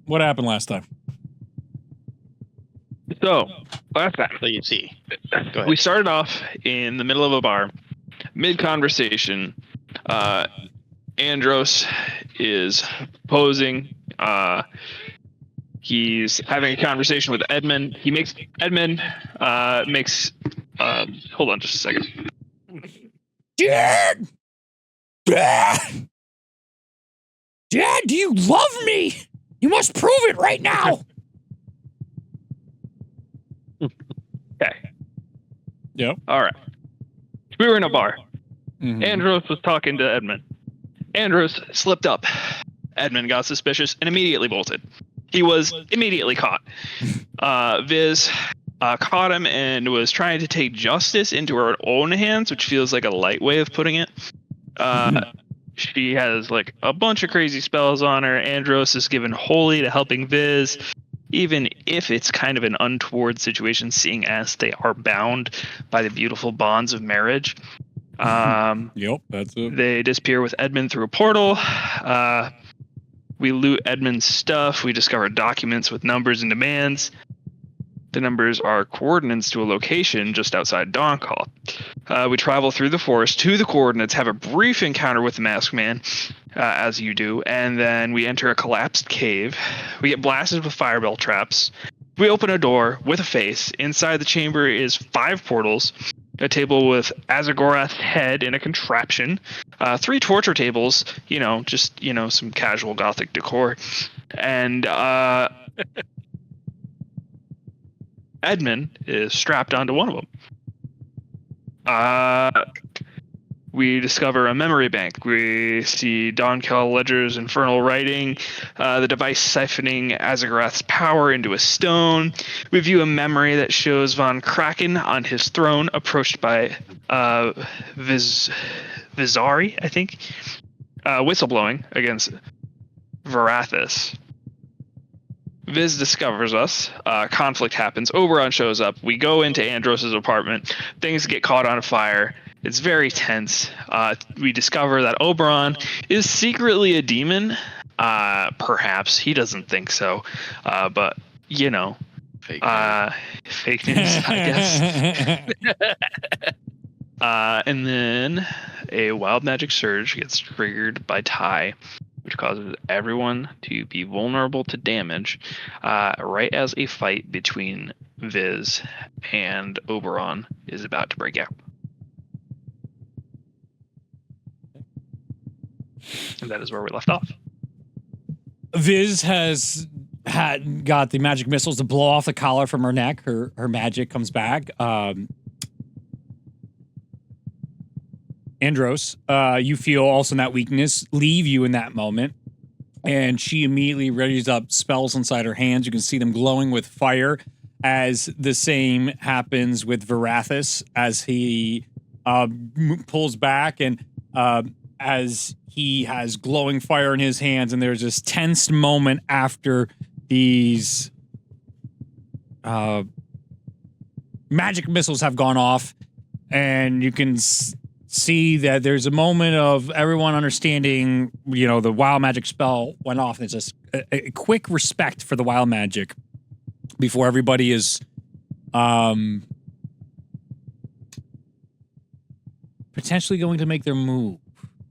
What happened last time? So, last time. So you see. Go We ahead. started off in the middle of a bar, mid-conversation. Andros is posing. He's having a conversation with Edmund. Edmund makes. Hold on just a second. Dad! Dad! Dad, do you love me? You must prove it right now. Okay. Yep. All right. We were in a bar. Mhm. Andros was talking to Edmund. Andros slipped up. Edmund got suspicious and immediately bolted. He was immediately caught. Viz caught him and was trying to take justice into her own hands, which feels like a light way of putting it. She has like a bunch of crazy spells on her. Andros is given wholly to helping Viz, even if it's kind of an untoward situation, seeing as they are bound by the beautiful bonds of marriage. Yep, that's it. They disappear with Edmund through a portal. We loot Edmund's stuff. We discover documents with numbers and demands. The numbers are coordinates to a location just outside Dawncall. We travel through the forest to the coordinates, have a brief encounter with the Masked Man, as you do, and then we enter a collapsed cave. We get blasted with fireball traps. We open a door with a face. Inside the chamber is 5 portals, a table with Azagorath's head in a contraption, 3 torture tables, some casual gothic decor, and Edmund is strapped onto one of them. We discover a memory bank. We see Dawncall Ledger's infernal writing, the device siphoning Azagorath's power into a stone. We view a memory that shows Von Kraken on his throne, approached by Vizari, I think, whistleblowing against Varathis. Viz discovers us. Conflict happens. Oberon shows up. We go into Andros' apartment. Things get caught on fire. It's very tense. We discover that Oberon is secretly a demon. Perhaps. He doesn't think so. But, Fake news. Fake news, I guess. And then a wild magic surge gets triggered by Ty, which causes everyone to be vulnerable to damage, right as a fight between Viz and Oberon is about to break out. And that is where we left off. Viz had got the magic missiles to blow off the collar from her neck. Her magic comes back. Andros, you feel also that weakness leave you in that moment, and she immediately readies up spells inside her hands. You can see them glowing with fire, as the same happens with Varathis as he pulls back, and as he has glowing fire in his hands, and there's this tense moment after these magic missiles have gone off, and you can see that there's a moment of everyone understanding, the wild magic spell went off. There's just a quick respect for the wild magic before everybody is potentially going to make their move.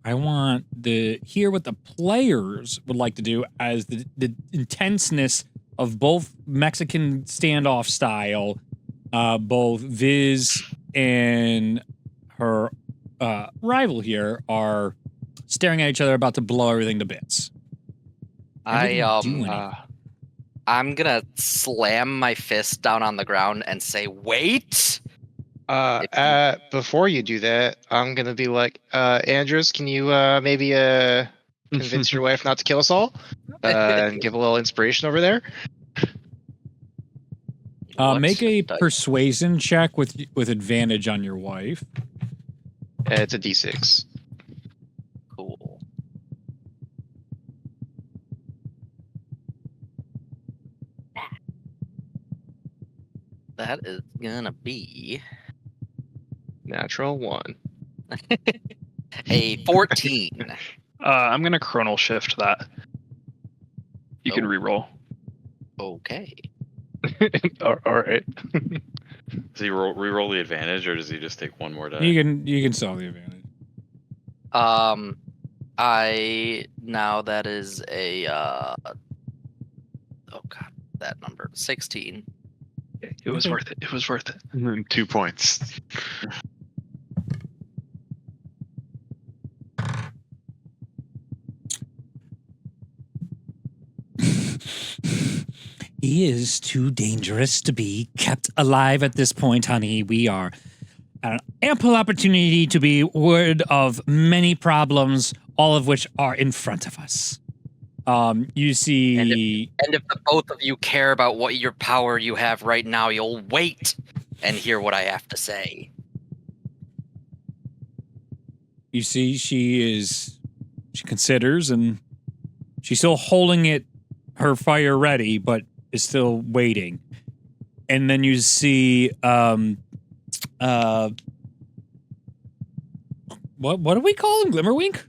I want to hear what the players would like to do as the intenseness of both Mexican standoff style, both Viz and her rival here are staring at each other, about to blow everything to bits. I'm gonna slam my fist down on the ground and say, "Wait!" Before you do that, I'm gonna be like, Andros, can you maybe convince your wife not to kill us all, and give a little inspiration over there? Make a persuasion check with advantage on your wife. It's a D6. Cool. That is gonna be Natural 1. a 14. I'm going to chronal shift that. You can reroll. Okay. All right. Does he re-roll the advantage, or does he just take one more die? You can sell the advantage. That is a oh god, that number 16. It was worth it. It was worth it. 2 points. He is too dangerous to be kept alive at this point, honey. We are at an ample opportunity to be rid of many problems, all of which are in front of us. You see... And if the both of you care about what your power you have right now, you'll wait and hear what I have to say. You see she considers, and she's still holding her fire ready, but is still waiting. And then you see what do we call him? Glimmerwink?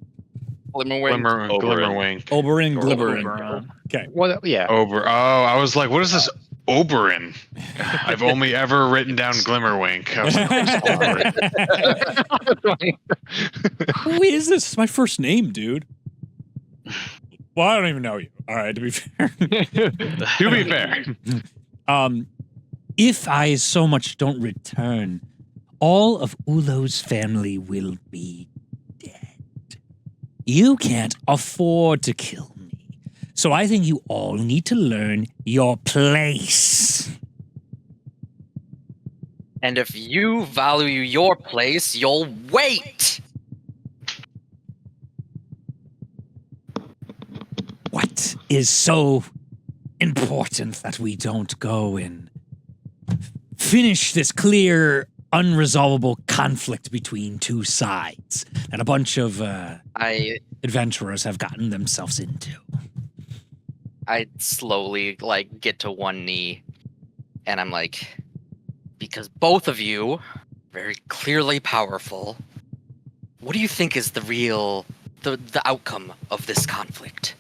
Glimmerwink. Oberyn Glimmerwink. Oberon. Okay. What? Yeah. I was like, what is this Oberyn? I've only ever written down Glimmerwink. I was like, Who is this? It's my first name, dude. Well, I don't even know you. All right, to be fair. to be fair. If I so much don't return, all of Ulo's family will be dead. You can't afford to kill me. So I think you all need to learn your place. And if you value your place, you'll wait. What is so important that we don't go and finish this clear, unresolvable conflict between two sides that a bunch of adventurers have gotten themselves into? I slowly get to one knee, and I'm like, because both of you are very clearly powerful, what do you think is the outcome of this conflict?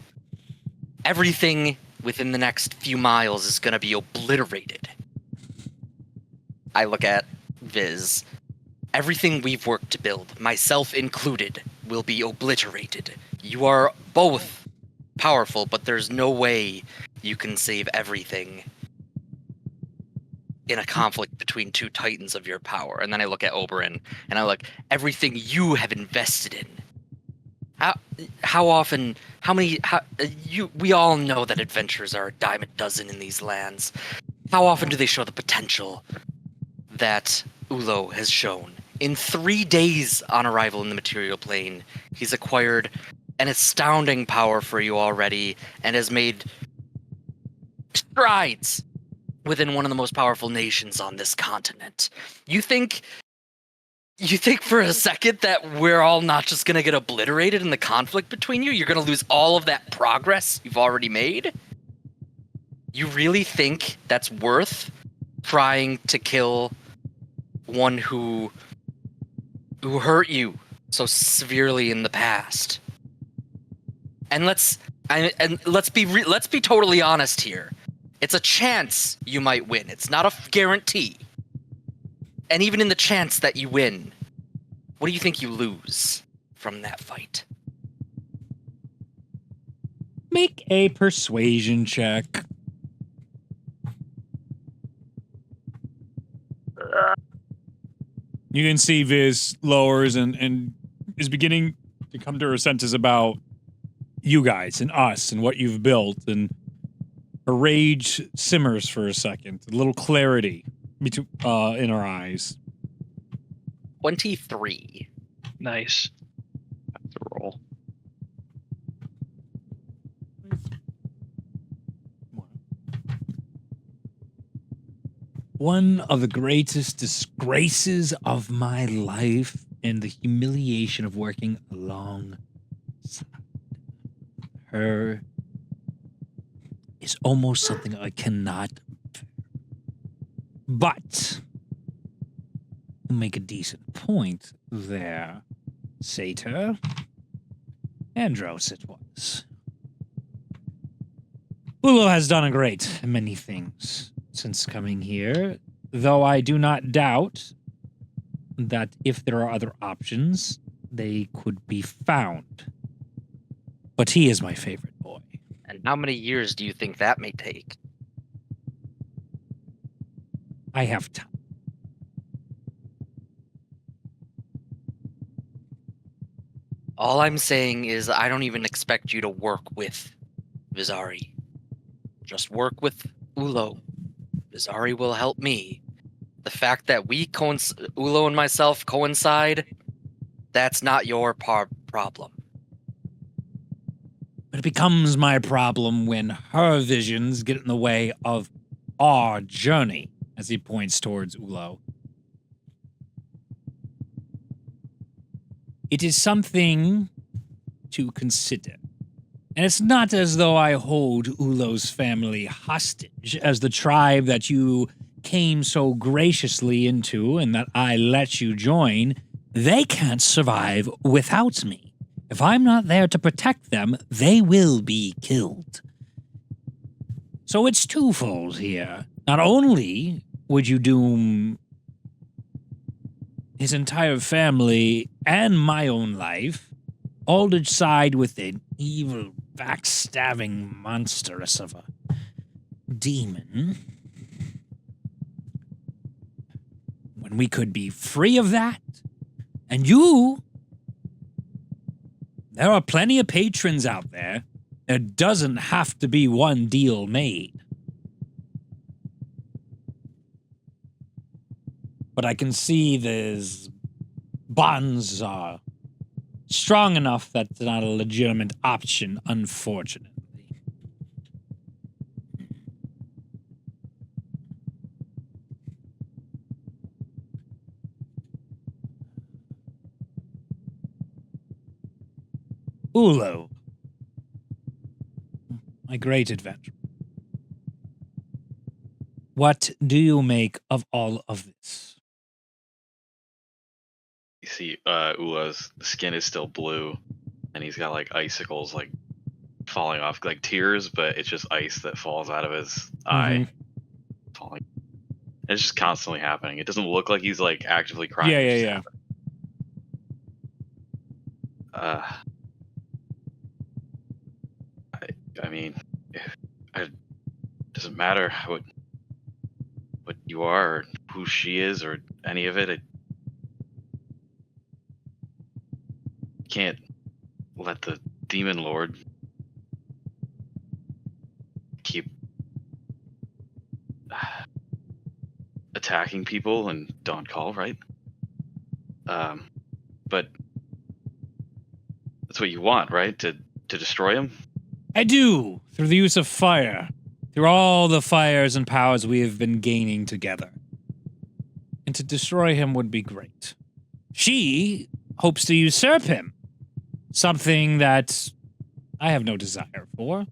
Everything within the next few miles is going to be obliterated. I look at Viz. Everything we've worked to build, myself included, will be obliterated. You are both powerful, but there's no way you can save everything in a conflict between two titans of your power. And then I look at Oberyn, and I look, everything you have invested in. We all know that adventures are a dime a dozen in these lands. How often do they show the potential that Ulo has shown? In 3 days on arrival in the material plane, he's acquired an astounding power for you already and has made strides within one of the most powerful nations on this continent. You think for a second that we're all not just going to get obliterated in the conflict between you? You're going to lose all of that progress you've already made? You really think that's worth trying to kill one who hurt you so severely in the past? And let's be totally honest here. It's a chance you might win. It's not a guarantee. And even in the chance that you win, what do you think you lose from that fight? Make a persuasion check. You can see Viz lowers and is beginning to come to her senses about you guys and us and what you've built, and her rage simmers for a second. A little clarity in her eyes. 23. Nice. That's a roll. One of the greatest disgraces of my life and the humiliation of working alongside her is almost something I cannot bear. But you make a decent point there, Satyr. Andros it was. Ulo Ulo has done a great many things since coming here, though I do not doubt that if there are other options, they could be found. But he is my favorite boy. And how many years do you think that may take? I have time. All I'm saying is I don't even expect you to work with Vizari. Just work with Ulo. Vizari will help me. The fact that Ulo and myself coincide, that's not your problem. But it becomes my problem when her visions get in the way of our journey, as he points towards Ulo. It is something to consider. And it's not as though I hold Ulo's family hostage as the tribe that you came so graciously into and that I let you join. They can't survive without me. If I'm not there to protect them, they will be killed. So it's twofold here. Not only would you doom his entire family and my own life, all to side with an evil, backstabbing monstrous of a demon, when we could be free of that. And there are plenty of patrons out there. There doesn't have to be one deal made. But I can see these bonds are strong enough that it's not a legitimate option, unfortunately. Ulo, my great adventure. What do you make of all of this? You see, Ula's skin is still blue, and he's got like icicles like falling off, like tears, but it's just ice that falls out of his eye, falling. It's just constantly happening. It doesn't look like he's like actively crying. Yeah. I mean, it doesn't matter what you are, or who she is, or any of it. Can't let the demon lord keep attacking people and don't call, right? But that's what you want, right? To destroy him? I do, through the use of fire, through all the fires and powers we have been gaining together. And to destroy him would be great. She hopes to usurp him, something that I have no desire for.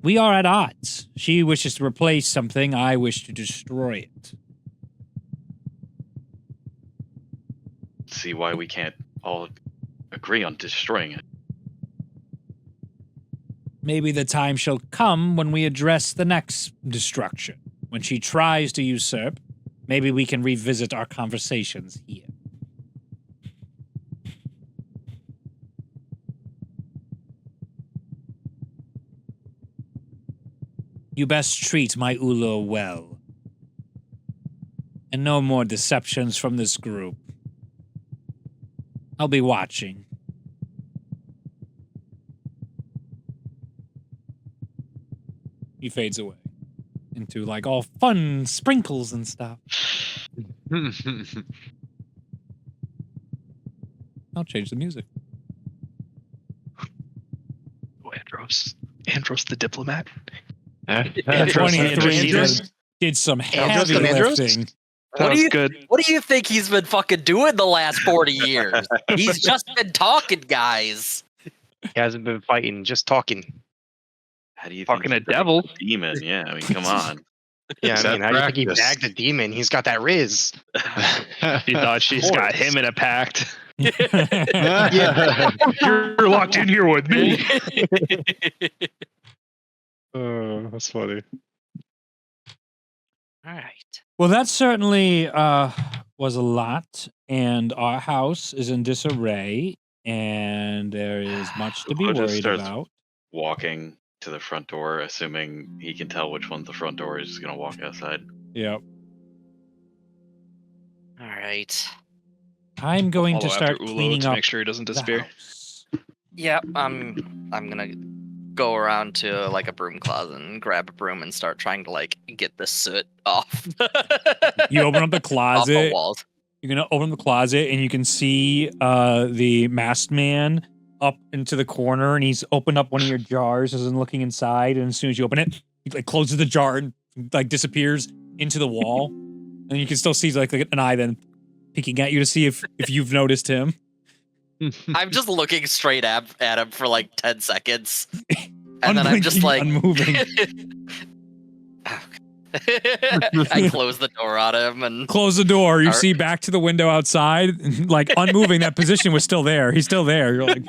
We are at odds. She wishes to replace something, I wish to destroy it. See why we can't all agree on destroying it. Maybe the time shall come when we address the next destruction. When she tries to usurp, maybe we can revisit our conversations here. You best treat my Ulo well. And no more deceptions from this group. I'll be watching. He fades away into like all fun sprinkles and stuff. I'll change the music. Oh, Andros the diplomat. Andros did some Andros heavy the Mandros? lifting. That was good. What do you think he's been fucking doing the last 40 years? He's just been talking, guys. He hasn't been fighting, just talking. How do you Talking think a devil. demon? Yeah, I mean, come on. Yeah, Is I mean, that how do you think he practice? bagged a demon? He's got that riz. He thought she's got him in a pact. Yeah. You're locked in here with me. Oh, that's funny. All right. Well, that certainly was a lot, and our house is in disarray, and there is much to be Ulo just worried starts about. walking to the front door, assuming he can tell which one's the front door. He's just gonna walk outside. Yep. All right. I'm going to Follow after start Ulo cleaning to up make sure he doesn't the disappear. house. Yeah, I'm gonna go around to like a broom closet and grab a broom and start trying to like get the soot off. You open up the off the closet. walls. You're gonna open the closet, and you can see the masked man up into the corner, and he's opened up one of your jars and looking inside. And as soon as you open it, he like closes the jar and like disappears into the wall. And you can still see like an eye then peeking at you to see if you've noticed him. I'm just looking straight at him for like 10 seconds. And then I'm just like unmoving. I close the door on him and Close the door. You see back to the window outside, like unmoving. That position was still there. He's still there. You're like,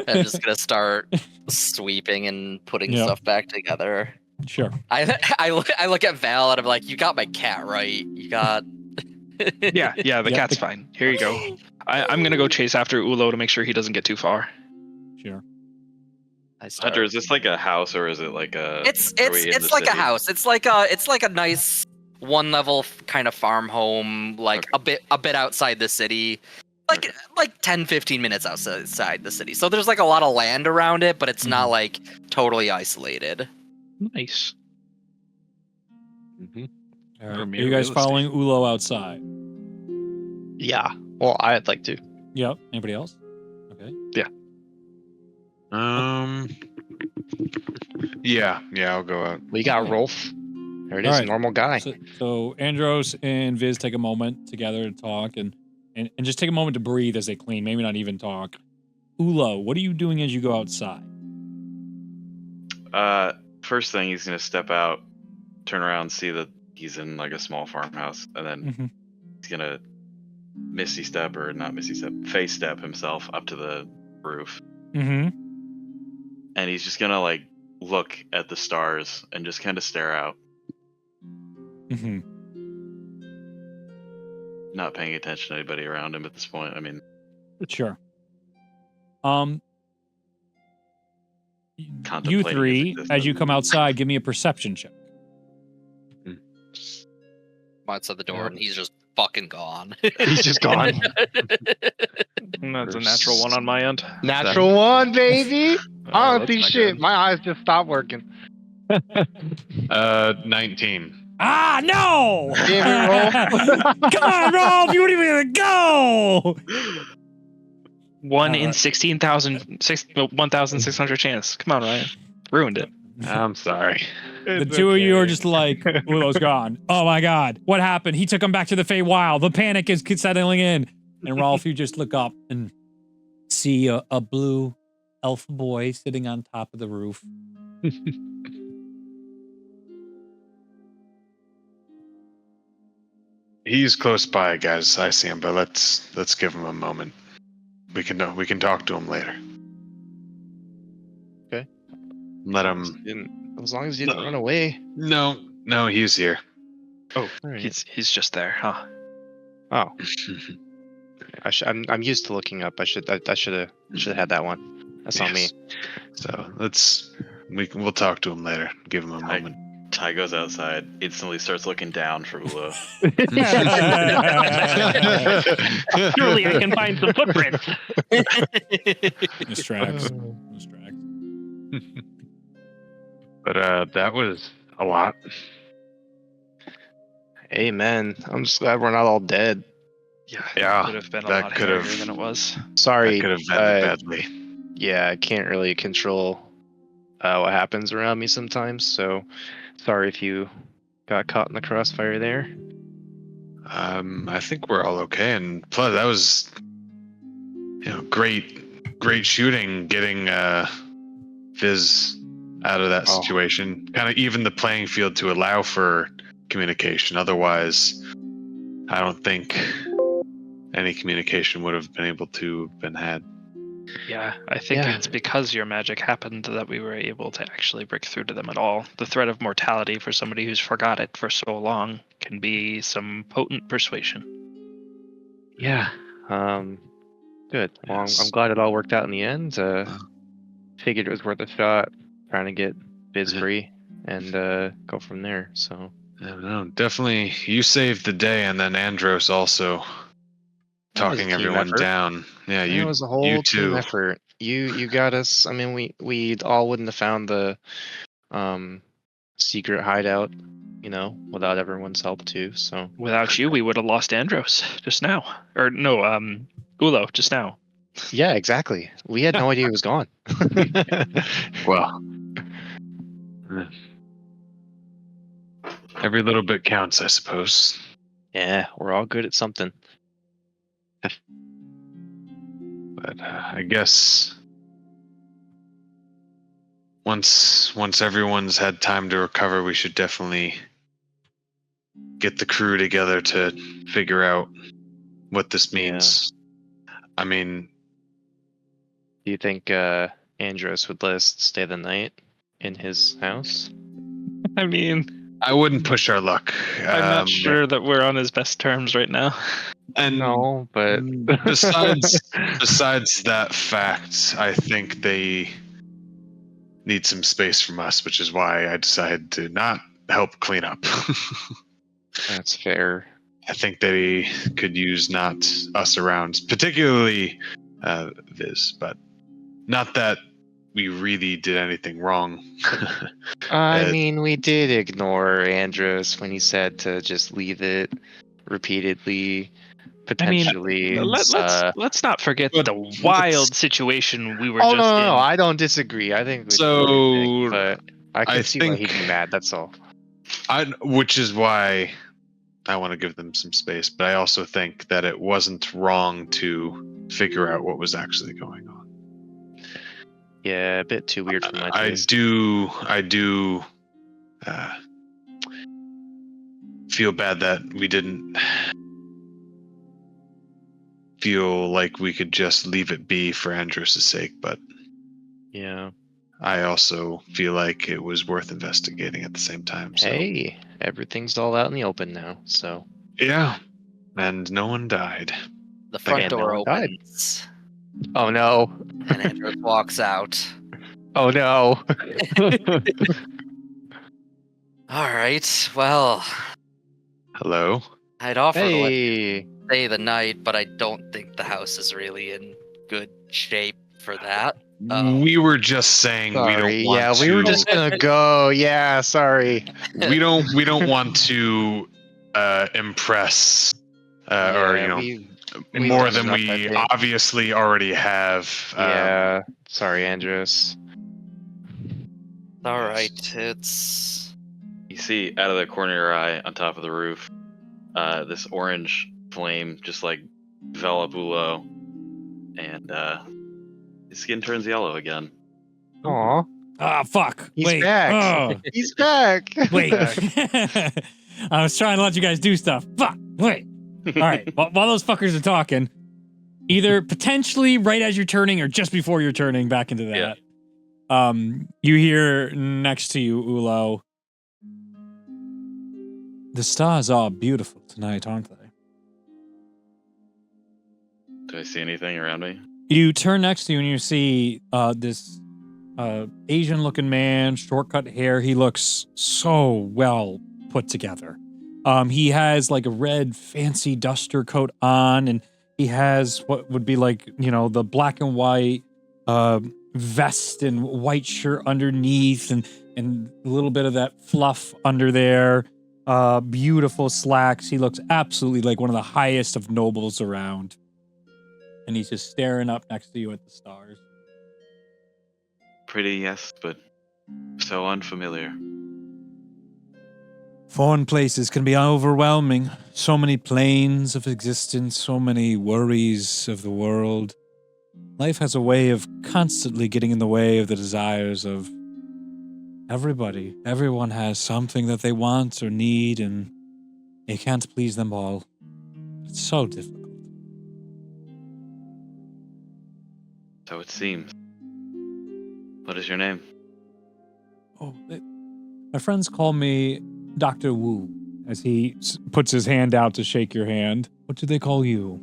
I'm just gonna start sweeping and putting stuff back together. Sure. I look at Val and I'm like, you got my cat right. You got. Yeah, the cat's fine. Here you go. I'm gonna go chase after Ulo to make sure he doesn't get too far. Sure. Hunter, is this like a house or is it like a? It's like a house. It's like a nice one level kind of farm home, like a bit outside the city. Like 10-15 minutes outside the city. So there's like a lot of land around it, but it's not like totally isolated. Nice. All right. Are you guys following Ulo outside? Yeah. Well, I'd like to. Yep. Anybody else? Okay. Yeah, I'll go out. We got Rolf. There it is, Alright. normal guy. So Andros and Viz take a moment together to talk and just take a moment to breathe as they clean. Maybe not even talk. Ulo, what are you doing as you go outside? First thing, he's gonna step out, turn around, see that he's in like a small farmhouse, and then he's gonna face step himself up to the roof. Mm-hmm. And he's just gonna like look at the stars and just kind of stare out, Mm-hmm. not paying attention to anybody around him at this point. I mean, Sure. You contemplating three, his as you existence. come outside, give me a perception check. I'm outside the door and he's just fucking gone. He's just gone. That's a natural one on my end. Natural one, baby. I don't that's see not shit. good. My eyes just stopped working. 19. Ah, no! Damn it, Come on, Rolf! You weren't even gonna go! 1 in 1,600 chance. Come on, Ryan. Ruined it. I'm sorry. The two of you are just like, Ulo's gone. Oh my god, what happened? He took him back to the Feywild. The panic is settling in. And Rolf, you just look up and see a blue elf boy sitting on top of the roof. He's close by, guys. I see him, but let's give him a moment. We can talk to him later. Okay. Let him. As long as you didn't run away. No, he's here. Oh, Right. he's just there, huh? Oh, I'm used to looking up. I should have had that one. That's on me. Yes. So we'll talk to him later. Give him a moment. Ty goes outside, instantly starts looking down for Ulo. Surely I can find some footprints. Distracts. But that was a lot. Amen. I'm just glad we're not all dead. Yeah, Could have been a that lot could heavier have- than it was. Sorry. That could have ended badly. Yeah, I can't really control what happens around me sometimes. So sorry if you got caught in the crossfire there. I think we're all okay, and plus that was, great shooting, getting Fizz out of that situation. Kind of even the playing field to allow for communication. Otherwise, I don't think any communication would have been able to have been had. Yeah, I think Yeah. it's because your magic happened that we were able to actually break through to them at all. The threat of mortality for somebody who's forgot it for so long can be some potent persuasion. Yeah. Good. Well, I'm Yes. glad it all worked out in the end. Figured it was worth a shot trying to get Biz Yeah. free and go from there. So No, definitely. You saved the day, and then Andros also that was a talking team everyone effort. down. Yeah, It you was a you whole team too. effort. You got us. I mean, we all wouldn't have found the secret hideout, without everyone's help too. So Without you, we would have lost Andros just now. Or no, Ulo just now. yeah, exactly. We had no idea he was gone. Well, every little bit counts, I suppose. yeah, we're all good at something. But I guess once everyone's had time to recover, we should definitely get the crew together to figure out what this means. I mean, Do you think Andros would let us stay the night in his house? I mean, I wouldn't push our luck. I'm not sure that we're on his best terms right now. And No, but besides that fact, I think they need some space from us, which is why I decided to not help clean up. that's fair. I think they could use not us around, particularly Viz, but not that we really did anything wrong. I mean, we did ignore Andros when he said to just leave it repeatedly, potentially. Let's not forget the wild situation we were Oh just in. no, I don't disagree. I think we did So, everything, but I can I see why think- he'd be mad. That's all. Which is why I want to give them some space, but I also think that it wasn't wrong to figure out what was actually going on. Yeah, a bit too weird for my I taste. do feel bad that we didn't feel like we could just leave it be for Andros' sake, but Yeah. I also feel like it was worth investigating at the same time. So. Hey, everything's all out in the open now, so. Yeah, and no one died. The front And door no one died. opens, Oh no. and Andros walks out. Oh no. All right, well, Hello? I'd offer to let you Hey, stay the night, but I don't think the house is really in good shape for that. We were just saying we sorry. don't want Yeah, to. we were just gonna go. Yeah, sorry. We don't want to impress or Yeah, we more done than enough, I we think. obviously already have. Yeah, sorry, Andros. All right, it's You see out of the corner of your eye on top of the roof, this orange flame just like envelop Ulo, and his skin turns yellow again. Aw, Ah, fuck. he's Wait. back. Oh, He's back. wait. I was trying to let you guys do stuff. Fuck. Wait. All right. While those fuckers are talking, either potentially right as you're turning or just before you're turning back into that, you hear next to you, Ulo, the stars are beautiful tonight, aren't they? Do I see anything around me? You turn next to you and you see this Asian-looking man, short-cut hair. He looks so well put together. He has like a red fancy duster coat on, and he has what would be like, the black and white vest and white shirt underneath, and a little bit of that fluff under there. Beautiful slacks. He looks absolutely like one of the highest of nobles around. And he's just staring up next to you at the stars. Pretty, yes, but so unfamiliar. Foreign places can be overwhelming. So many planes of existence, so many worries of the world. Life has a way of constantly getting in the way of the desires of everybody. Everyone has something that they want or need, and you can't please them all. It's so difficult. So it seems. What is your name? Oh, my friends call me Dr. Wu as he puts his hand out to shake your hand. What do they call you?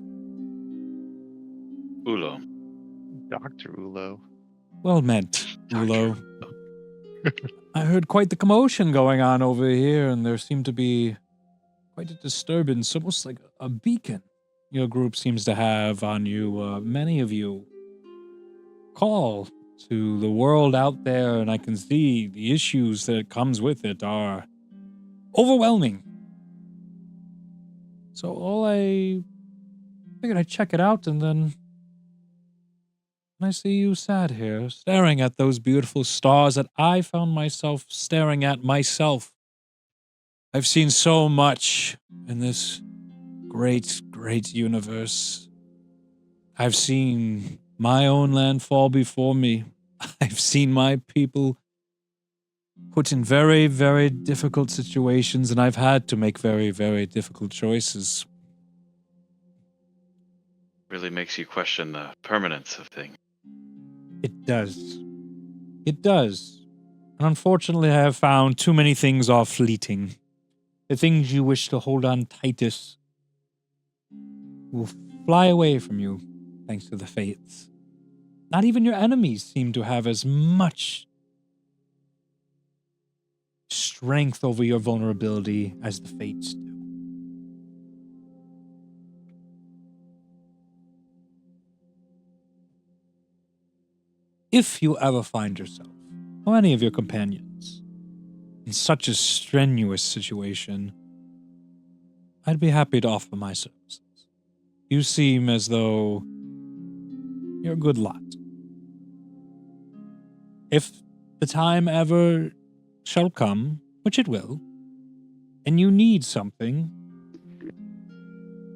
Ulo. Dr. Ulo. Well met, Dr. Ulo. I heard quite the commotion going on over here, and there seemed to be quite a disturbance, almost like a beacon your group seems to have on you. Many of you call to the world out there, and I can see the issues that comes with it are overwhelming. So I figured I'd check it out, and then I see you sat here, staring at those beautiful stars that I found myself staring at myself. I've seen so much in this great, great universe. I've seen my own land fall before me. I've seen my people put in very, very difficult situations, and I've had to make very, very difficult choices. Really makes you question the permanence of things. It does. It does. And unfortunately, I have found too many things are fleeting. The things you wish to hold on tightest will fly away from you, thanks to the fates. Not even your enemies seem to have as much strength over your vulnerability as the fates do. If you ever find yourself, or any of your companions, in such a strenuous situation, I'd be happy to offer my services. You seem as though you're a good lot. If the time ever shall come, which it will, and you need something,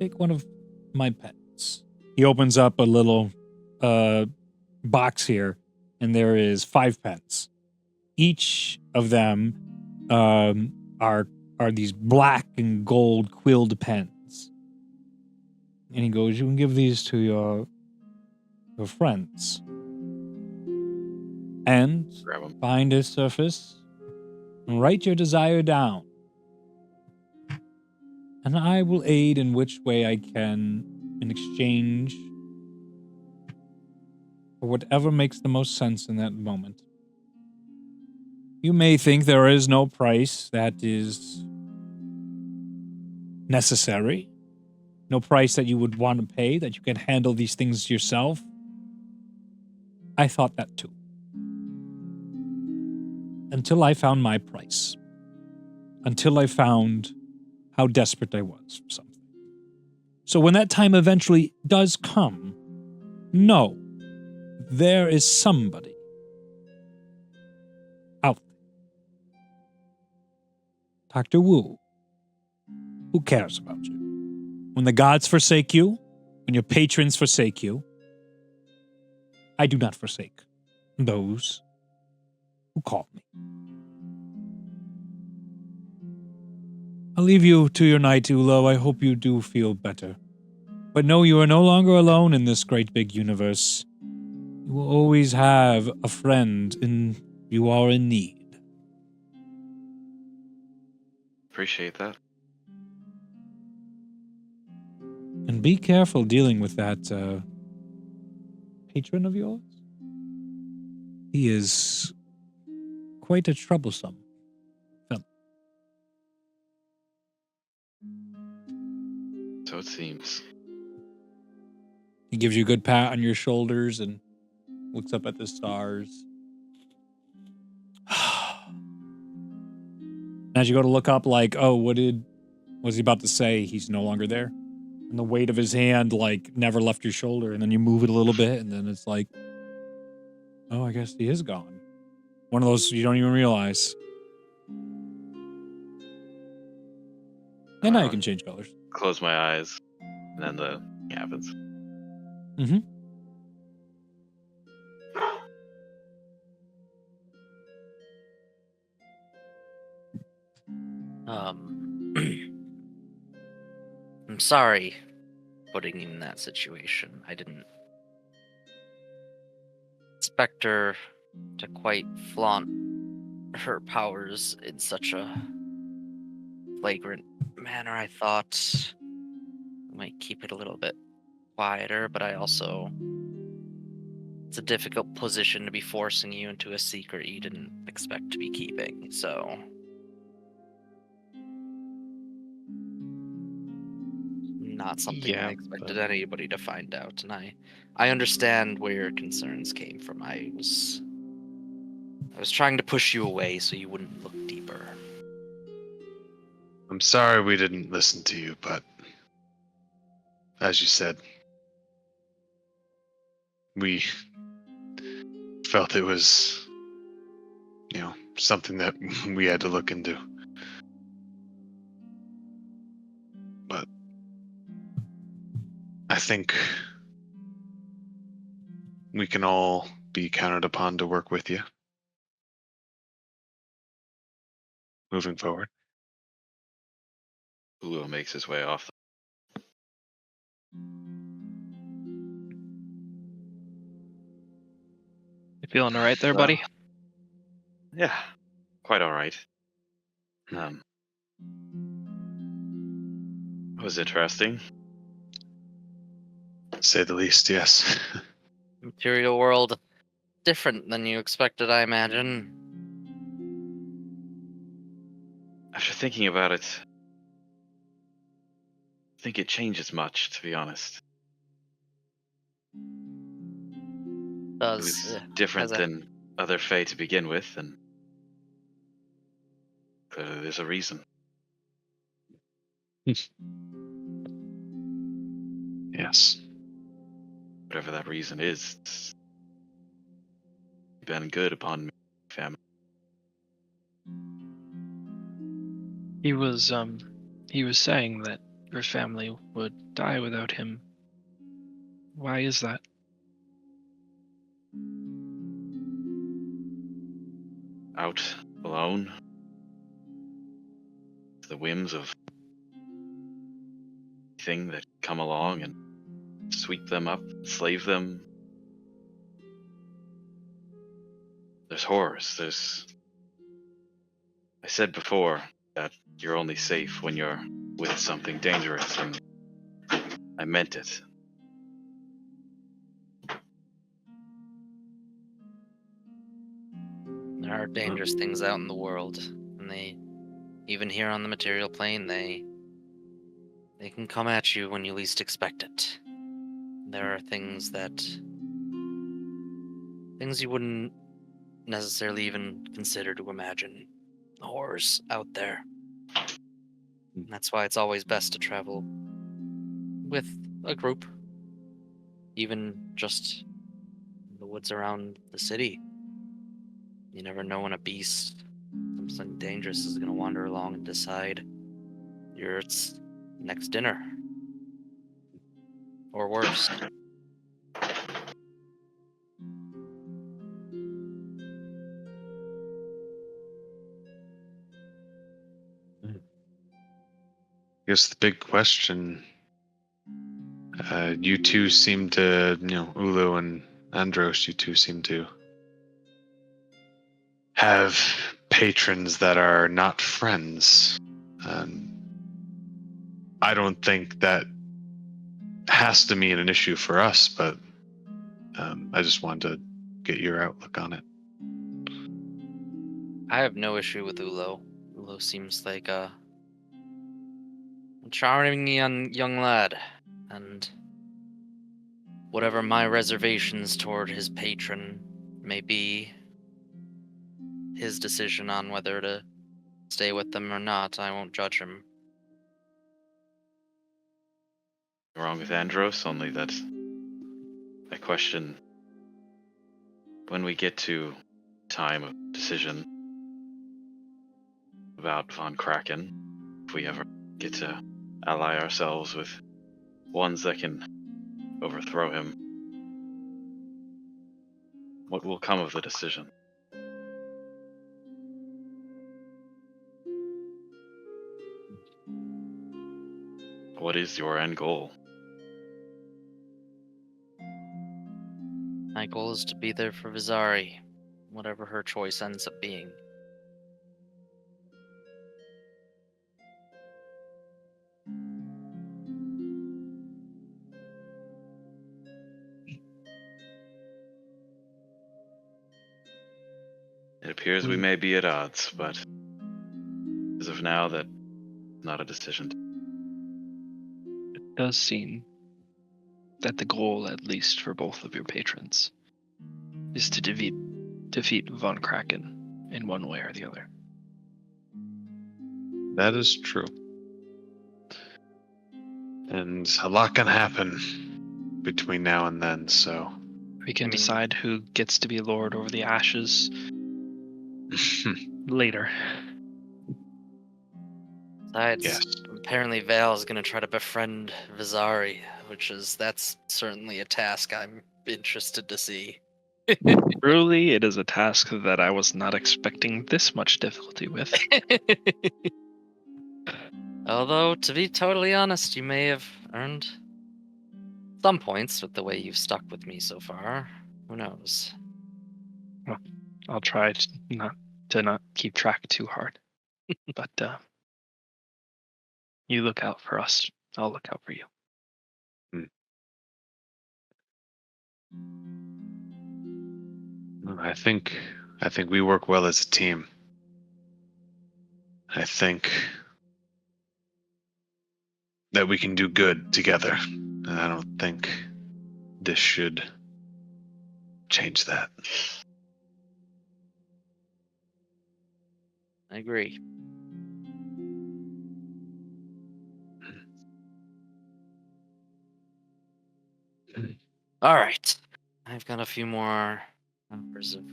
take one of my pets. He opens up a little box here, and there is 5 pens. Each of them are these black and gold quilled pens. And he goes, you can give these to your friends. And Grab 'em. find a surface and write your desire down. And I will aid in which way I can in exchange for whatever makes the most sense in that moment. You may think there is no price that is necessary, no price that you would want to pay, that you can handle these things yourself. I thought that too. Until I found my price. Until I found how desperate I was for something. So when that time eventually does come, know there is somebody out there. Dr. Wu, who cares about you? When the gods forsake you, when your patrons forsake you, I do not forsake those who call me. I'll leave you to your night, Ulo. I hope you do feel better. But know you are no longer alone in this great big universe. You will always have a friend and you are in need. Appreciate that. And be careful dealing with that patron of yours. He is quite a troublesome fellow. So it seems. He gives you a good pat on your shoulders and looks up at the stars. As you go to look up, like, oh, what was he about to say? He's no longer there. And the weight of his hand, like, never left your shoulder. And then you move it a little bit, and then it's like, oh, I guess he is gone. One of those you don't even realize. And now you can change colors. Close my eyes, and then the thing happens. Mm-hmm. I'm sorry putting you in that situation. I didn't expect her to quite flaunt her powers in such a flagrant manner. I thought I might keep it a little bit quieter, but I also... It's a difficult position to be forcing you into a secret you didn't expect to be keeping, so... Not something Yeah, I expected but- anybody to find out, and I understand where your concerns came from. I was trying to push you away so you wouldn't look deeper. I'm sorry we didn't listen to you, but as you said, we felt it was, something that we had to look into. But I think we can all be counted upon to work with you moving forward. Ulo makes his way off. You feeling alright there, So- buddy? Yeah, quite all right. It was interesting. To say the least, yes. Material world, different than you expected, I imagine. After thinking about it, I think it changes much, to be honest. It was different than other Fae to begin with, and clearly there's a reason. Yes. Whatever that reason is, it's been good upon me, family. He was saying that your family would die without him. Why is that? Out alone, to the whims of thing that come along and sweep them up, slave them. There's horrors. I said before that you're only safe when you're with something dangerous, and I meant it. There are dangerous things out in the world, and even here on the material plane, they can come at you when you least expect it. There are things you wouldn't necessarily even consider to imagine. Horrors out there. And that's why it's always best to travel with a group, even just in the woods around the city. You never know when a beast, something dangerous, is going to wander along and decide you're its next dinner. Or worse. I guess the big question, you two seem to, Ulu and Andros, you two seem to have patrons that are not friends. I don't think that has to mean an issue for us, but I just wanted to get your outlook on it. I have no issue with Ulo. Ulo seems like a charming young lad, and whatever my reservations toward his patron may be, his decision on whether to stay with them or not, I won't judge him. Wrong with Andros, only that I question when we get to time of decision about Von Kraken, if we ever get to ally ourselves with ones that can overthrow him, what will come of the decision? What is your end goal? I My goal is to be there for Vizari, whatever her choice ends up being. It appears we may be at odds, but as of now, that's not a decision. It does seem that the goal, at least for both of your patrons, is to defeat Von Kraken in one way or the other. That is true. And a lot can happen between now and then, so. We can decide who gets to be lord over the ashes later. Besides, Yes. apparently Val is going to try to befriend Vizari, that's certainly a task I'm interested to see. Truly, it is a task that I was not expecting this much difficulty with. Although, to be totally honest, you may have earned some points with the way you've stuck with me so far. Who knows? Well, I'll try to not keep track too hard. But you look out for us. I'll look out for you. I think we work well as a team. I think that we can do good together. And I don't think this should change that. I agree. All right. I've got a few more numbers of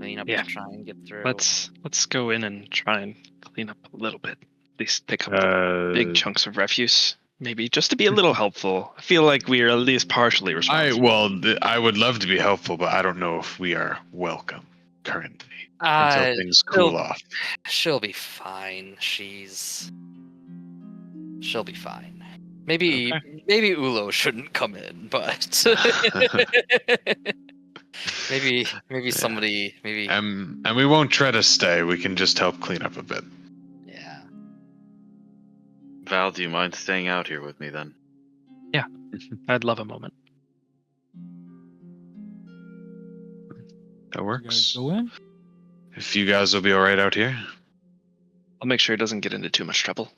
cleanup Yeah. to try and get through. Let's go in and try and clean up a little bit. At least pick up the big chunks of refuse. Maybe just to be a little helpful. I feel like we are at least partially responsible. I would love to be helpful, but I don't know if we are welcome currently until things cool off. She'll be fine. She'll be fine. Maybe Ulo shouldn't come in, but maybe somebody maybe. And we won't try to stay. We can just help clean up a bit. Yeah. Val, do you mind staying out here with me then? Yeah, I'd love a moment. That You guys works. go in? If you guys will be all right out here. I'll make sure he doesn't get into too much trouble.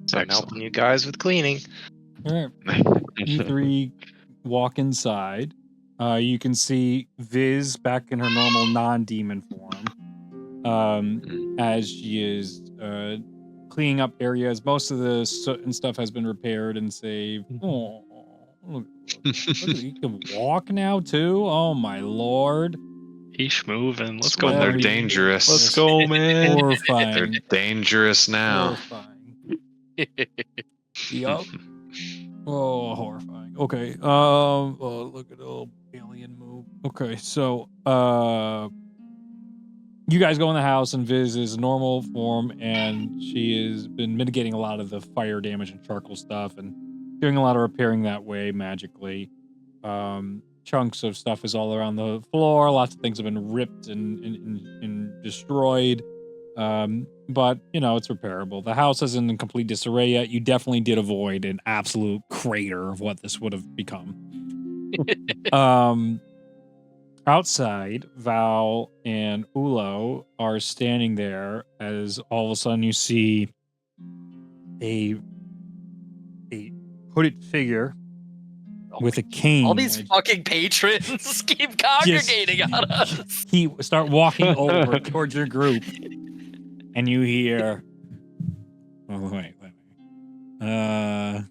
So I'm helping you guys with cleaning. All right. You three walk inside. You can see Viz back in her normal non-demon form. As she is cleaning up areas. Most of the soot and stuff has been repaired and saved. Oh, look, you can walk now too. Oh my lord! Eesh, moving. Let's When go. they're Marty. dangerous. Let's go, man. They're Horrifying. dangerous now. Horrifying. Yup. Oh, horrifying. Okay. Look at the little alien move. Okay, so you guys go in the house and Viz is normal form, and she has been mitigating a lot of the fire damage and charcoal stuff and doing a lot of repairing that way magically. Chunks of stuff is all around the floor. Lots of things have been ripped and destroyed. But you know, it's repairable. The house isn't in complete disarray yet. You definitely did avoid an absolute crater of what this would have become. Outside, Val and Ulo are standing there as all of a sudden you see a hooded figure with a cane. All these fucking patrons keep congregating on us. He start walking over towards your group, and you hear. Oh wait. I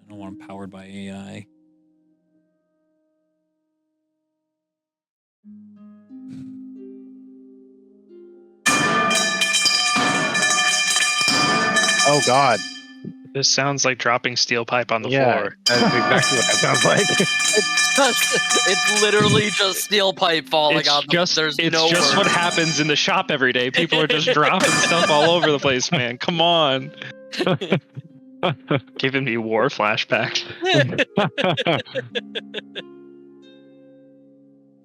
don't want them powered by AI. Oh God. This sounds like dropping steel pipe on the Yeah, floor. that's exactly what that sounds like. It's literally just steel pipe falling It's on. just There's it's no just what word. happens in the shop every day. People are just dropping stuff all over the place, man. Come on. Giving me war flashbacks.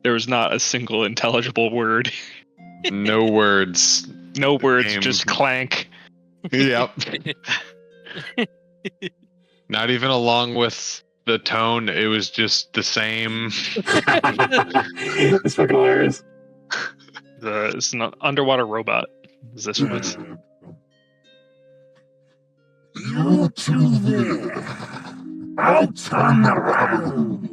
There was not a single intelligible word. No words. No words, Game. just clank. Yep. Not even along with the tone. It was just the same. It's fucking hilarious. It's an underwater robot. Is this what it's? You two there. I'll turn around.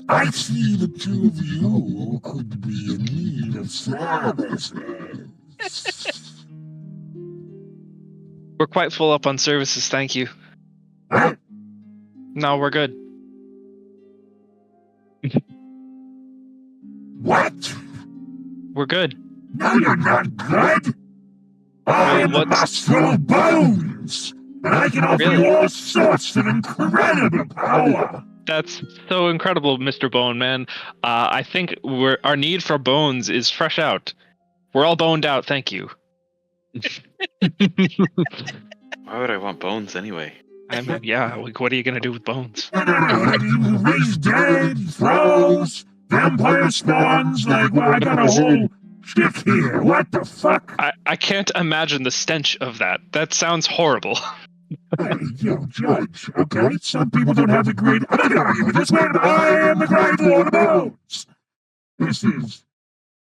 I see the two of you could be in need of services. We're quite full up on services, thank you. Huh? No, we're good. What? We're good. No, you're not good. I am the what's- boss full of bones, and I can offer you all sorts of incredible power. That's so incredible, Mr. Bone Man. I think our need for bones is fresh out. We're all boned out, thank you. Why would I want bones anyway? I mean, yeah, like, what are you gonna do with bones? You raise dead, throws, vampire spawns, like, well, I got a whole shit here. What the fuck? I can't imagine the stench of that. That sounds horrible. Hey, yo, Judge, okay? Some people don't have the great... I'm not gonna argue with this one. I am the great Lord of Bones. This is...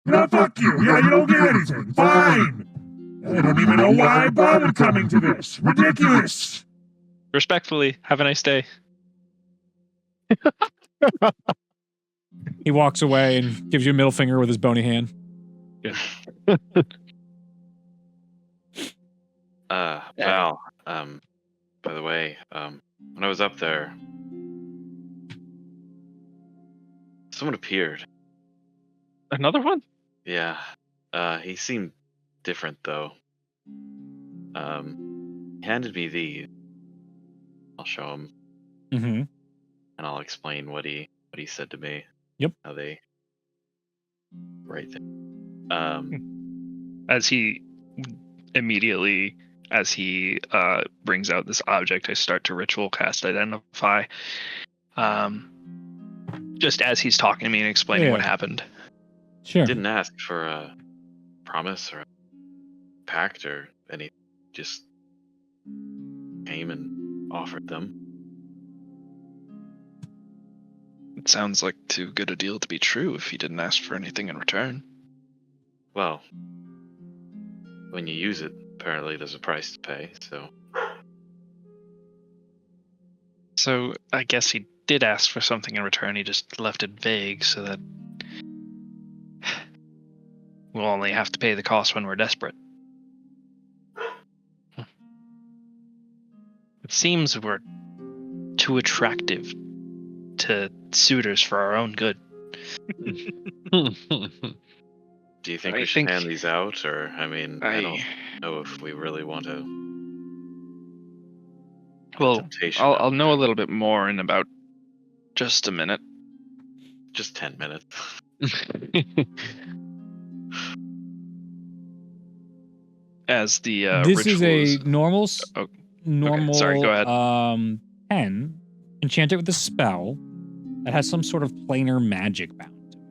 No, fuck you. Yeah, you don't get anything. Fine. I don't even know why I bothered coming to this. Ridiculous. Respectfully, have a nice day. He walks away and gives you a middle finger with his bony hand. Val, by the way, when I was up there, someone appeared. Another one? Yeah. He seemed different though. He handed me these. I'll show him Mm-hmm. and I'll explain what he said to me. Yep. How they right there. As he immediately, as he brings out this object, I start to ritual cast identify. Just as he's talking to me and explaining what happened. Sure. Didn't ask for a promise or a pact or anything. Just came and offered them. It sounds like too good a deal to be true if he didn't ask for anything in return. Well, when you use it, apparently there's a price to pay, so... So I guess he did ask for something in return, he just left it vague so that we'll only have to pay the cost when we're desperate. It seems we're too attractive to suitors for our own good. Do you think I we should think- hand these out, or, I mean, I don't I know if we really want to... well, temptation I'll out know a there. little bit more in about just a minute. Just 10 minutes. As the This is a rituals- normal, Oh, normal sorry, go ahead. pen. Enchant it with a spell that has some sort of planar magic bound to it.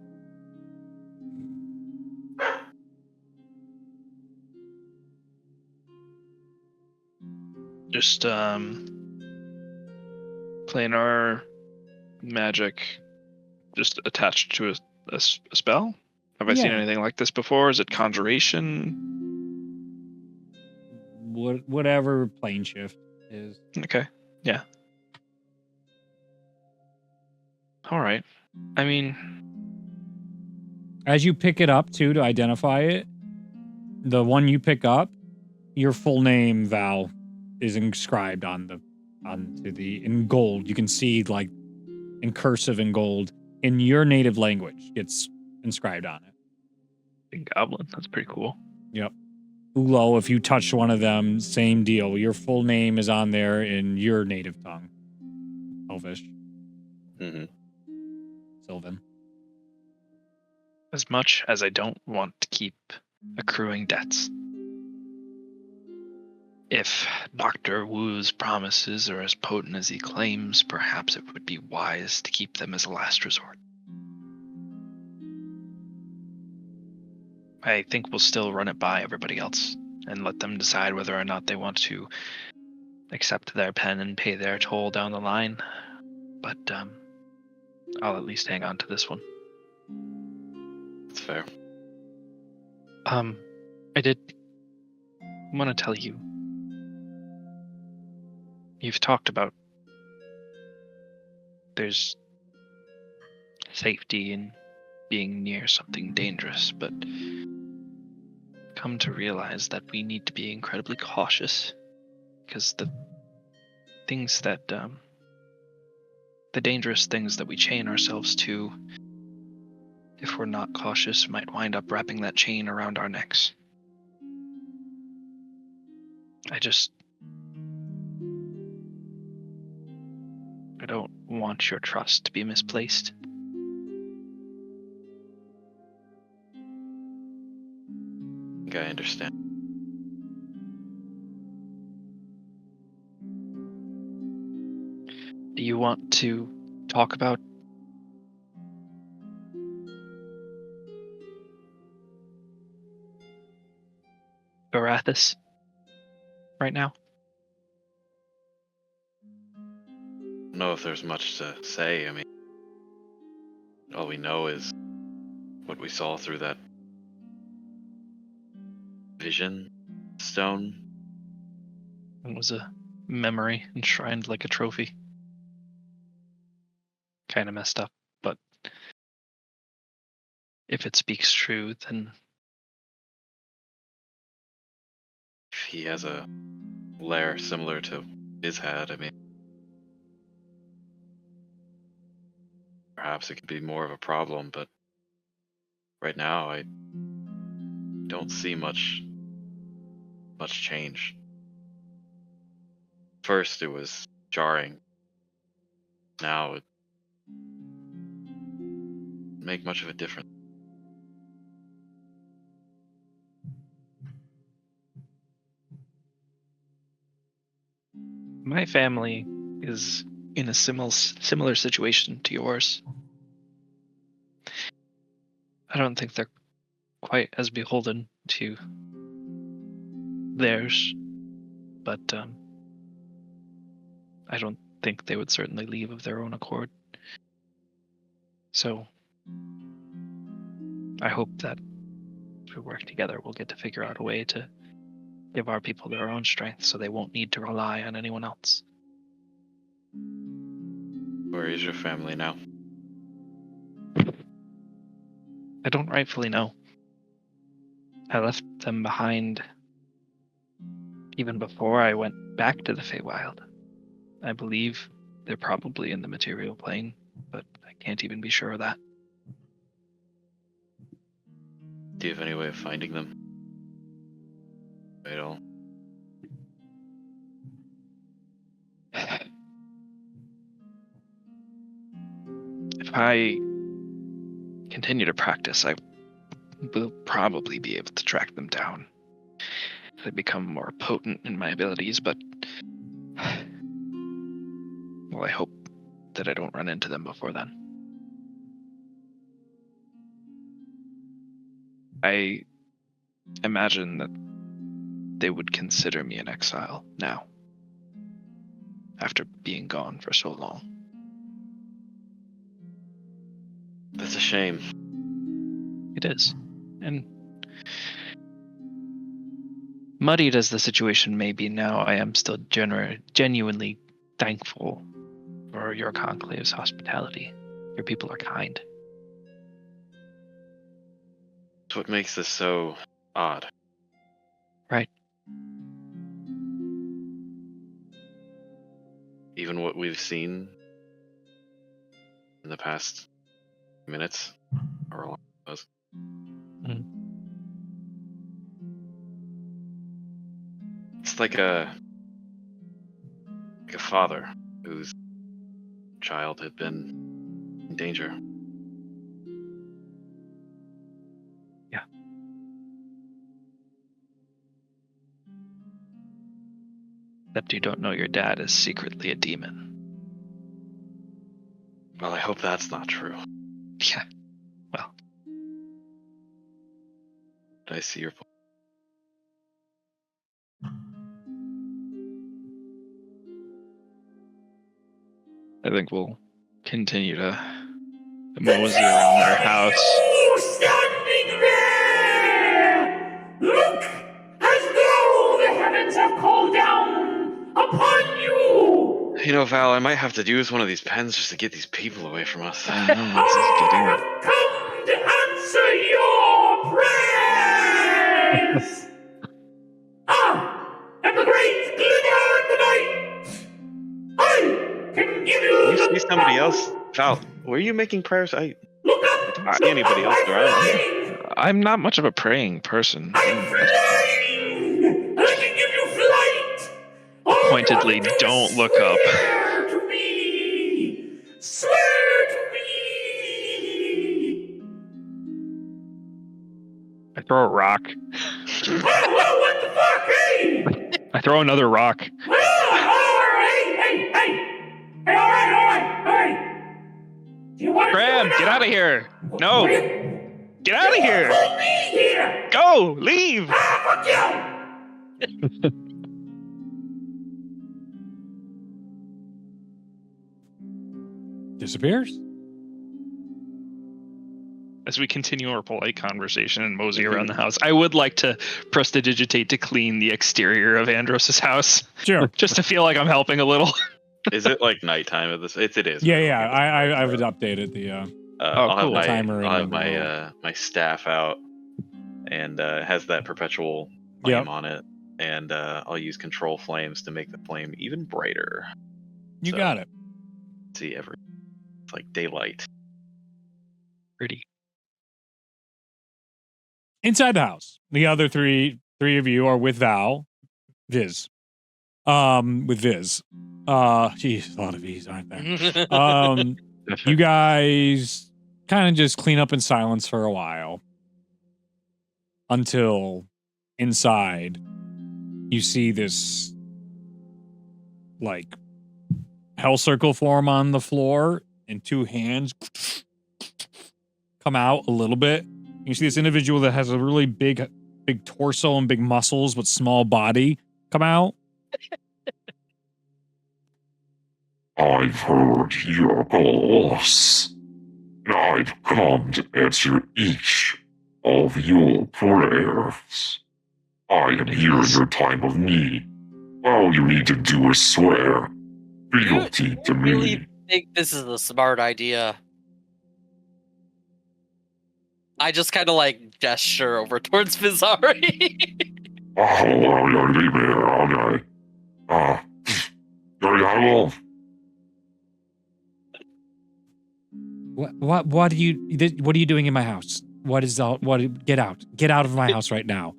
just planar magic just attached to a spell. Have I seen Yeah. anything like this before? Is it conjuration? Whatever plane shift is. Okay, yeah. All right. I mean, As you pick it up too to identify it, the one you pick up, your full name, Val, is inscribed onto the in gold. You can see like in cursive in gold in your native language. It's inscribed on it. big goblin. That's pretty cool. Yep. Ulo, if you touch one of them, same deal. Your full name is on there in your native tongue. Elvish. Mm-hmm. Sylvan. As much as I don't want to keep accruing debts, if Dr. Wu's promises are as potent as he claims, perhaps it would be wise to keep them as a last resort. I think we'll still run it by everybody else and let them decide whether or not they want to accept their pen and pay their toll down the line. But I'll at least hang on to this one. That's fair. I did want to tell you, you've talked about there's safety in being near something dangerous, but come to realize that we need to be incredibly cautious, because the things that the dangerous things that we chain ourselves to, if we're not cautious, might wind up wrapping that chain around our necks. I don't want your trust to be misplaced. I think I understand. Do you want to talk about Barathas right now? I don't know if there's much to say. I mean, all we know is what we saw through that vision stone. It was a memory enshrined like a trophy. Kind of messed up, but if it speaks true, then If he has a lair similar to his had, I mean, perhaps it could be more of a problem, but right now I don't see much change. First it was jarring. Now it doesn't make much of a difference. my family is in a similar situation to yours. I don't think they're quite as beholden to theirs, but I don't think they would certainly leave of their own accord. So I hope that if we work together, we'll get to figure out a way to give our people their own strength so they won't need to rely on anyone else. Where is your family now? I don't rightfully know. I left them behind even before I went back to the Feywild. I believe they're probably in the material plane, but I can't even be sure of that. Do you have any way of finding them? At all? If I continue to practice, I will probably be able to track them down. They become more potent in my abilities, but well, I hope that I don't run into them before then. I imagine that they would consider me an exile now, after being gone for so long. That's a shame. It is. And muddied as the situation may be now, I am still genuinely thankful for your conclave's hospitality. Your people are kind. It's what makes this so odd. Right. Even what we've seen in the past minutes, or long it was. like a father whose child had been in danger. Except you don't know your dad is secretly a demon. Well, I hope that's not true. Yeah. Well, I see your point. I think we'll continue to mosey around their house. You standing there! Look as though the heavens have called down upon you! You know, Val, I might have to use one of these pens just to get these people away from us. I know, this is getting... I have come to answer your prayers! And the great glimmer in the night! I can give you You the see somebody power. else? Val, were you making prayers? I Look up! don't see anybody else around. I'm not much of a praying person. I'm flying! I can give you flight! All you Pointedly, have to do don't is look up. Swear to me! Swear to me! I throw a rock. Whoa, what the fuck? Hey! I throw another rock. Hey, all right. Do you want Graham, to do it get now? out of here! No! What? Get out of here! Hold me here! Go! Leave! Fuck you! Disappears. As we continue our polite conversation and mosey around the house, I would like to prestidigitate to clean the exterior of Andros' house, Sure. just to feel like I'm helping a little. Is it like nighttime at this? It is. Yeah. I would updated the. I'll have cool. my Timer I'll and have the my my staff out, and has that perpetual flame Yep. on it, and I'll use control flames to make the flame even brighter. You So, got it. See every. It's like daylight. Pretty. Inside the house, the other three of you are with Viz. With Viz. Geez, a lot of V's, aren't there? You guys kind of just clean up in silence for a while until inside you see this like hell circle form on the floor and two hands come out a little bit. You see this individual that has a really big torso and big muscles but small body come out. I've heard your calls. I've come to answer each of your prayers. I am here in your time of need. All you need to do is swear fealty to me. Really think this is a smart idea. I just kind of like gesture over towards Vizari. Oh, well, leave me here all day. Hello? What are you doing in my house? Get out of my house right now.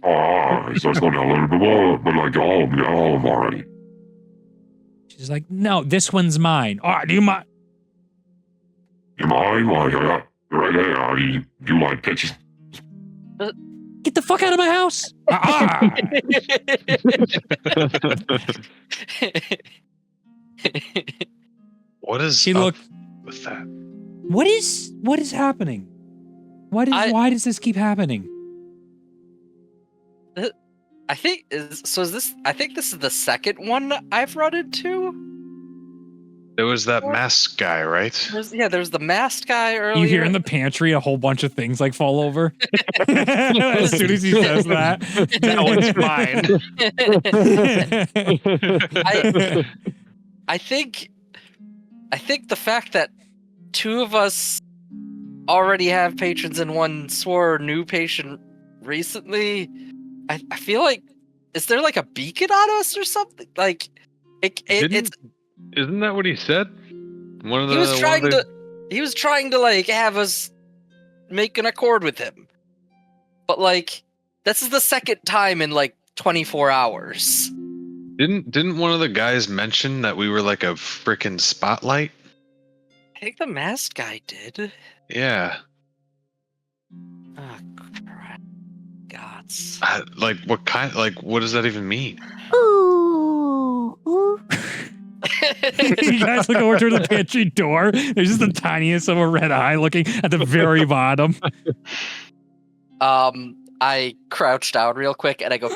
So it's going down a little bit more, but like all of them already. She's like, no, this one's mine. Oh, do you mind? You mind? Like, right there, you like pitches. Get the fuck out of my house! What is She up looked. with that? What is happening? Why does this keep happening? I think I think this is the second one I've run into. There was that masked guy, right? There's the masked guy earlier. You hear in the pantry a whole bunch of things like fall over. As soon as he says that, That one's mine. I think the fact that two of us already have patrons and one swore new patient recently, I feel like, is there like a beacon on us or something? Like it's Isn't that what he said? One of the he was trying to like have us make an accord with him, but like This is the second time in like 24 hours. Didn't one of the guys mention that we were like a freaking spotlight? I think the masked guy did. Yeah. Oh, crap. Gods. Like what kind? Like what does that even mean? You guys look over to the pantry door. There's just the tiniest of a red eye looking at the very bottom. I crouch down real quick and I go,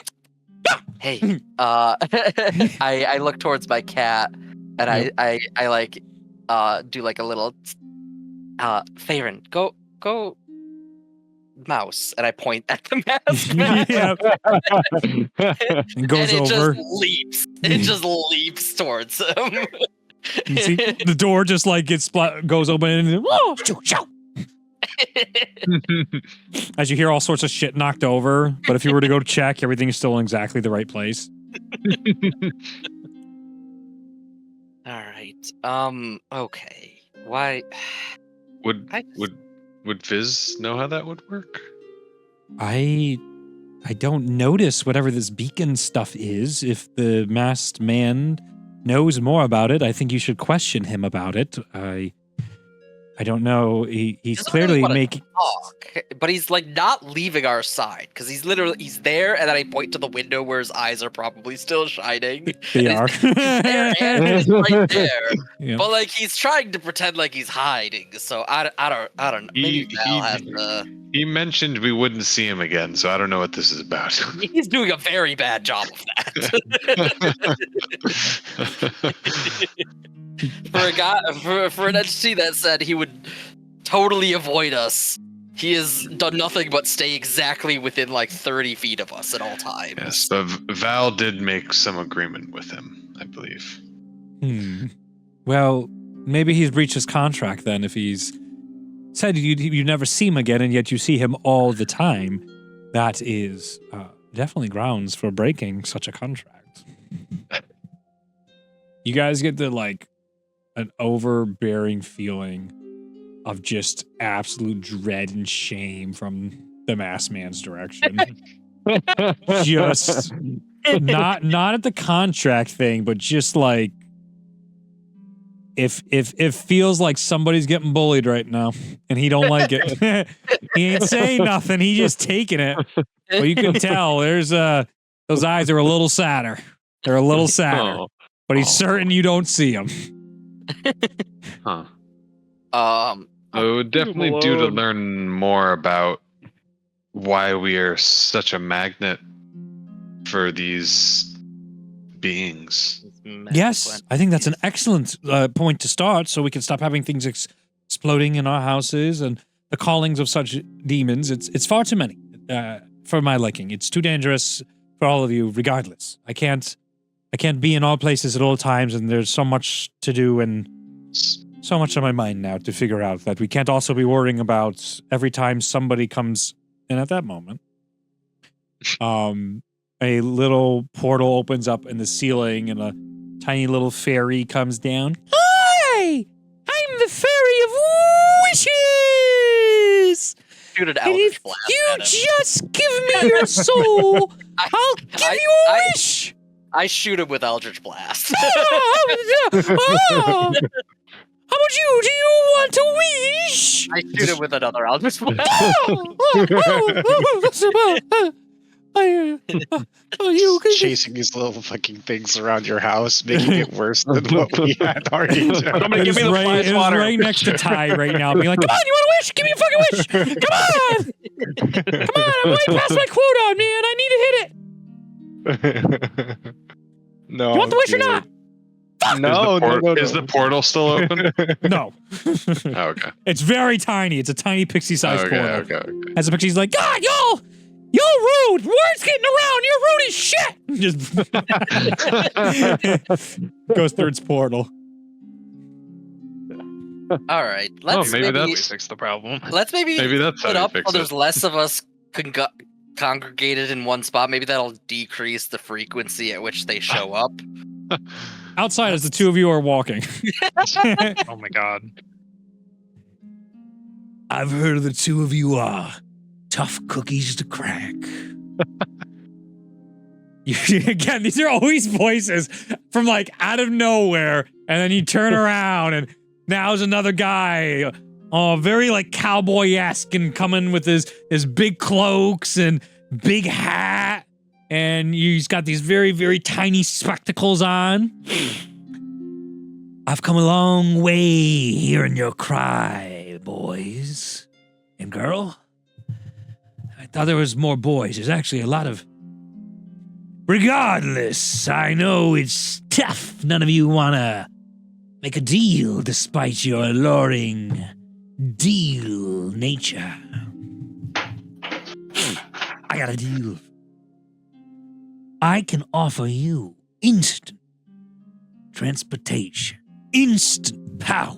hey, I look towards my cat and I like, do like a little, Faron, go, mouse, and I point at the mask. And goes and it over. just leaps. It just leaps towards him. You see, the door just like goes open and whoa, as you hear all sorts of shit knocked over. But if you were to go to check, everything is still in exactly the right place. All right. Okay. Why? Would Viz know how that would work? I don't notice whatever this beacon stuff is. If the masked man knows more about it, I think you should question him about it. I don't know. He's clearly making talk, but he's like not leaving our side because he's there, and then I point to the window where his eyes are probably still shining. They are. There, and he's right there. Yeah. But like he's trying to pretend like he's hiding. So I don't know. Maybe Val has to. He mentioned we wouldn't see him again, so I don't know what this is about. He's doing a very bad job of that. For a guy, for an entity that said he would totally avoid us, he has done nothing but stay exactly within like 30 feet of us at all times. Yes, but Val did make some agreement with him, I believe. Well, maybe he's breached his contract then if he's said you never see him again and yet you see him all the time. That is definitely grounds for breaking such a contract. You guys get the like an overbearing feeling of just absolute dread and shame from the masked man's direction. Just not at the contract thing, but just like if it feels like somebody's getting bullied right now and he don't like it. He ain't saying nothing, he just taking it. Well, you can tell there's those eyes are a little sadder. They're a little sadder. But he's certain you don't see him. Huh. It would definitely do to learn more about why we are such a magnet for these beings. Yes, I think that's an excellent point to start, so we can stop having things exploding in our houses and the callings of such demons. It's far too many for my liking. It's too dangerous for all of you, regardless. I can't be in all places at all times, and there's so much to do and so much on my mind now to figure out that we can't also be worrying about every time somebody comes in at that moment. A little portal opens up in the ceiling and a tiny little fairy comes down. Hi! I'm the Fairy of Wishes! Shoot an And Eldritch if Blast you at him. just give me your soul, I'll give you a wish! I shoot him with Eldritch Blast. Oh. How about you? Do you want to wish? I shoot him with another Eldritch Blast. You can Chasing these little fucking things around your house, making it worse than what we had already done. Somebody give me the fly swatter. right next to Ty right now, being like, "Come on, you want to wish? Give me a fucking wish! Come on, come on! I'm way past my quota, man. I need to hit it. No. You want the wish or not? No, no. Is the portal still open? No. Oh, okay. It's very tiny. It's a tiny pixie-sized portal. Okay. As the pixie's like, God, y'all rude. Word's getting around. You're rude as shit. Just goes through its portal. All right, let's maybe maybe that's- Fix the problem. let's maybe that's how split you up fix so there's it. less of us congregated in one spot. Maybe that'll decrease the frequency at which they show up. Outside, as the two of you are walking. Oh my god. I've heard the two of you are tough cookies to crack. Again, these are always voices from like out of nowhere, and then you turn around, and now there's another guy, very like cowboy-esque, and coming with his big cloaks and big hat, and he's got these very, very tiny spectacles on. I've come a long way hearing your cry, boys and girl. I thought there was more boys. There's actually a lot of... Regardless, I know it's tough. None of you want to make a deal despite your alluring deal nature. I got a deal. I can offer you instant transportation, instant power,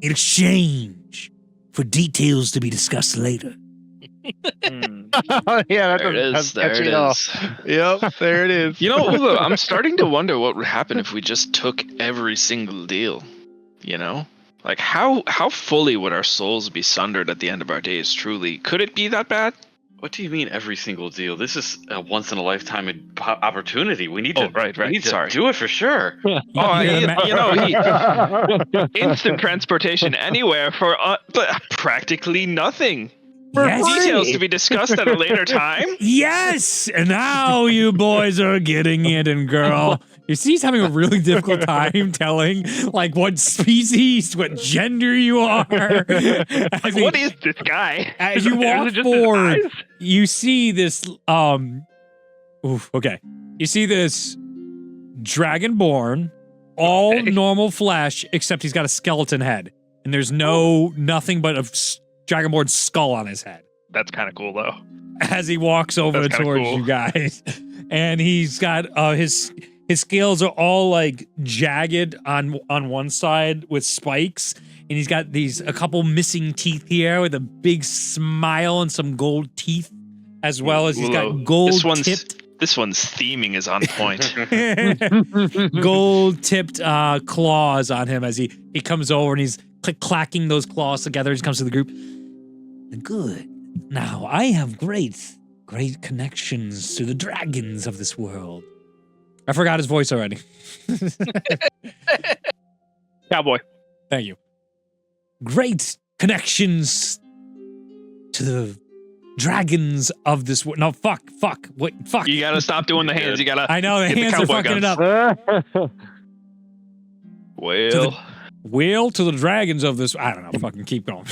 in exchange for details to be discussed later. Yeah, There it is. There it is. Yep, there it is. You know, Ula, I'm starting to wonder what would happen if we just took every single deal. You know, like how fully would our souls be sundered at the end of our days? Truly, could it be that bad? What do you mean every single deal? This is a once in a lifetime opportunity. We need to. Right. We need Sorry. to do it for sure. Instant transportation anywhere for practically nothing. Yes. Details to be discussed at a later time. Yes! And now you boys are getting it, and girl. You see he's having a really difficult time telling, like, what species, what gender you are. What is this guy? As you walk forward, you see this, okay. You see this dragonborn, all normal flesh, except he's got a skeleton head. And there's nothing but a dragonborn skull on his head. That's kind of cool, though. As he walks over towards you guys. And he's got, his scales are all like jagged on one side with spikes, and he's got a couple missing teeth here with a big smile and some gold teeth, as well as he's got gold tipped. This one's theming is on point. Gold tipped claws on him as he comes over, and he's clacking those claws together as he comes to the group. Good. Now I have great connections to the dragons of this world. I forgot his voice already. Cowboy. Thank you. Great connections to the dragons of this world. No, fuck. What? Fuck. You gotta stop doing the hands. You gotta. I know, the hands are fucking it up. Well, to the dragons of this... I don't know, fucking keep going.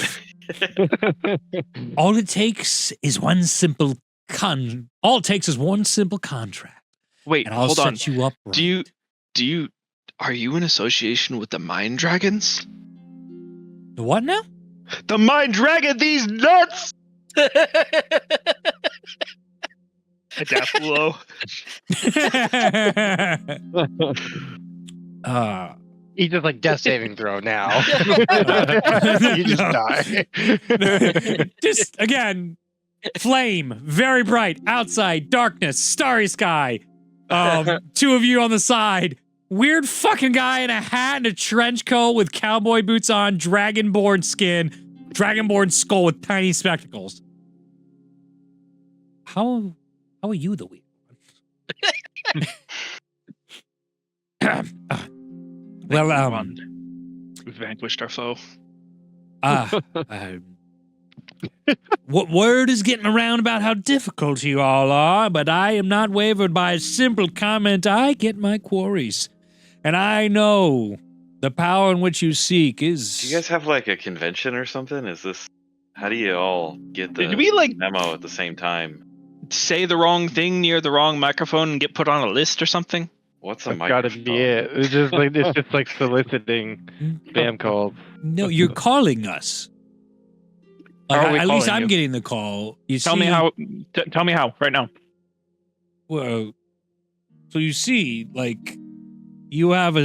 All it takes is one simple contract. Wait, and I'll hold on. set you up right. Are you in association with the Mind Dragons? The what now? The Mind Dragon, these nuts! Adapulo. He's just like death saving throw now. You just die. Just again, flame, very bright, outside, darkness, starry sky. Two of you on the side. Weird fucking guy in a hat and a trench coat with cowboy boots on, dragonborn skin, dragonborn skull with tiny spectacles. How are you the weird one? Well, we've vanquished our foe. What word is getting around about how difficult you all are, but I am not wavered by a simple comment. I get my quarries. And I know the power in which you seek is... Do you guys have like a convention or something? How do you all get the Did we, like, memo at the same time? Say the wrong thing near the wrong microphone and get put on a list or something? What's a That's microphone? gotta be it. It's just like soliciting spam calls. No, you're calling us. How are we at least calling I'm you? getting the call. You Tell see, me how. Tell me how right now. Well, so you see, like, you have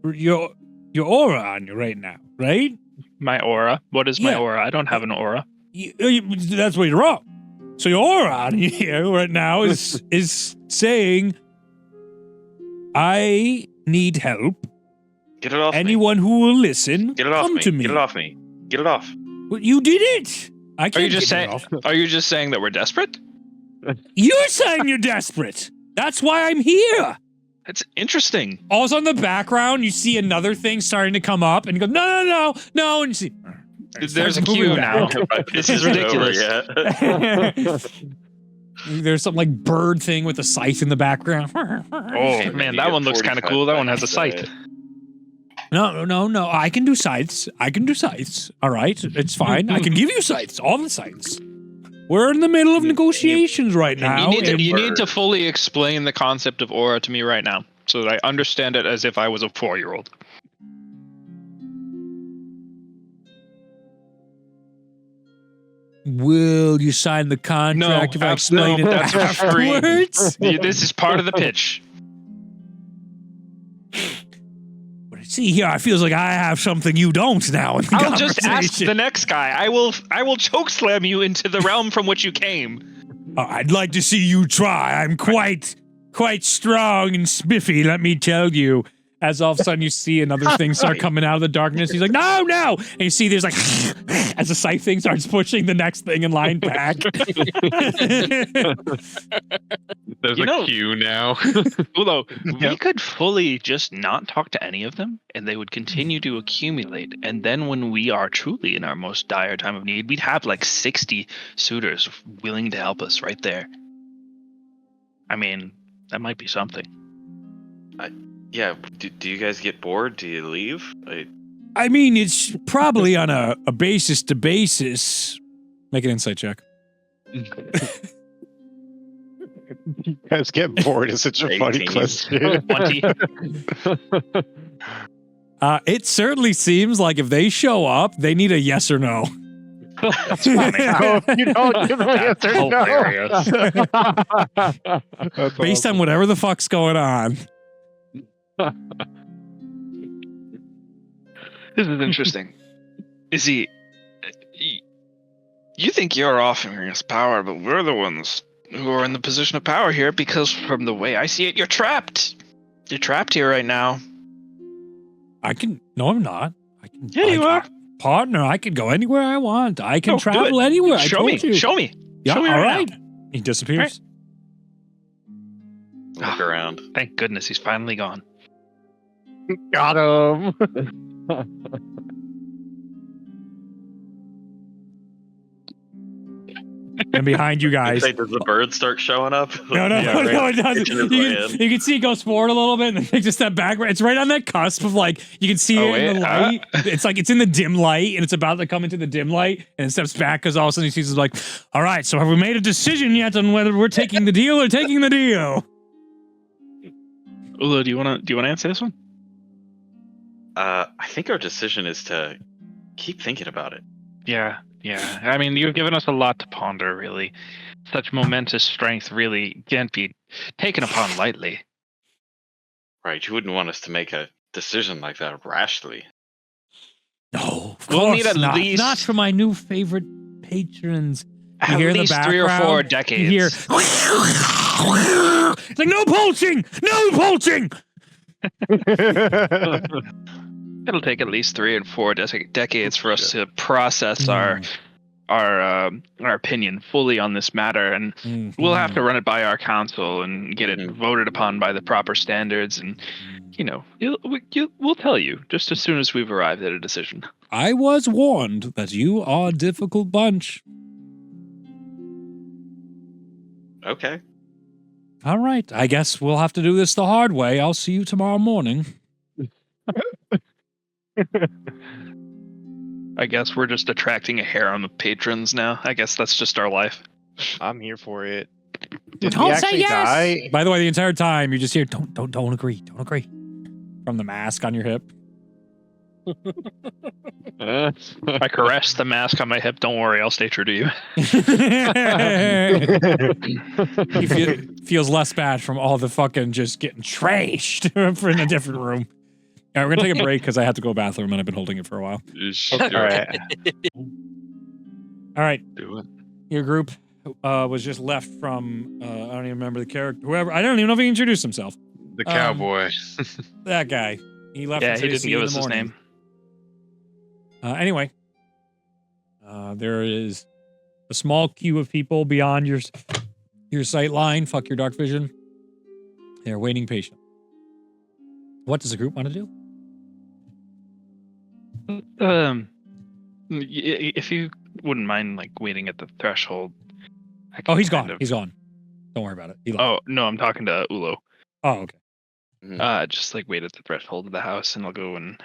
your aura on you right now, right? My aura. What is my Yeah. aura? I don't have an aura. That's where you're wrong. So your aura on you here right now is saying, I need help. Get it off Anyone who will listen, Get it off come me. to me. Get it off me. Get it off. Well, you did it. I Are can't you just get it saying? off. Are you just saying that we're desperate? You're saying you're desperate. That's why I'm here. That's interesting. Also in the background, you see another thing starting to come up, and you go, no, and you see. There's a queue now. This is ridiculous. There's some like bird thing with a scythe in the background. Oh man, that one looks kind of cool. That one has a scythe. No. I can do scythes. All right, it's fine. I can give you scythes. All the scythes. We're in the middle of negotiations right now. You need to fully explain the concept of aura to me right now, so that I understand it as if I was a 4-year-old. Will you sign the contract if I explain it afterwards? This is part of the pitch. See here, I feels like I have something you don't now in the I'll just ask the next guy. I will chokeslam you into the realm from which you came. I'd like to see you try. I'm quite strong and spiffy, let me tell you. As all of a sudden you see another thing start coming out of the darkness. He's like, no! And you see there's like, as the scythe thing starts pushing the next thing in line back. There's a queue now. Ulo, we could fully just not talk to any of them, and they would continue to accumulate. And then when we are truly in our most dire time of need, we'd have like 60 suitors willing to help us right there. I mean, that might be something. Yeah, do you guys get bored? Do you leave? I mean, it's probably on a basis to basis. Make an insight check. You guys get bored is such a funny 18. question. 20. It certainly seems like if they show up, they need a yes or no. That's funny. You don't give them an answer. Hilarious. Based on whatever the fuck's going on. This is interesting. Izzy, you think you're offering us power, but we're the ones who are in the position of power here because from the way I see it, you're trapped. You're trapped here right now. No, I'm not. You are. Partner, I can go anywhere I want. I can travel anywhere. Show me. Show me Show me all right right. He disappears. Look around. Thank goodness he's finally gone. Got him. And behind you guys. Does the bird start showing up? No, it doesn't. You can see it goes forward a little bit and then takes a step back. It's right on that cusp of like, you can see it in the light. It's like, it's in the dim light and it's about to come into the dim light and it steps back because all of a sudden he sees it's like, all right, so have we made a decision yet on whether we're taking the deal or taking the deal? Ulo, do you want to answer this one? I think our decision is to keep thinking about it. Yeah. I mean, you've given us a lot to ponder, really. Such momentous strength really can't be taken upon lightly. Right, you wouldn't want us to make a decision like that rashly. No, of We'll course need at not. least- Not for my new favorite patrons. You At hear least the 3 or 4 background? decades. You hear, it's like, no poaching! No poaching! It'll take at least 3 and 4 decades for us to process our opinion fully on this matter, and we'll have to run it by our council and get it voted upon by the proper standards. And we'll tell you just as soon as we've arrived at a decision. I was warned that you are a difficult bunch. Okay. All right, I guess we'll have to do this the hard way. I'll see you tomorrow morning. I guess we're just attracting a harem of patrons now. I guess that's just our life. I'm here for it. Did Don't we say actually yes! die? By the way, the entire time you just hear, don't agree. From the mask on your hip. I caress the mask on my hip. Don't worry, I'll stay true to you. He feels less bad from all the fucking just getting trashed in a different room. All right, we're going to take a break because I had to go to the bathroom and I've been holding it for a while. All right. All right. Do it. Your group was just left from, I don't even remember the character, whoever, I don't even know if he introduced himself. The cowboy. That guy. He left Yeah, and he said he'd didn't see you give in us the his morning. name. Anyway, there is a small queue of people beyond your Your sight line, fuck your dark vision. They're waiting patient. What does the group want to do? If you wouldn't mind, like waiting at the threshold. Oh, he's gone. He's gone. Don't worry about it. He left. Oh no, I'm talking to Ulo. Oh, okay. Just like wait at the threshold of the house, and I'll go and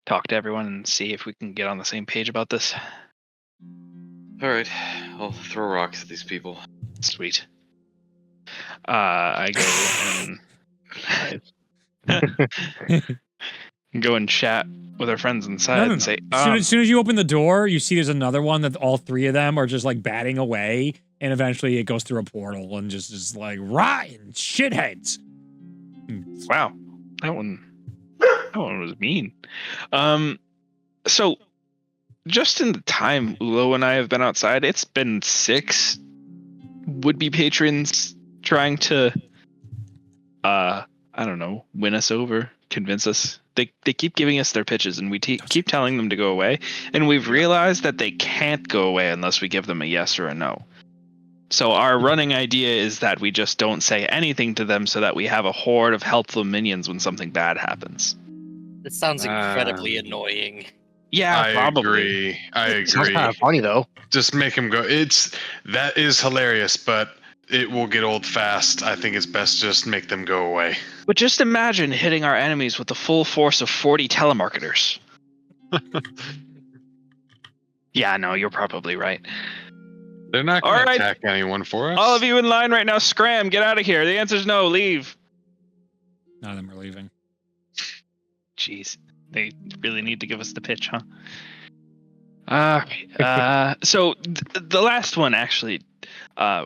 talk to everyone and see if we can get on the same page about this. All right, I'll throw rocks at these people. Sweet. I go and go and chat with our friends inside and say, As soon as you open the door, you see there's another one that all three of them are just like batting away, and eventually it goes through a portal and just is like rotten shitheads. Wow, that one was mean. So just in the time Ulo and I have been outside, it's been 6 would-be patrons trying to I don't know, win us over, convince us. They keep giving us their pitches, and we keep telling them to go away, and we've realized that they can't go away unless we give them a yes or a no. So our running idea is that we just don't say anything to them so that we have a horde of helpful minions when something bad happens. This sounds incredibly annoying. Yeah, probably. I agree. Sounds kind of funny though. Just make him go. That is hilarious, but it will get old fast. I think it's best just make them go away. But just imagine hitting our enemies with the full force of 40 telemarketers. Yeah, no, you're probably right. They're not going to attack anyone for us. All of you in line right now, scram, get out of here. The answer's no, leave. None of them are leaving. Jeez, they really need to give us the pitch, huh? So the last one, actually,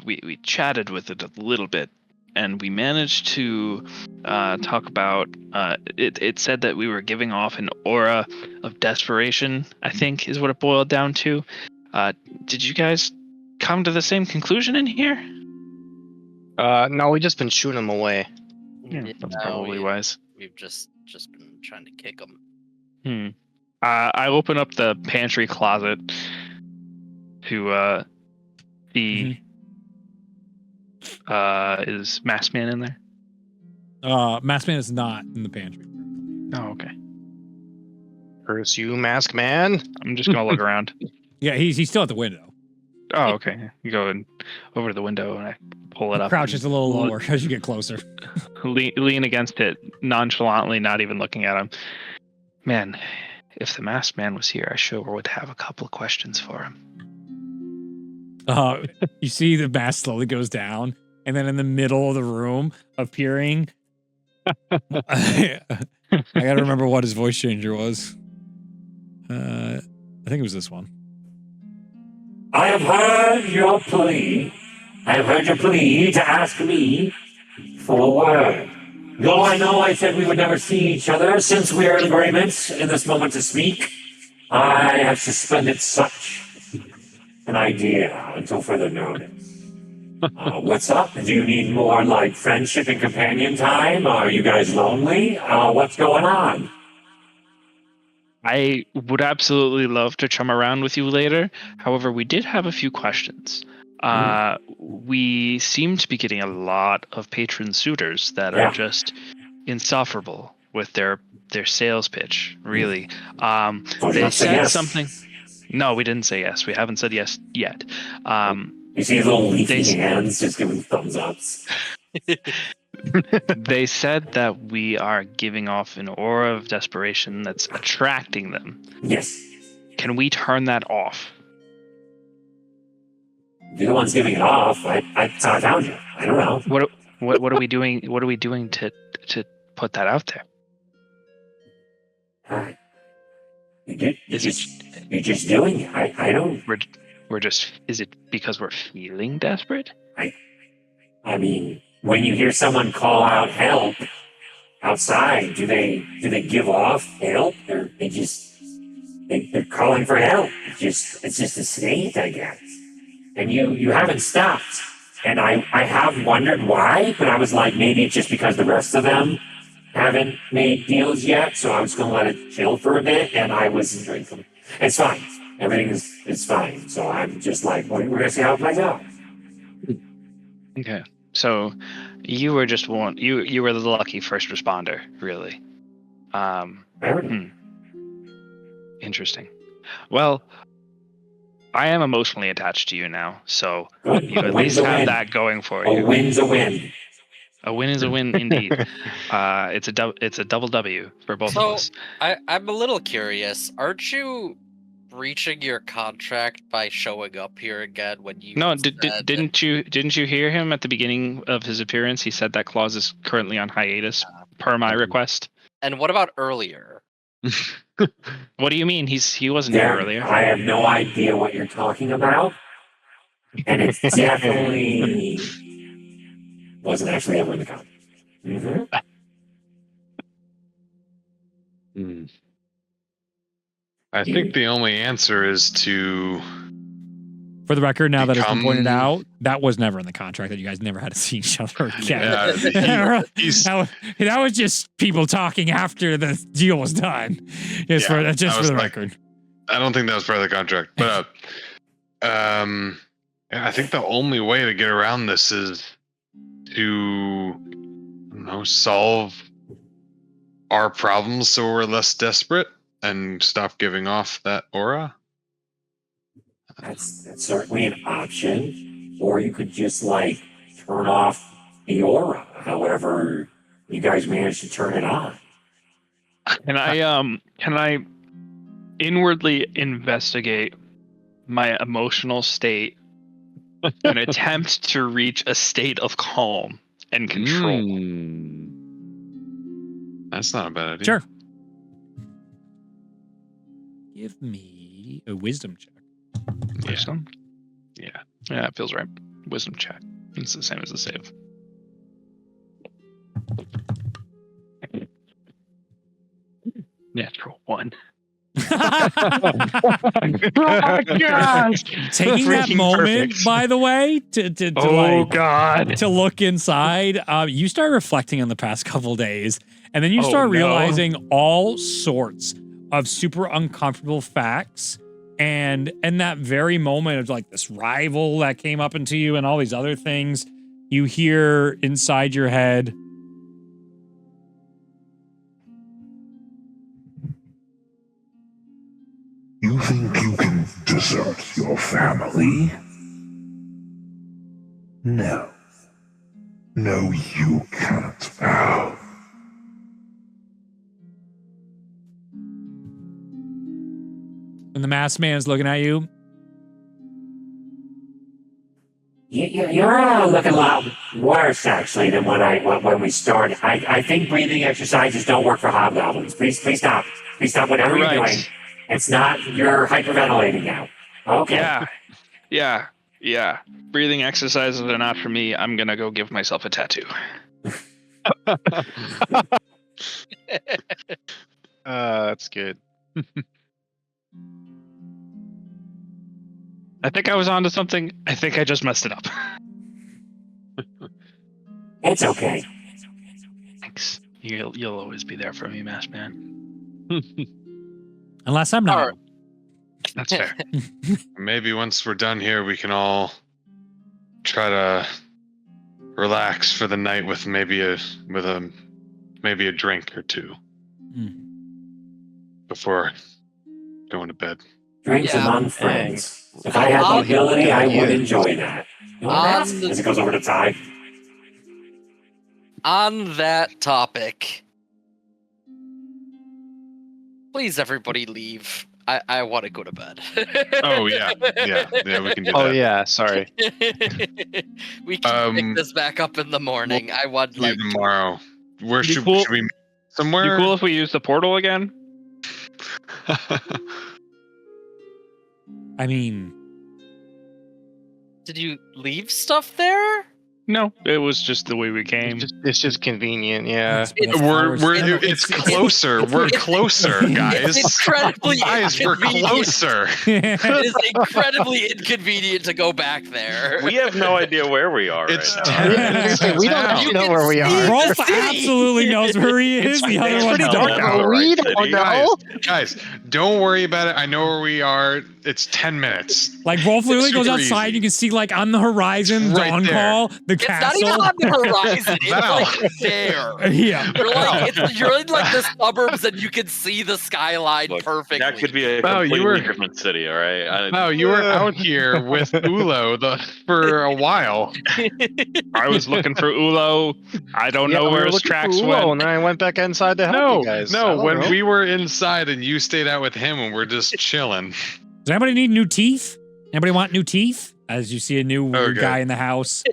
we chatted with it a little bit, and we managed to talk about, it said that we were giving off an aura of desperation, I think is what it boiled down to. Did you guys come to the same conclusion in here? No, we just been shooting them away. Yeah, that's probably wise. We've just been trying to kick them. I open up the pantry closet to see is Masked Man in there? Masked Man is not in the pantry. Oh, okay. Curse you, Masked Man. I'm just gonna look around. Yeah, he's still at the window. Oh, okay. You go over to the window and I pull it up. Crouches a little lower as you get closer. Lean against it nonchalantly, not even looking at him. Man, if the Masked Man was here, I sure would have a couple of questions for him. You see the mask slowly goes down, and then in the middle of the room, appearing. I gotta remember what his voice changer was. I think it was this one. I have heard your plea. I have heard your plea to ask me for a word. Though I know I said we would never see each other, since we are in agreement in this moment to speak, I have suspended such an idea until further notice. What's up? Do you need more like friendship and companion time? Are you guys lonely? What's going on? I would absolutely love to chum around with you later. However, we did have a few questions. We seem to be getting a lot of patron suitors that are just insufferable with their sales pitch, really. They said something. No, we didn't say yes. We haven't said yes yet. You see little leafy hands just giving thumbs ups. They said that we are giving off an aura of desperation that's attracting them. Yes. Can we turn that off? You're the ones giving it off. That's how I found you. I don't know. What are we doing? What are we doing to put that out there? You're just doing it. I don't. We're just. Is it because we're feeling desperate? I mean, when you hear someone call out help outside, do they give off help, or they're calling for help? It's just a state, I guess. And you haven't stopped. And I have wondered why, but I was like, maybe it's just because the rest of them haven't made deals yet, so I was going to let it chill for a bit, and I was enjoying it. It's fine. Everything is fine. So I'm just like, we're going to see how it plays out. Okay, so you were just one. You were the lucky first responder, really. Interesting. Well, I am emotionally attached to you now, so you at least have that going for you. A win's a win. A win is a win indeed. It's a double W for both of us. I'm a little curious. Aren't you breaching your contract by showing up here again when you? No, didn't you hear him at the beginning of his appearance? He said that clause is currently on hiatus per my request. And what about earlier? What do you mean? He wasn't here earlier. I have no idea what you're talking about. And it's definitely wasn't actually ever in the contract. I think the only answer is to. For the record, now that it's been pointed Become- out, that was never in the contract that you guys never had to see each other again. he's- that was just people talking after the deal was done. Just for the record. I don't think that was part of the contract, but I think the only way to get around this is to, I don't know, solve our problems so we're less desperate and stop giving off that aura. That's certainly an option. Or you could just like turn off the aura, however you guys manage to turn it on. Can I inwardly investigate my emotional state and attempt to reach a state of calm and control? That's not a bad idea. Sure. Give me a wisdom check. Wisdom? Yeah, it feels right. Wisdom check. It's the same as a save. Natural 1. Oh my gosh! Taking that moment, by the way, to look inside, you start reflecting on the past couple days, and then you start realizing all sorts of super uncomfortable facts. And in that very moment of like this rival that came up into you and all these other things, you hear inside your head, You think you can desert your family? No. No, you can't, Val. and the masked man's looking at you. You're looking a lot worse, actually, than when we started. I think breathing exercises don't work for hobgoblins. Please stop. Please stop whatever you're doing. It's not, you're hyperventilating now. Okay. Yeah. Breathing exercises are not for me. I'm gonna go give myself a tattoo. That's good. I think I was onto something. I think I just messed it up. It's okay. Thanks. You'll always be there for me, Masked Man. Unless I'm not. All right. That's fair. Maybe once we're done here, we can all try to relax for the night with maybe a drink or two before going to bed. Drinks among friends. If I had the ability, I would enjoy that. As it goes over to Ty. On that topic, please everybody leave. I want to go to bed. Oh yeah, we can do that. Oh yeah, sorry. We can pick this back up in the morning. I would like tomorrow. Where should cool. we meet? Somewhere? You cool if we use the portal again? I mean, Did you leave stuff there? No, it was just the way we came. It's just convenient, yeah. It's closer. We're closer, guys. It's incredibly Guys, we're closer. It is incredibly inconvenient to go back there. We have no idea where we are It's right 10 now. minutes We don't know where we are. Rolf absolutely knows where he is. The other one's pretty don't dark know. out. We don't know. Guys, don't worry about it. I know where we are. It's 10 minutes. Like Rolf literally goes Super outside. easy. You can see like on the horizon, Right Dawn there. Call, the It's castle. not even on the horizon. It's Val. like there. Yeah. You're in like the suburbs and you can see the skyline Look, perfectly. that could be a Wow, you completely were- different city, all right? No, you were out here with Ulo for a while. I was looking for Ulo. I don't know where his tracks Ulo, went. and then I went back inside to help No, you guys. I no. don't When know. we were inside and you stayed out with him, and we're just chilling. Does anybody need new teeth? Anybody want new teeth? As you see a new weird Okay. guy in the house.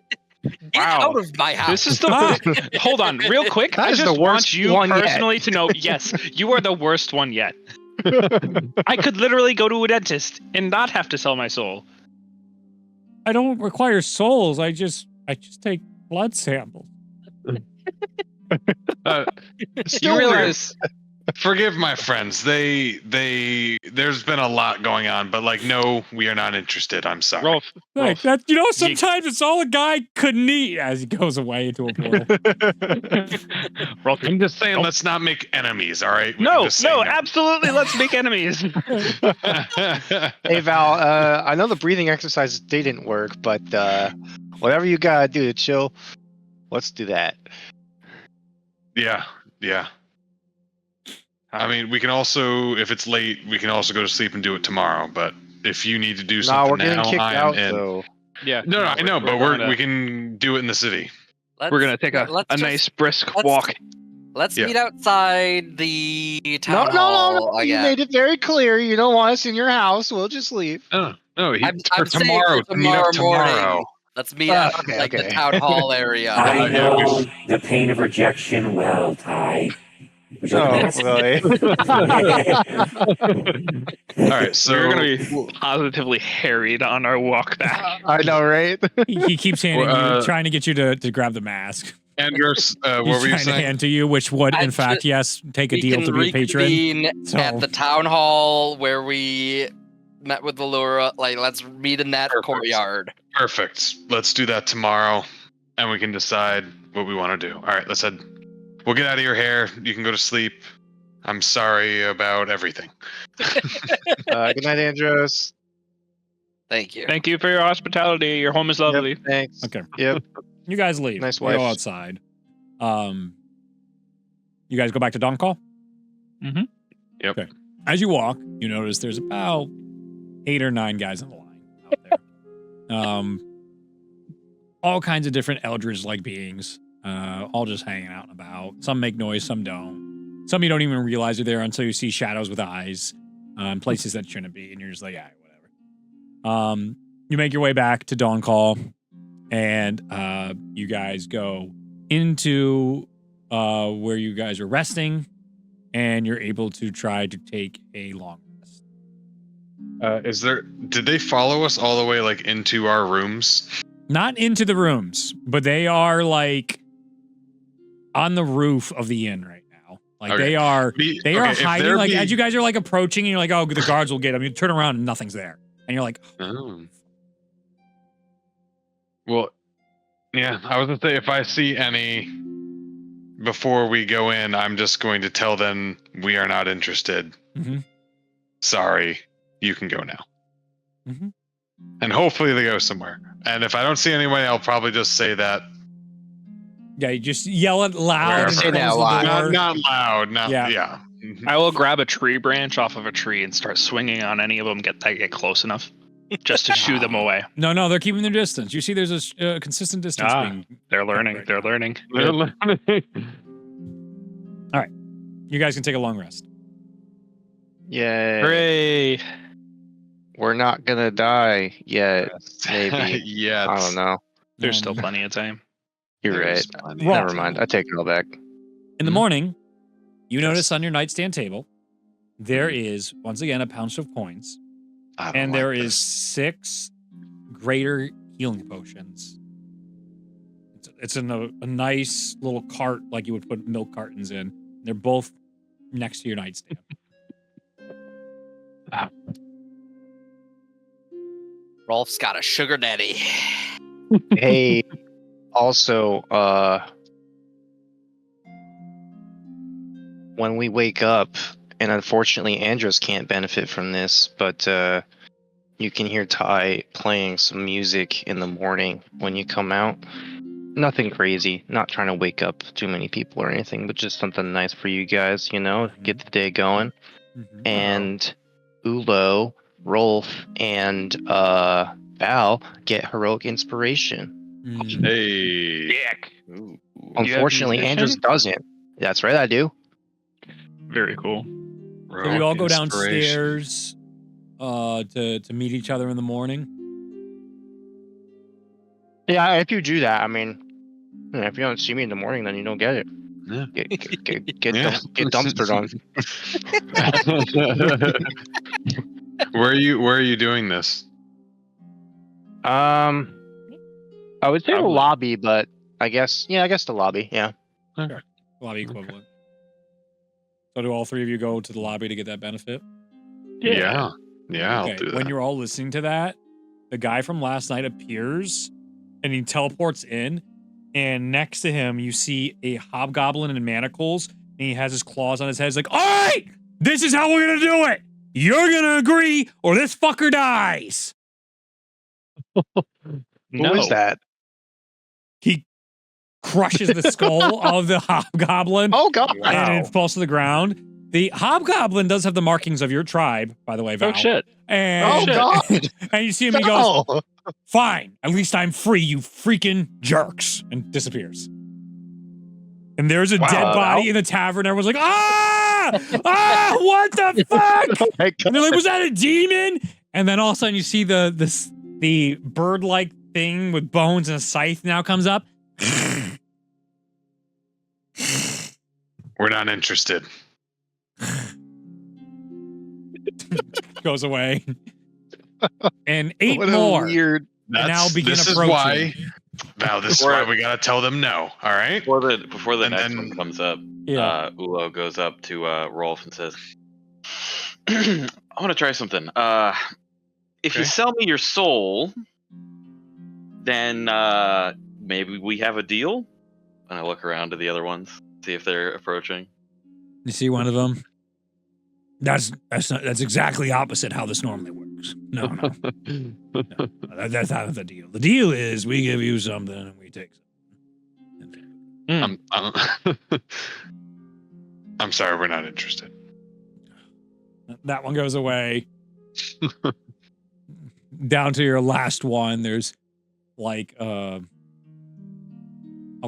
Get Wow. out of my house. This is the. Hold on, real quick. That I is the just worst want you one yet. personally to know. Yes, you are the worst one yet. I could literally go to a dentist and not have to sell my soul. I don't require souls. I just take blood samples. You realize Forgive my friends. There's been a lot going on, but like, no, we are not interested. I'm sorry. Rolf, Like that, sometimes it's all a guy couldn't eat as he goes away into a portal. Rolf, I'm just saying. Let's not make enemies, all right? We can no, just say absolutely. Let's make enemies. Hey Val, I know the breathing exercises didn't work, but whatever you gotta do to chill, let's do that. Yeah. I mean, we can also, if it's late, we can also go to sleep and do it tomorrow. But if you need to do Nah, something we're getting now, kicked I am out in. though. Yeah. No, I know, but gonna- we can do it in the city. We're gonna take a let's just- nice brisk let's- walk. Let's Yeah. meet outside the No, town no, hall. no. You again. made it very clear you don't want us in your house. We'll just leave. No, I'm For saying tomorrow, for meet up tomorrow morning. tomorrow. Let's meet up Okay, like the okay. town hall area. I yeah, know the pain of rejection well, Ty. Would you like Oh, really? All right, so We're gonna be positively harried on our walk back. I know, right? He keeps handing Well, you, trying to get you to grab the mask. Andros, what He's were you trying to saying? hand to you, which would, I in fact, ju- yes, take a We deal can to be a patron. reconvene So- at the town hall where we met with Valura. Like, let's meet in that Perfect. courtyard. Perfect. Let's do that tomorrow, and we can decide what we want to do. All right, let's head. We'll get out of your hair. You can go to sleep. I'm sorry about everything. Good night, Andros. Thank you. Thank you for your hospitality. Your home is lovely. Yep, thanks. Okay. Yep. You guys leave. Nice You go wife. outside. You guys go back to Dawn Call? Mhm. Yep. Okay. As you walk, you notice there's about 8 or 9 guys in the line out there. All kinds of different eldritch-like beings, all just hanging out and about. Some make noise, some don't. Some you don't even realize are there until you see shadows with eyes, places that shouldn't be, and you're just like, whatever. You make your way back to Dawn Call, and you guys go into where you guys are resting, and you're able to try to take a long rest. Did they follow us all the way like into our rooms? Not into the rooms, but they are like on the roof of the inn right now. Like Okay. they are If hiding. there Like be- as you guys are like approaching, and you're like, oh, the guards will get them. You turn around and nothing's there, and you're like, Oh. Well, yeah, I was gonna say if I see any Before we go in, I'm just going to tell them we are not interested. Mhm. Sorry, you can go now. Mhm. And hopefully they go somewhere. And if I don't see anyone, I'll probably just say that. yeah, you just yell it loud Wherever. and Say that close the loud. door. Not loud. Not Yeah. yeah. Mhm. I will grab a tree branch off of a tree and start swinging on any of them that get close enough, just to shoo them away. No, they're keeping their distance. You see, there's a consistent distance Ah. being. They're learning. Right They're now. learning. You guys can take a long rest. Yeah. Hooray! We're not gonna die yet. Maybe. yeah. I don't know. There's Um, still plenty of time. You're There's right. plenty. Wrong. Never mind. I take it all back. In the Mhm. morning, you Yes. notice on your nightstand table, there is once again a pouch of coins, I don't and like there is this. 6 greater healing potions. It's in a nice little cart, like you would put milk cartons in. They're both next to your nightstand. Rolf's got a sugar daddy. Hey, also, when we wake up, and unfortunately Andros can't benefit from this, but You can hear Ty playing some music in the morning when you come out. Nothing crazy, not trying to wake up too many people or anything, but just something nice for you guys, get the day going. And Ulo, Rolf, and Val get heroic inspiration. Hey. Dick. Ooh. Unfortunately, Andrews doesn't. That's right, I do. Very cool. So we all go Inspiration. downstairs to meet each other in the morning. Yeah, if you do that, I mean, if you don't see me in the morning, then you don't get it. Yeah. Get Yeah. dumpstered on. Where are you doing this? I would say the Probably. lobby, but I guess the lobby. Yeah. Lobby equivalent. So do all three of you go to the lobby to get that benefit? Yeah. I'll do that. When you're all listening to that, the guy from last night appears and he teleports in, and next to him you see a hobgoblin in manacles, and he has his claws on his head. He's like, all right, this is how we're gonna do it. You're gonna agree or this fucker dies. Who is that? He crushes the skull of the hobgoblin. Oh god! And it falls to the ground. The hobgoblin does have the markings of your tribe, by the way, Val. Oh shit. And, God! and you see him, he goes, fine, at least I'm free, you freaking jerks, and disappears. And there's a dead body in the tavern. Everyone's like, what the fuck? And they're like, was that a demon? And then all of a sudden you see the bird-like thing with bones and a scythe now comes up. We're not interested. Goes away. And 8 What a weird. weird. Now begin This is approaching. why. Val, this is why we gotta tell them no. All right. Before the And next then- one comes up, Yeah. Ulo goes up to Rolf and says, "I want to try something. If you Okay. sell me your soul, then maybe we have a deal." And I look around to the other ones, see if they're approaching. You see one of them? That's exactly opposite how this normally works. No. That's not the deal. The deal is we give you something and we take something. I'm sorry, we're not interested. That one goes away. Down to your last one, there's like I'll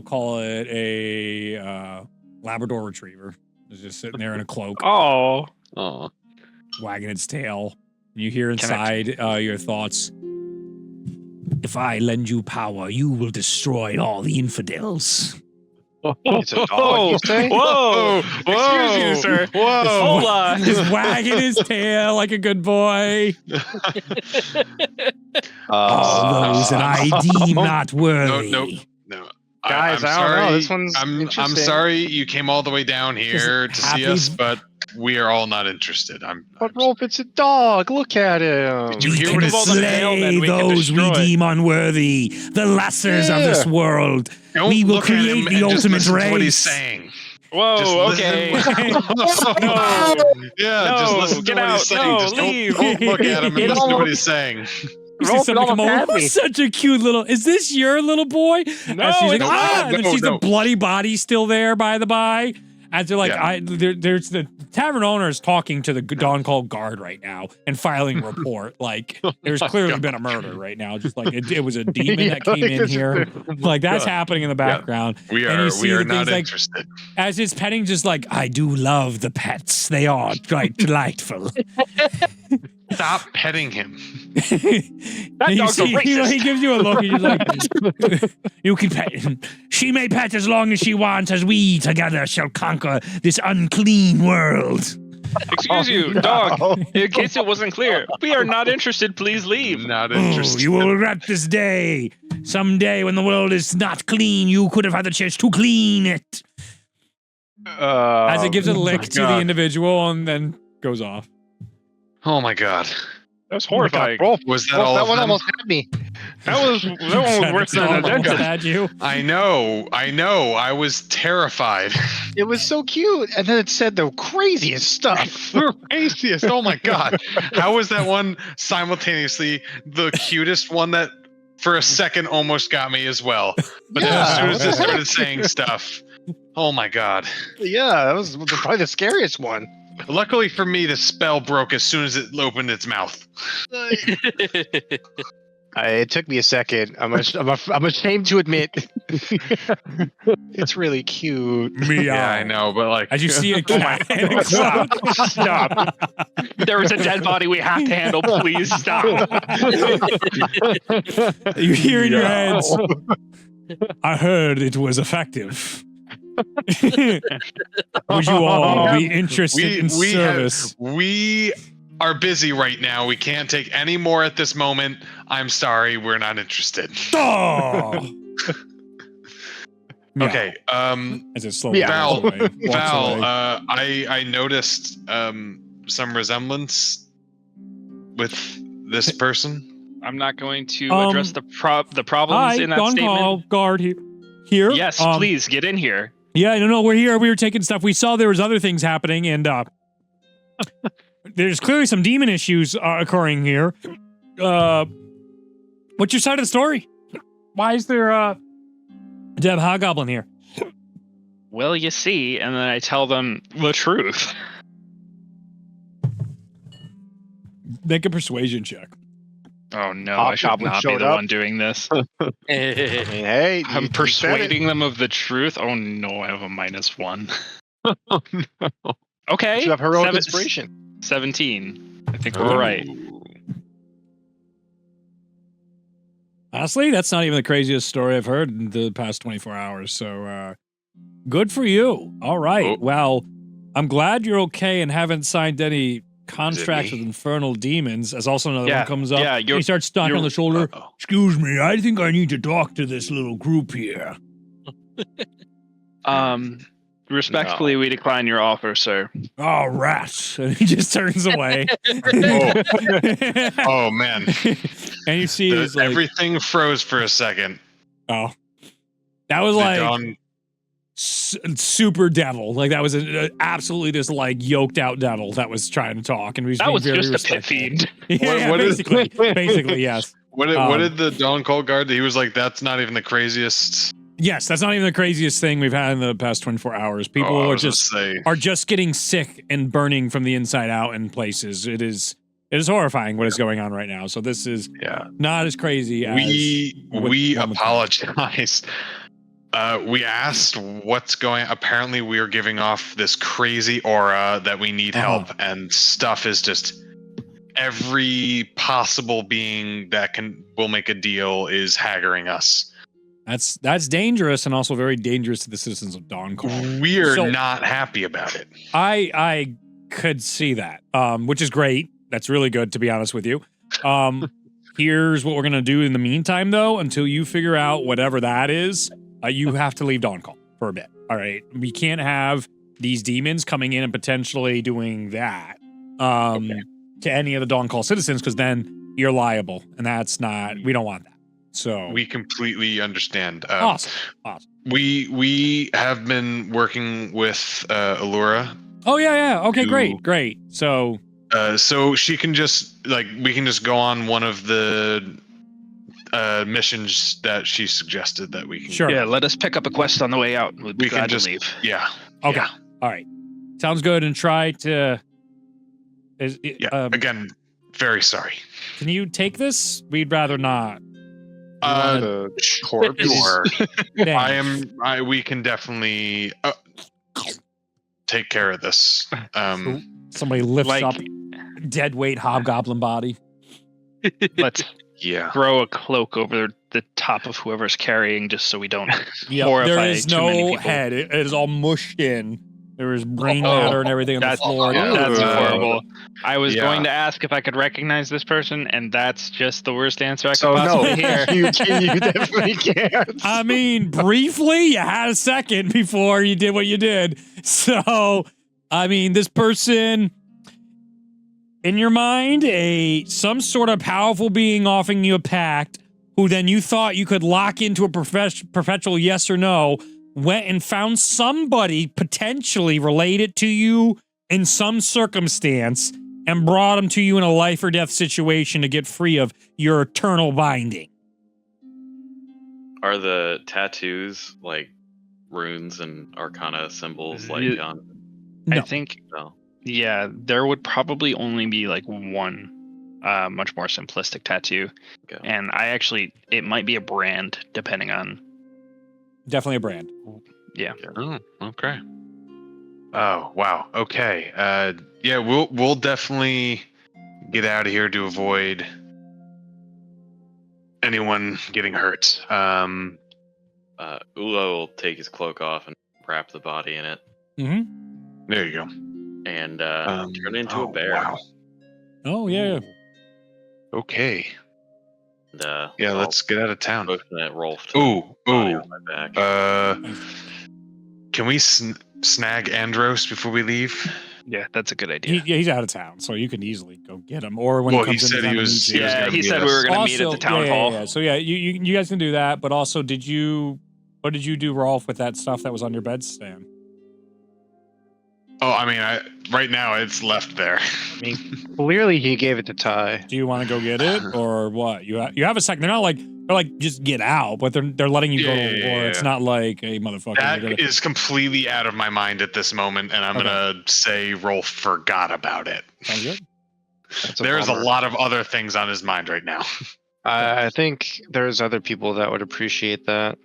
call it a Labrador Retriever. It's just sitting there in a cloak, Oh. wagging its tail. And you hear inside your thoughts. If I lend you power, you will destroy all the infidels. It's a dog, you say? Whoa. Excuse you, sir. Hold on. Just wagging his tail like a good boy. All those that I deem not worthy. No. Guys, I'm I don't sorry. know. This one's I'm interesting. sorry you came all the way down here to see happy- us, but we are all not interested. But Rolf, it's a dog. Look at him. Did you We hear can what it all the tail, slay then we can those we destroy. deem unworthy, the lessers of this world. Don't We will look at him create the and just ultimate listen to what he's race. saying. Whoa, Just okay. listen. No. Yeah, just No, listen to get what he's out. saying. No, Just leave. don't look at him and Get listen to off. what he's saying. You see Rolf, somebody come all over. happy. Who's such a cute little? Is this your little boy? No, And she's like, it's and then no, she's no. the bloody body still there by the by. As they're like, Yeah. there's the tavern owner is talking to the Dawn Call guard right now and filing a report. Like, there's clearly been a murder right now. Just like it was a demon that came in here. Like that's happening in the background. We And you are see the not things like- interested. As his petting, just like, I do love the pets. They are quite delightful. Stop petting him. That And you dog's a see, racist. he gives you a look. He's like, you can pet him. She may pet as long as she wants, as we together shall conquer this unclean world. Excuse you, dog. In case it wasn't clear, we are not interested. Please leave. Not Oh, interested. you will regret this day. Someday when the world is not clean, you could have had the chance to clean it. As it gives a lick to the God. individual and then goes off. Oh my god. That's Oh my God, horrifying. Rolf, Was that Rolf, all that of one them? almost had me. That one was worse than a Almost Zenya. had you. I know. I was terrified. It was so cute, and then it said the craziest stuff. Craziest. Oh my god. How was that one simultaneously the cutest one that for a second almost got me as well? But then as soon as it started saying stuff, oh my god. Yeah, that was probably the scariest one. Luckily for me, the spell broke as soon as it opened its mouth. It took me a second. I'm ashamed to admit. It's really cute. Meow. Yeah, I know, but like, As you see a cat. Stop. Stop. There is a dead body we have to handle. Please stop. You hear in your heads, I heard it was effective. Would you all be interested in service? We are busy right now. We can't take any more at this moment. I'm sorry, we're not interested. Oh! Okay. As it slowly Val, walks away. I noticed some resemblance with this person. I'm not going to address the problems Hi, in that Dawn statement. Call guard here. Yes, please get in here. Yeah, no, we're here. We were taking stuff. We saw there was other things happening, and there's clearly some demon issues occurring here. What's your side of the story? Why is there a dead hobgoblin here? Well, you see, and then I tell them the truth. Make a persuasion check. Oh no, I should Hobgoblin not be showed the up. one doing this. I mean, hey, I'm you said it. persuading them of the truth. Oh no, I have a -1. Oh no. Okay, You have heroic inspiration. 17. I think we're right. Honestly, that's not even the craziest story I've heard in the past 24 hours, so good for you. All right. Oh. Well, I'm glad you're okay and haven't signed any contracts me? with infernal demons, as also another Yeah, one comes up. yeah, He starts knocking on the shoulder. Uh-oh. Excuse me, I think I need to talk to this little group here. Respectfully, we decline your offer, sir. Oh, rats. And he just turns away. Oh man. And you see his, like, Everything froze for a second. oh. That was The like dawn- super devil. Like that was absolutely this like yoked out devil that was trying to talk, and he was That being was very just a pit respectful. fiend. Yeah, What is- basically, yes. What did the Dawn Cold guard? He was like, "That's not even the craziest." Yes, that's not even the craziest thing we've had in the past 24 hours. People I are was gonna just say, getting sick and burning from the inside out in places. It is horrifying what is going on right now. So this is yeah. not as crazy as We what one would think. apologize. We asked what's going. Apparently, we are giving off this crazy aura that we need help, and stuff is just every possible being that will make a deal is haggering us. That's dangerous and also very dangerous to the citizens of Dawncall. We're So- not happy about it. I could see that, which is great. That's really good, to be honest with you. Here's what we're gonna do in the meantime, though. Until you figure out whatever that is, you have to leave Dawncall for a bit. All right, we can't have these demons coming in and potentially doing that to any of the Dawncall citizens, because then you're liable, and that's not. We don't want that. So We completely understand. awesome. We have been working with Allura. Oh yeah. Okay, You- great. So So she can just we can just go on one of the missions that she suggested that we can. Sure. Yeah, let us pick up a quest on the way out. We'd be We can glad just to leave. Yeah. okay, Yeah. all right, sounds good. And try to. Again, very sorry. Can you take this? We'd rather not. The corpse. Sure. Thanks. We can definitely take care of this. Somebody lifts Like- up dead weight hobgoblin body. Let's Yeah. throw a cloak over the top of whoever's carrying, just so we don't Yeah, horrify there is too many no people. head. It is all mushed in. There is brain Oh, matter and everything on the that's- floor. That's Yeah. horrible. I was Yeah. going to ask if I could recognize this person, and that's just the worst answer I could So no, possibly hear. you definitely can't. I mean, briefly, you had a second before you did what you did. So, I mean, this person, in your mind, some sort of powerful being offering you a pact, who then you thought you could lock into a perpetual yes or no, went and found somebody potentially related to you in some circumstance and brought them to you in a life or death situation to get free of your eternal binding. Are the tattoos like runes and arcana symbols like Yeah. on? No. I think, No. yeah, there would probably only be like one much more simplistic tattoo. Okay. And it might be a brand depending on, Definitely a brand. yeah. Oh, okay. Oh, wow. Okay. Yeah, we'll definitely get out of here to avoid anyone getting hurt. Ula will take his cloak off and wrap the body in it Mm-hmm. There you go. and turn into a bear. Wow. Oh, yeah. Okay. And, Yeah, I'll let's get out of town. motion at Rolf to Ooh, body ooh. on my back. Can we snag Andros before we leave? Yeah, that's a good idea. He's out of town, so you can easily go get him. Or when Well, he he comes said into he town was- and meets he you. was Yeah, gonna he meet said we us. were going to meet at the town hall. Yeah. So yeah, you guys can do that. But also, what did you do, Rolf, with that stuff that was on your bedstand? Oh, I mean, right now it's left there. I mean, clearly he gave it to Ty. Do you want to go get it or what? You have a second. They're like just get out, but they're letting you go to war. Yeah. It's not like, hey, motherfucker. That is completely out of my mind at this moment, and I'm Okay. gonna say Rolf forgot about it. Sounds good. That's There's a bummer. lot of other things on his mind right now. I think there's other people that would appreciate that.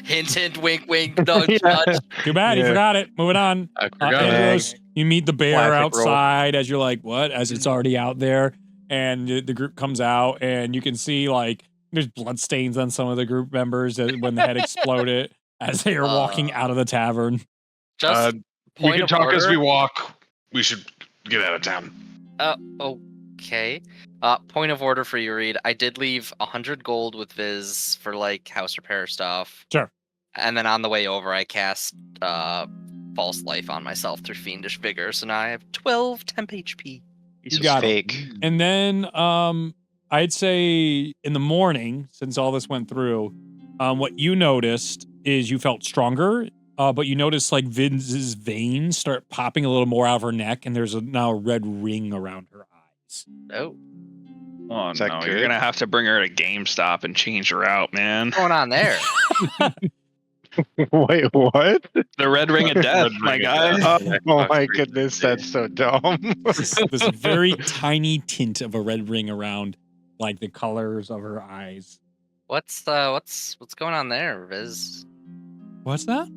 Hint, hint, wink, wink, nudge, Yeah. nudge. Too bad, you Yeah. forgot it. Moving on. I forgot it. Andros, you meet the bear Classic outside as you're like, what? As it's already out there. And the group comes out and you can see like there's blood stains on some of the group members when the head exploded as they are walking out of the tavern. Just We point can of talk order. as we walk. We should get out of town. Okay. Point of order for you, Reed. I did leave 100 gold with Viz for like house repair stuff. Sure. And then on the way over, I cast false life on myself through fiendish vigor, so now I have 12 temp HP. He's got it. fake. And then I'd say in the morning, since all this went through, what you noticed is you felt stronger, but you noticed like Viz's veins start popping a little more out of her neck, and there's now a red ring around her eyes. Oh, Oh, Is that no, good? you're going to have to bring her to GameStop and change her out, man. what's going on there? Wait, what? The red ring of death, Red my ring of guy. death. Oh my goodness, that's so dumb. This very tiny tint of a red ring around like the colors of her eyes. What's going on there, Viz? What's that?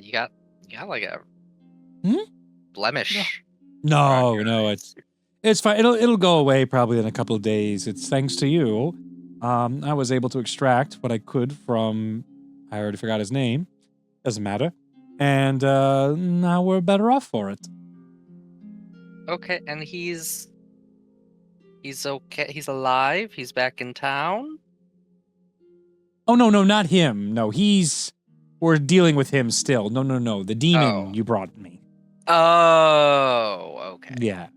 You got like a Hmm? blemish. No, it's fine. It'll go away probably in a couple of days. It's thanks to you. I was able to extract what I could from, I already forgot his name. Doesn't matter. And now we're better off for it. Okay, and he's okay. He's alive. He's back in town. Oh, no, not him. No, we're dealing with him still. No. The demon Oh. you brought me. Oh, okay. Yes.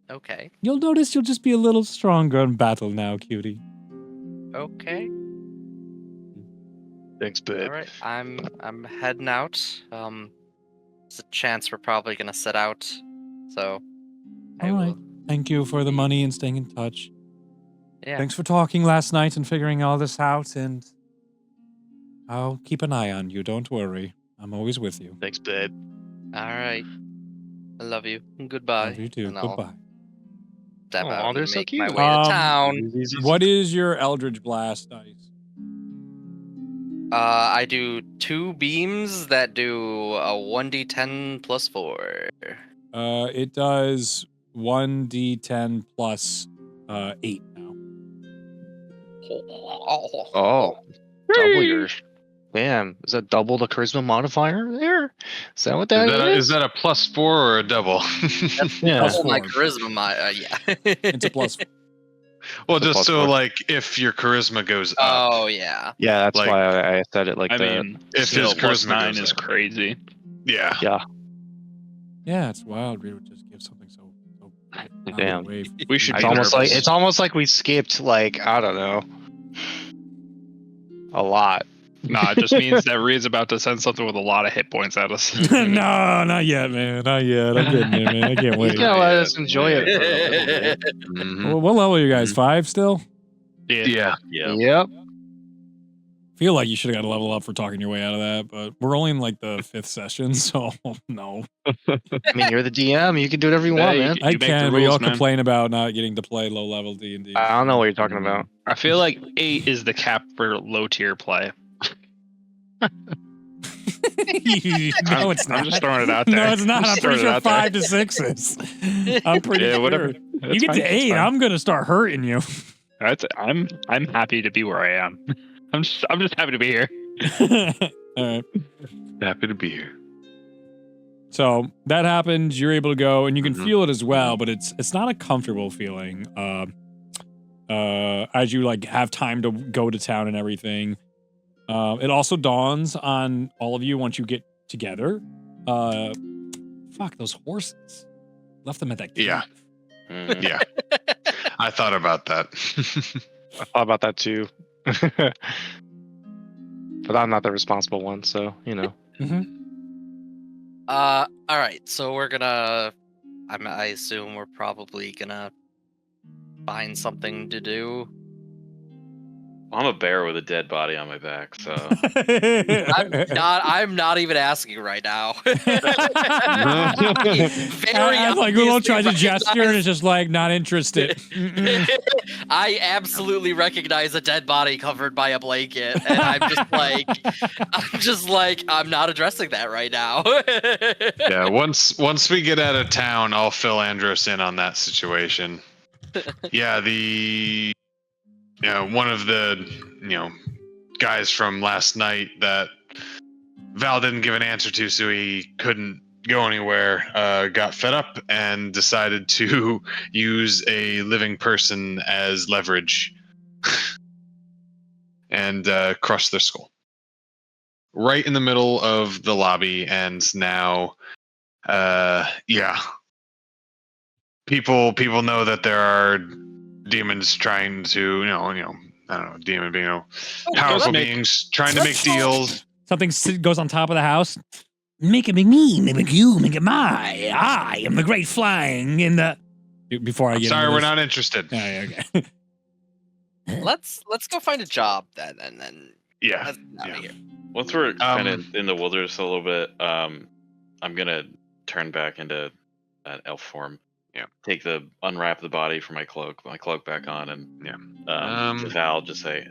Okay. You'll notice you'll just be a little stronger in battle now, cutie. Okay. Thanks, All babe. right. I'm heading out. There's a chance we're probably gonna set out. So I All right. will. Thank you for the money and staying in touch. Yeah. Thanks for talking last night and figuring all this out, and I'll keep an eye on you. Don't worry. I'm always with you. Thanks, babe. All right. I love you. Goodbye. Love you too. And I'll Goodbye. step Aw, out they're and so make my cute. way to town. What is your Eldritch Blast dice? I do 2 beams that do a 1d10 plus 4. It does 1d10 plus 8 now. Oh, double your. Damn, is that double the charisma modifier there? Is that what that Is that a +4 or a double? Yeah. Double my four. charisma, yeah. It's a plus. Well, It's a just so +4. like if your charisma goes up, Oh, yeah. Yeah, that's Like- why I said it like I that. mean, If still, his charisma +9 goes is crazy. yeah. Yeah. Yeah, it's wild. We would just give something so Damn. Wave. We should I It's be almost like nervous. we skipped like I don't know a lot. Nah, it just means that Reed's about to send something with a lot of hit points at us. No, not yet, man. Not yet. I'm getting there, man. I can't He's wait. gonna let Yeah, us enjoy it for a little bit. Mhm. What level are you guys? 5 still? Yeah. Yeah. Yep. Feel like you should have got a level up for talking your way out of that, but we're only in like the 5th session, so no. I mean, you're the DM. You can do whatever you want, Hey, man. I make the can, but rules, y'all man. complain about not getting to play low level D&D. I don't know what you're talking about. I feel like 8 is the cap for low tier play. No, it's not. I'm just throwing it out there. No, it's not. I'm Just pretty throwing sure it out there. 5 to 6 is. I'm pretty Yeah, sure. whatever. You That's get fine, to that's 8, fine. I'm gonna start hurting you. I'm happy to be where I am. I'm just happy to be here. All right. Happy to be here. So that happens. You're able to go, and you can Mhm. feel it as well, but it's not a comfortable feeling. As you like have time to go to town and everything. It also dawns on all of you once you get together. Fuck those horses. Left them at that cave. Yeah. Mhm. Yeah. I thought about that. I thought about that too. But I'm not the responsible one, so you know. All right, so we're gonna. I assume we're probably gonna find something to do. I'm a bear with a dead body on my back, so I'm not even asking right now. Very I like Ulo obviously tries to gesture and recognize- is just like not interested. Mm-mm. I absolutely recognize a dead body covered by a blanket, and I'm not addressing that right now. Yeah, once we get out of town, I'll fill Andros in on that situation. Yeah, one of the guys from last night that Val didn't give an answer to, so he couldn't go anywhere, got fed up and decided to use a living person as leverage and crush their skull right in the middle of the lobby. And now people know that there are demons trying to I don't know, demon being powerful beings trying to make deals. Something goes on top of the house. Make it me, make it you, make it my. I am the great flying in the. Before I I'm get sorry, into we're this- not interested. Yeah, okay. let's go find a job then, and then Yeah, let's get out of here. once we're kind of in the wilderness a little bit, I'm gonna turn back into that elf form. Yeah. Unwrap the body from my cloak back on, and to Val just say,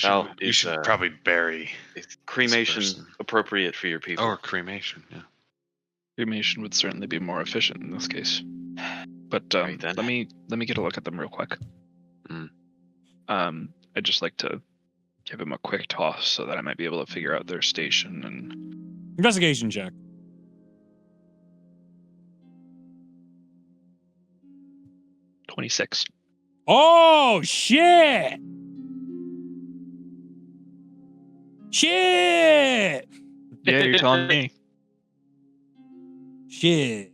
Val, you should probably bury is cremation person. appropriate for your people? or cremation. Yeah. Cremation would certainly be more efficient in this case. But Right then. let me get a look at them real quick. Mm. I'd just like to give him a quick toss so that I might be able to figure out their station and Investigation check. 26. Oh shit! Shit! Yeah, you're telling me. Shit.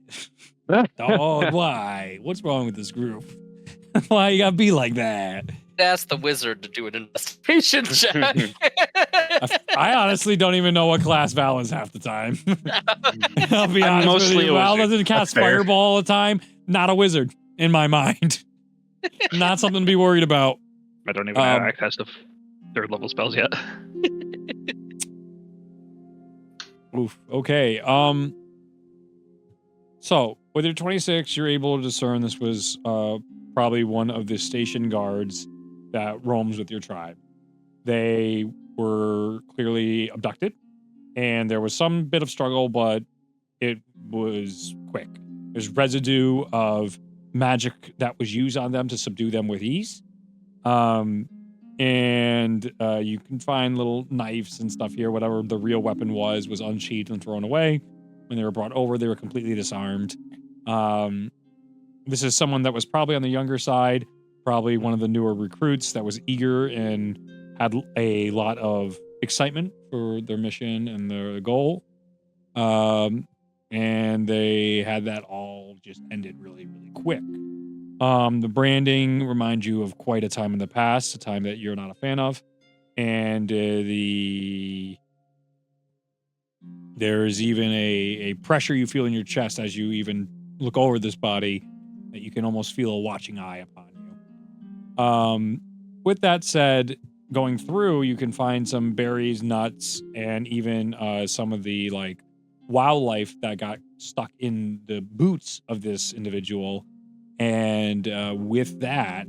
Dog, why? What's wrong with this group? Why you gotta be like that? Ask the wizard to do an investigation check. I honestly don't even know what class Val is half the time. I'll be I'm honest mostly with you. a Val wizard. doesn't cast That's fair. Fireball all the time. Not a wizard in my mind. Not something to be worried about. I don't even have Um, access to third level spells yet. Oof. Okay. So with your 26, you're able to discern this was probably one of the station guards that roams with your tribe. They were clearly abducted, and there was some bit of struggle, but it was quick. There's residue of magic that was used on them to subdue them with ease. And you can find little knives and stuff here. Whatever the real weapon was unsheathed and thrown away. When they were brought over, they were completely disarmed. This is someone that was probably on the younger side, probably one of the newer recruits that was eager and had a lot of excitement for their mission and their goal. And they had that all just ended really, really quick. The branding reminds you of quite a time in the past, a time that you're not a fan of. And there's even a pressure you feel in your chest as you even look over this body that you can almost feel a watching eye upon you. With that said, going through, you can find some berries, nuts, and even some of the like wildlife that got stuck in the boots of this individual. And with that,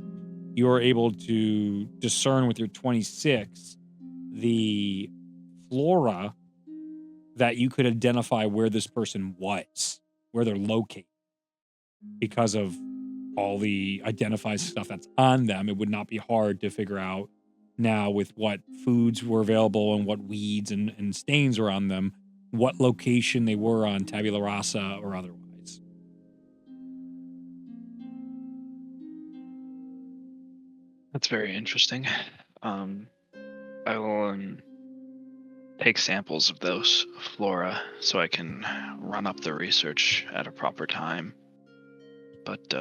you're able to discern with your 26 the flora that you could identify where this person was, where they're located. Because of all the identified stuff that's on them, it would not be hard to figure out now with what foods were available and what weeds and stains were on them, what location they were on, tabula rasa or otherwise. That's very interesting. I will take samples of those flora so I can run up the research at a proper time. But,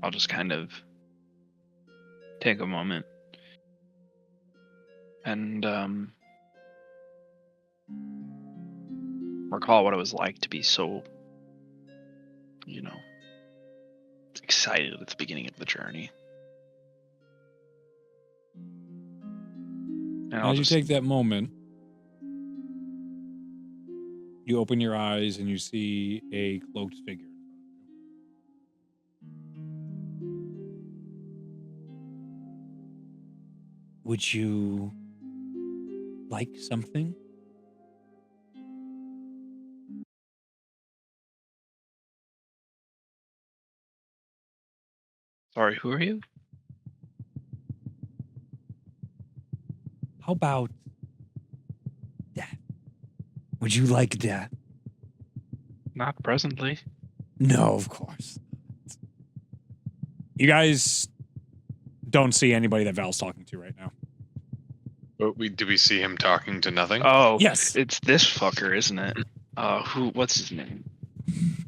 I'll just kind of take a moment and recall what it was like to be so, excited at the beginning of the journey. And As you take that moment, you open your eyes and you see a cloaked figure. Would you like something? Sorry, who are you? How about that? Would you like that? Not presently. No, of course. You guys don't see anybody that Val's talking to right now. But do we see him talking to nothing? Oh, yes. It's this fucker, isn't it? What's his name?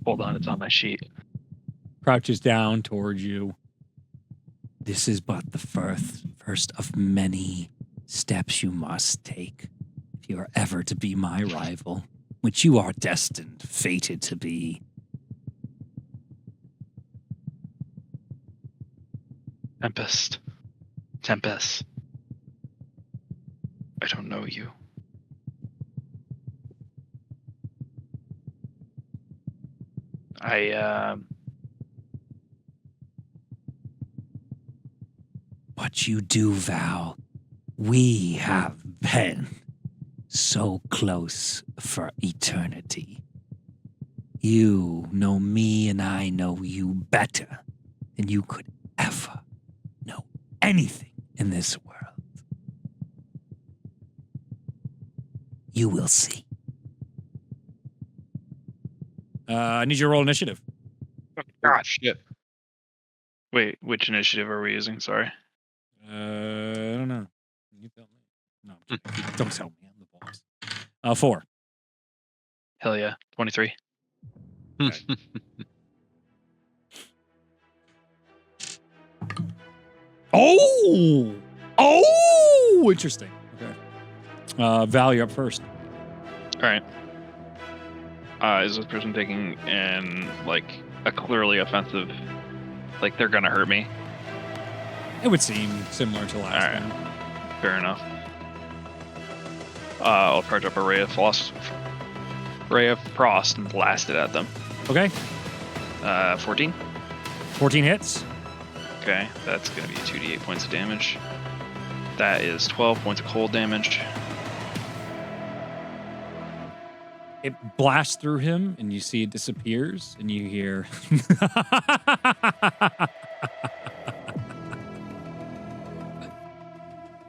Hold on, it's on my sheet. Crouches down towards you. This is but the first of many steps you must take if you are ever to be my rival, which you are destined, fated to be. Tempest. I don't know you. But you do, Val. We have been so close for eternity. You know me and I know you better than you could ever know anything in this world. You will see. I need you to roll initiative. God, shit. Wait, which initiative are we using? Sorry. I don't know. You tell me. No, don't tell me. I'm the boss. 4. Hell yeah. 23. Okay. Oh, interesting. Okay. Val, you're up first. All right. Is this person taking a clearly offensive, like they're gonna hurt me? It would seem similar to last time. Fair enough. I'll charge up a Ray of Frost and blast it at them. Okay. 14. 14 hits. Okay, that's gonna be 2d8 points of damage. That is 12 points of cold damage. It blasts through him, and you see it disappears, and you hear...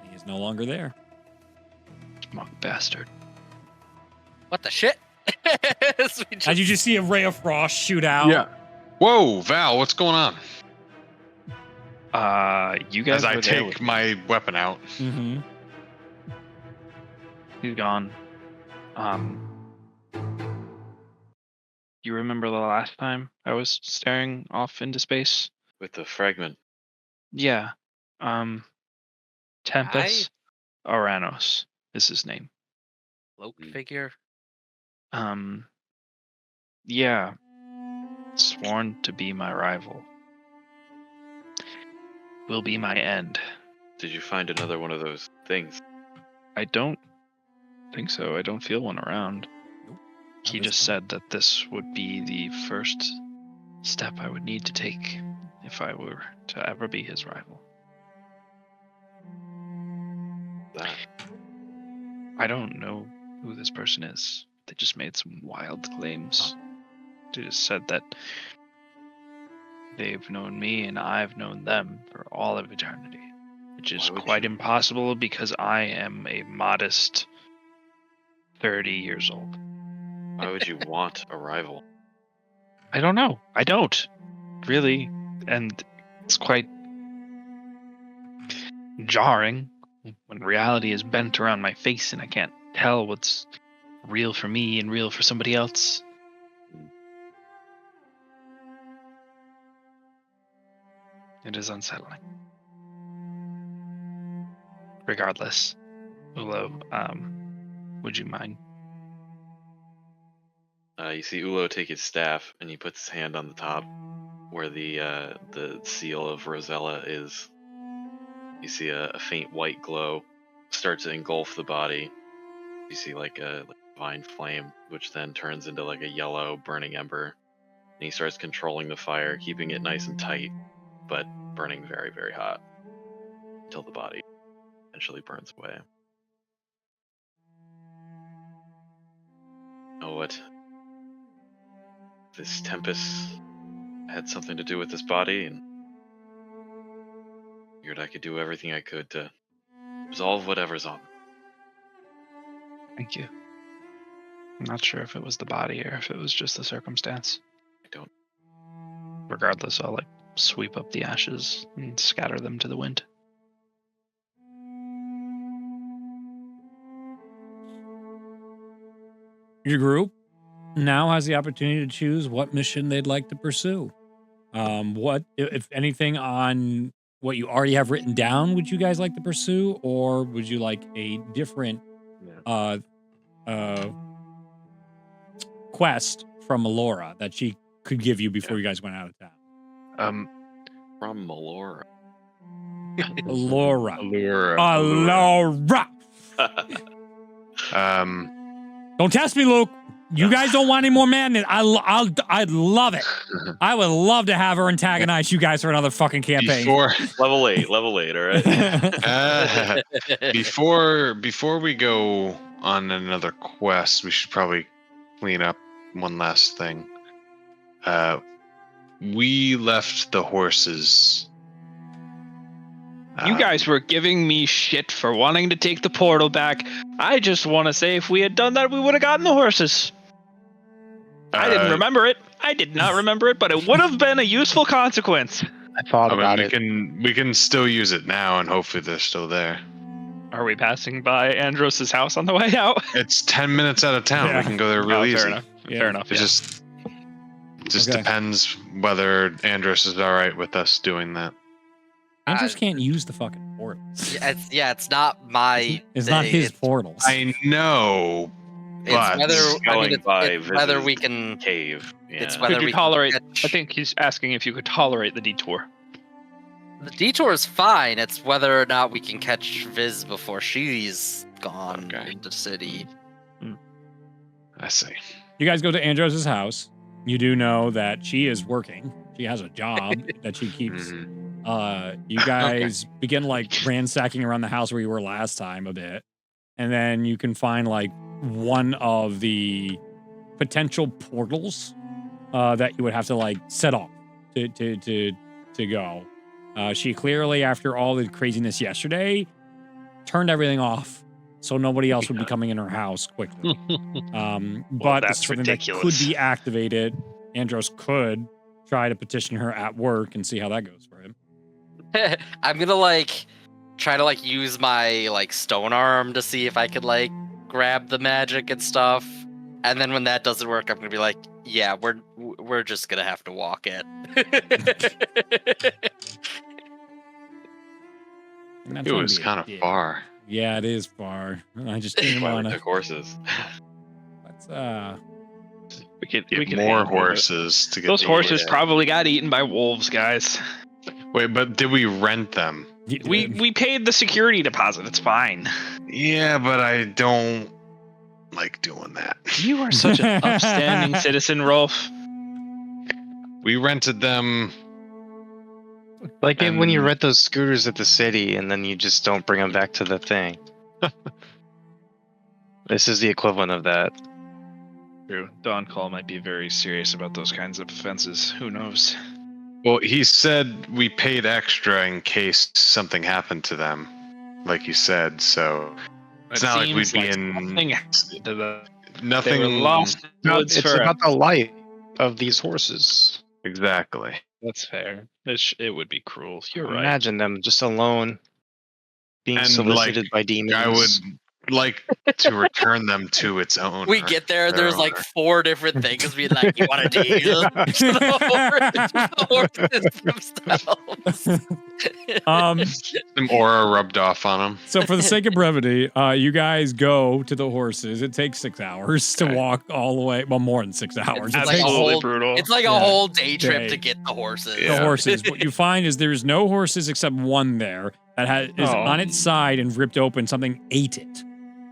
He is no longer there. Smug bastard. What the shit? As you just see a ray of frost shoot out. Yeah. Whoa, Val, what's going on? You guys As I were there take my weapon out. Mm-hmm. He's gone. You remember the last time I was staring off into space? With the fragment. Yeah. Tempest Aranos is his name. Cloak figure. Yeah. Sworn to be my rival. Will be my end. Did you find another one of those things? I don't think so. I don't feel one around. He just said that this would be the first step I would need to take if I were to ever be his rival. That. I don't know who this person is. They just made some wild claims. They just said that they've known me and I've known them for all of eternity, which is Why would quite you- impossible because I am a modest 30 years old. Why would you want a rival? I don't know. I don't really, and it's quite jarring when reality is bent around my face and I can't tell what's real for me and real for somebody else. It is unsettling. Regardless, Ulo, would you mind? You see Ulo take his staff and he puts his hand on the top where the seal of Rosella is. You see a faint white glow start to engulf the body. You see like a divine flame, which then turns into like a yellow burning ember. And he starts controlling the fire, keeping it nice and tight, but burning very, very hot until the body eventually burns away. Oh, what? This tempest had something to do with this body, and figured I could do everything I could to resolve whatever's on. Thank you. I'm not sure if it was the body or if it was just the circumstance. I don't. Regardless, I'll sweep up the ashes and scatter them to the wind. Your group now has the opportunity to choose what mission they'd like to pursue. What, if anything, on what you already have written down, would you guys like to pursue, or would you like a different quest from Melora that she could give you before you guys went out of town? From Melora. Melora. Allura. Melora. Don't test me, Luke. You guys don't want any more madness. I'd love it. I would love to have her antagonize you guys for another fucking campaign. level 8, all right. Before we go on another quest, we should probably clean up one last thing. We left the horses. You guys were giving me shit for wanting to take the portal back. I just want to say if we had done that, we would have gotten the horses. I didn't remember it. I did not remember it, but it would have been a useful consequence. I thought about it. We can still use it now, and hopefully they're still there. Are we passing by Andros's house on the way out? It's 10 minutes out of town. Yeah. We can go there real easy. Fair enough. Yeah. Fair enough. It Yeah. just Okay. depends whether Andros is all right with us doing that. Andros can't use the fucking portals. It's not my. It's not thing. his portals. I know, It's but it's whether we can. Cave. Yeah. It's whether Could you we tolerate? Can catch- I think he's asking if you could tolerate the detour. The detour is fine. It's whether or not we can catch Viz before she's gone Okay. into the city. I see. You guys go to Andros's house. You do know that she is working. She has a job that she keeps. Mhm. You guys begin ransacking around the house where you were last time a bit, and then you can find one of the potential portals that you would have to set off to go. She clearly, after all the craziness yesterday, turned everything off so nobody else would be coming in her house quickly. But this that's is something ridiculous. that could be activated. Andros could try to petition her at work and see how that goes for him. I'm gonna try to use my stone arm to see if I could grab the magic and stuff. And then when that doesn't work, I'm gonna be like, yeah, we're just gonna have to walk it. I'm not It trying to was be a kind of dick. far. Yeah, it is far. I just didn't Why we want to. took horses. Let's We could Get we could more handle it. horses to get Those horses Yeah. probably got eaten by wolves, guys. Wait, but did we rent them? We paid the security deposit. It's fine. Yeah, but I don't like doing that. You are such an upstanding citizen, Rolf. We rented them. Like when you And- rent those scooters at the city and then you just don't bring them back to the thing. This is the equivalent of that. True. Don Call might be very serious about those kinds of offenses. Who knows? Well, he said we paid extra in case something happened to them, like you said. So it's It not like we'd seems be like in something happened to them. They nothing. were lost in the No, woods it's forever. about the life of these horses. Exactly. That's fair. It would be cruel. You're right. Imagine them just alone, being And, solicited like, by demons. I would like to return them to to its owner. We get there, their there's like owner. 4 different things being like, you want to deal? Some aura rubbed off on them. So for the sake of brevity, you guys go to the horses. It takes 6 hours to Okay. walk all the way. Well, more than 6 hours. It's It like takes a Absolutely whole- brutal. It's like a Yeah. whole day trip Day. to get the horses. the Yeah. horses. What you find is there's no horses except one there that is Oh. on its side and ripped open. Something ate it.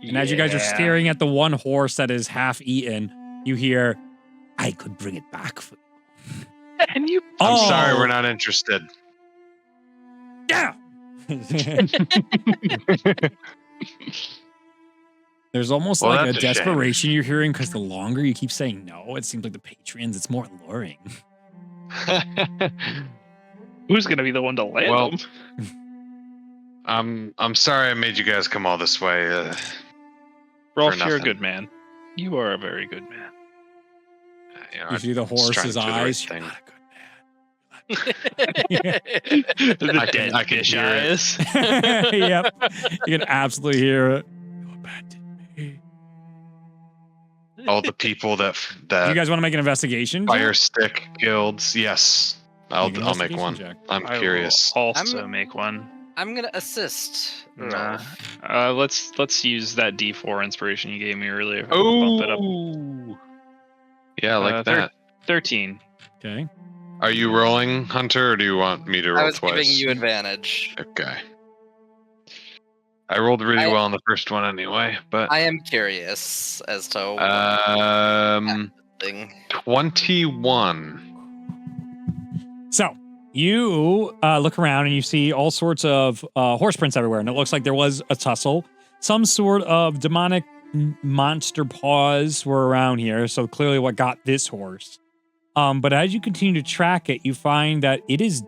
And as you guys are staring at the one horse that is half eaten, you hear, "I could bring it back for you." And you I'm Oh. sorry, we're not interested. Yeah. There's almost Well, like a that's a shame. desperation you're hearing because the longer you keep saying no, it seems like the Patreons, it's more alluring. Who's gonna be the one to land Well, them? I'm sorry I made you guys come all this way. Rolf, for you're a nothing. good man. You are a very good man. You know, You see the just trying horse's to do the right eyes. You're thing. not a good The dead I can fish hear it. eyes. man. Yep. You can absolutely hear it. You abandoned me. all the people that Do you guys want to make an investigation? fire stick guilds. Yes, I'll make investigation one. check. I'm I will curious. also make one. I'm gonna assist. Nah. Rolf. Let's use that D4 inspiration you gave me earlier. Bump it up. Oh, yeah, I like thir- that. 13. Okay. Are you rolling, Hunter, or do you want me to roll I was twice? giving you advantage. Okay. I rolled really I- well on the first one anyway, but I am curious as to what thing. 21. So you look around and you see all sorts of horse prints everywhere, and it looks like there was a tussle. Some sort of demonic monster paws were around here, so clearly what got this horse. But as you continue to track it, you find that it is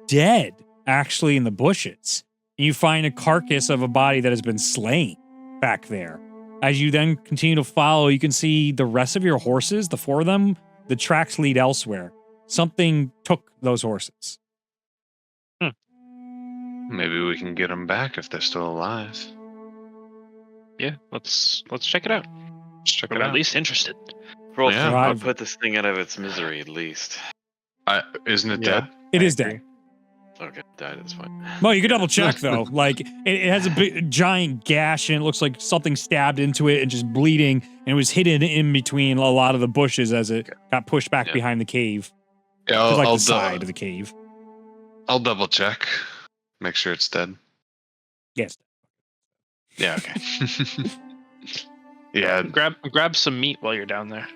dead, actually, in the bushes. And you find a carcass of a body that has been slain back there. As you then continue to follow, you can see the rest of your horses, the 4 of them, the tracks lead elsewhere. Something took those horses. Maybe we can get them back if they're still alive. Yeah, let's check it out. Let's check I'm it at out. least interested. Rolf, Yeah. I'll put this thing out of its misery at least. Isn't it Yeah. dead? It is dead. Okay, died. It's fine. Well, you can double check though. Like it has a big, giant gash, and it looks like something stabbed into it and just bleeding. And it was hidden in between a lot of the bushes as it got pushed back Yeah. behind the cave. Yeah, It was like I'll the side of the cave. I'll double check. Make sure it's dead. Yes. Yeah. Okay. Yeah. Grab some meat while you're down there.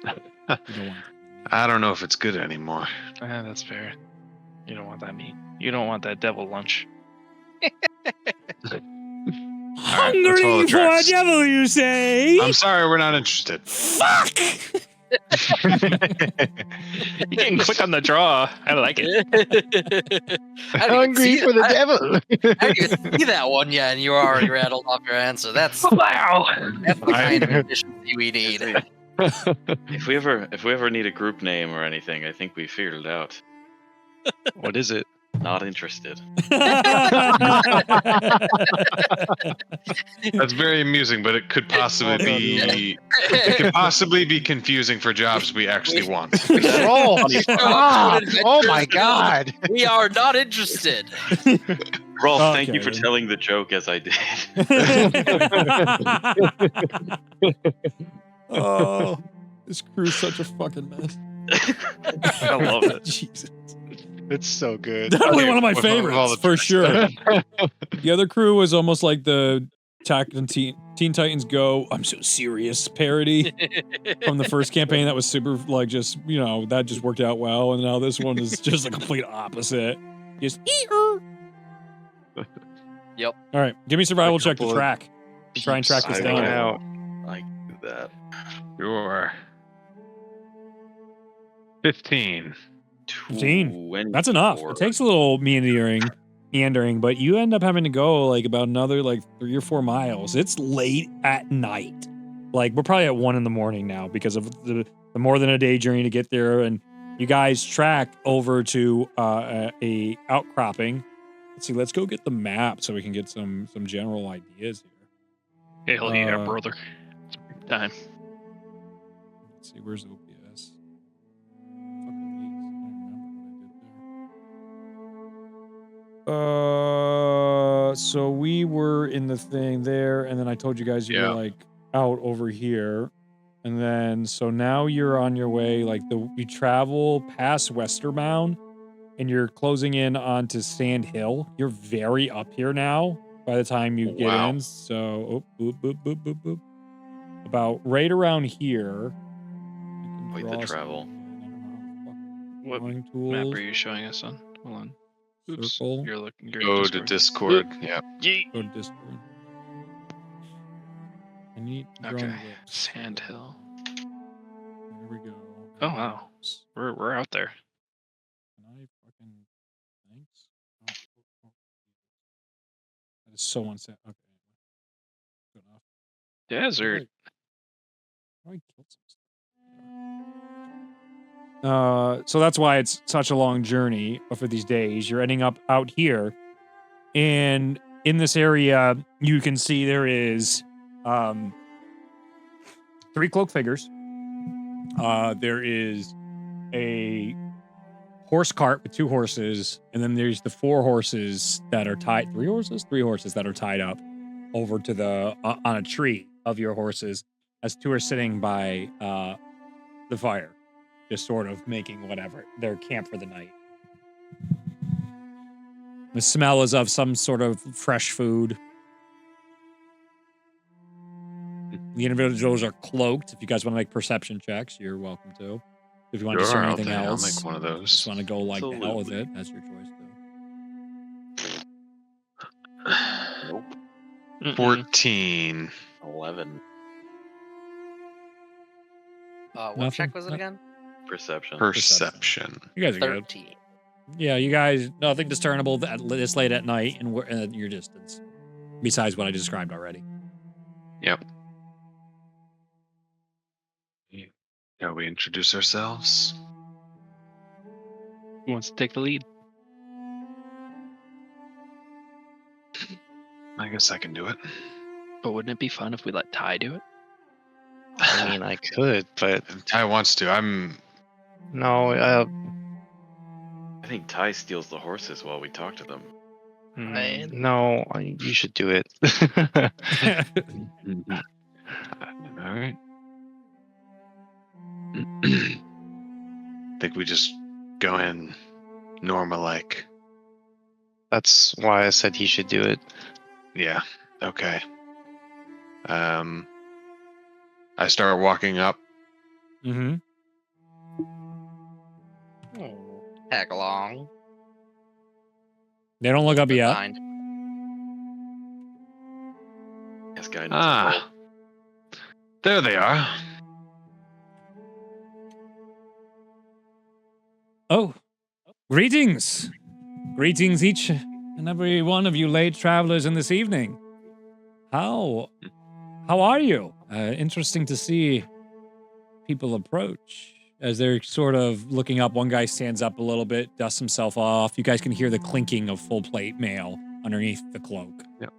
You don't want I don't know if it's good anymore. That's fair. You don't want that meat. You don't want that devil lunch. let's follow the tracks. devil, you say? I'm sorry, we're not interested. Fuck! You're getting quick on the draw. I like it. Hungry for the devil. I didn't even see that one yet, and you already rattled off your answer. That's Wow. the kind of efficiency we need. If we ever need a group name or anything, I think we figured it out. What is it? Not interested. That's very amusing, but it could possibly be confusing for jobs we actually want. Roll. Show up to Ah, an adventure oh my and god. we are not interested. Rolf, Okay, thank you for then. telling the joke as I did. Oh, this crew's such a fucking mess. I love it. Jesus. It's so good. Definitely Okay, one of my with all favorites, the for tricks. sure. The other crew was almost like the Attack on Teen Titans Go, I'm so serious parody from the first campaign that was super, like, just, you know, that just worked out well. And now this one is just the complete opposite. Just, Yep. All right, give me survival A check to couple of track. To try and track this peeps down. out. I can do that. Sure. 15. 15. That's enough. It takes a little meandering, but you end up having to go like about another like 3 or 4 miles. It's late at night. Like we're probably at 1 a.m. now because of the more than a day journey to get there. And you guys track over to a outcropping. Let's see. Let's go get the map so we can get some general ideas here. Hell yeah, brother. It's time. Let's see. Where's OPS? So we were in the thing there, and then I told you guys you were like out over here, and then so now you're on your way. Like you travel past Westerbound, and you're closing in onto Sand Hill. You're very up here now. By the time you get in, so boop, boop, boop, boop, boop. About right around here. Wait, the travel. What Drawing map tools. are you showing us on? Hold on. Oops. Circle. You're looking. Go to Discord. Yeah. Go to Discord. I need Okay. drawing lists. Sand Hill. There we go. Oh wow. We're out there. Can I fucking thanks? Oh. That is so unset. Okay. Good enough. Desert. I killed some stuff. So that's why it's such a long journey for these days. You're ending up out here, and in this area, you can see there is 3 cloaked figures. There is a horse cart with 2 horses, and then there's the 4 horses that are tied. 3 horses? 3 horses that are tied up over to the on a tree of your horses, as 2 are sitting by the fire, just sort of making whatever their camp for the night. The smell is of some sort of fresh food. The individuals are cloaked. If you guys want to make perception checks, you're welcome to. If you want to discern anything I'll else, make one of those. just want to go like the hell with it. That's your choice, though. Nope. 14. 11. What Nothing? check was it again? Perception. Perception. You guys are good. 13. Yeah, you guys, nothing discernible this late at night and we're at your distance. Besides what I described already. Yep. Shall we introduce ourselves? Who wants to take the lead? I guess I can do it. But wouldn't it be fun if we let Ty do it? I mean, I could, but If Ty wants to. no. I think Ty steals the horses while we talk to them. No, you should do it. All right. Think we just go in normal like. That's why I said he should do it. Yeah. Okay. I start walking up. Mm-hmm. Tag along. They don't look up yet. Behind. Yes, guidance. Ah. There they are. Oh, greetings. Greetings each and every one of you late travelers in this evening. How are you? Interesting to see people approach. as they're sort of looking up, one guy stands up a little bit, dusts himself off. You guys can hear the clinking of full plate mail underneath the cloak. Yep.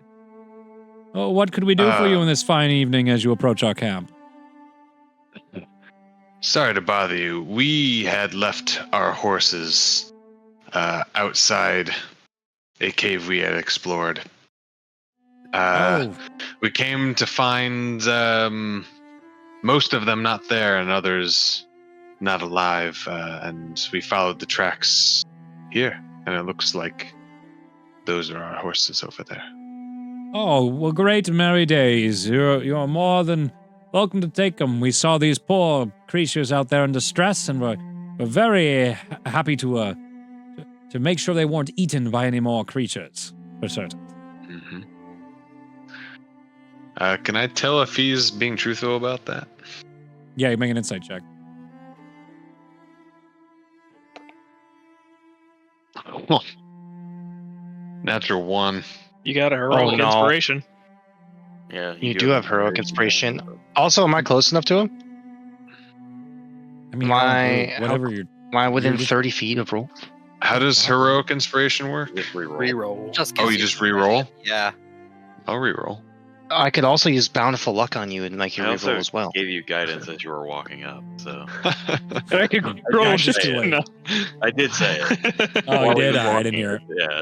Oh, what could we do for you in this fine evening as you approach our camp? Sorry to bother you. We had left our horses outside a cave we had explored. We came to find most of them not there and others not alive, and we followed the tracks here, and it looks like those are our horses over there. Oh, well, great merry days. You're more than welcome to take them. We saw these poor creatures out there in distress, and we're very happy to make sure they weren't eaten by any more creatures, for certain. Mm-hmm. Can I tell if he's being truthful about that? Yeah, you make an insight check. Natural 1. You got a heroic no. inspiration. Yeah, You do have heroic inspiration. Also, am I close enough to him? I mean, whatever you're... Am I within 30 feet of Rolf? How does heroic inspiration work? Just reroll. Reroll. Just Oh, you just re-roll? Yeah. I'll re-roll. I could also use Bountiful Luck on you and make you I reroll also as well. gave you guidance as you were walking up, so I could roll Gosh, just it's too late. no. I did say it. Oh, you While did? we were I didn't walking, hear it. Yeah.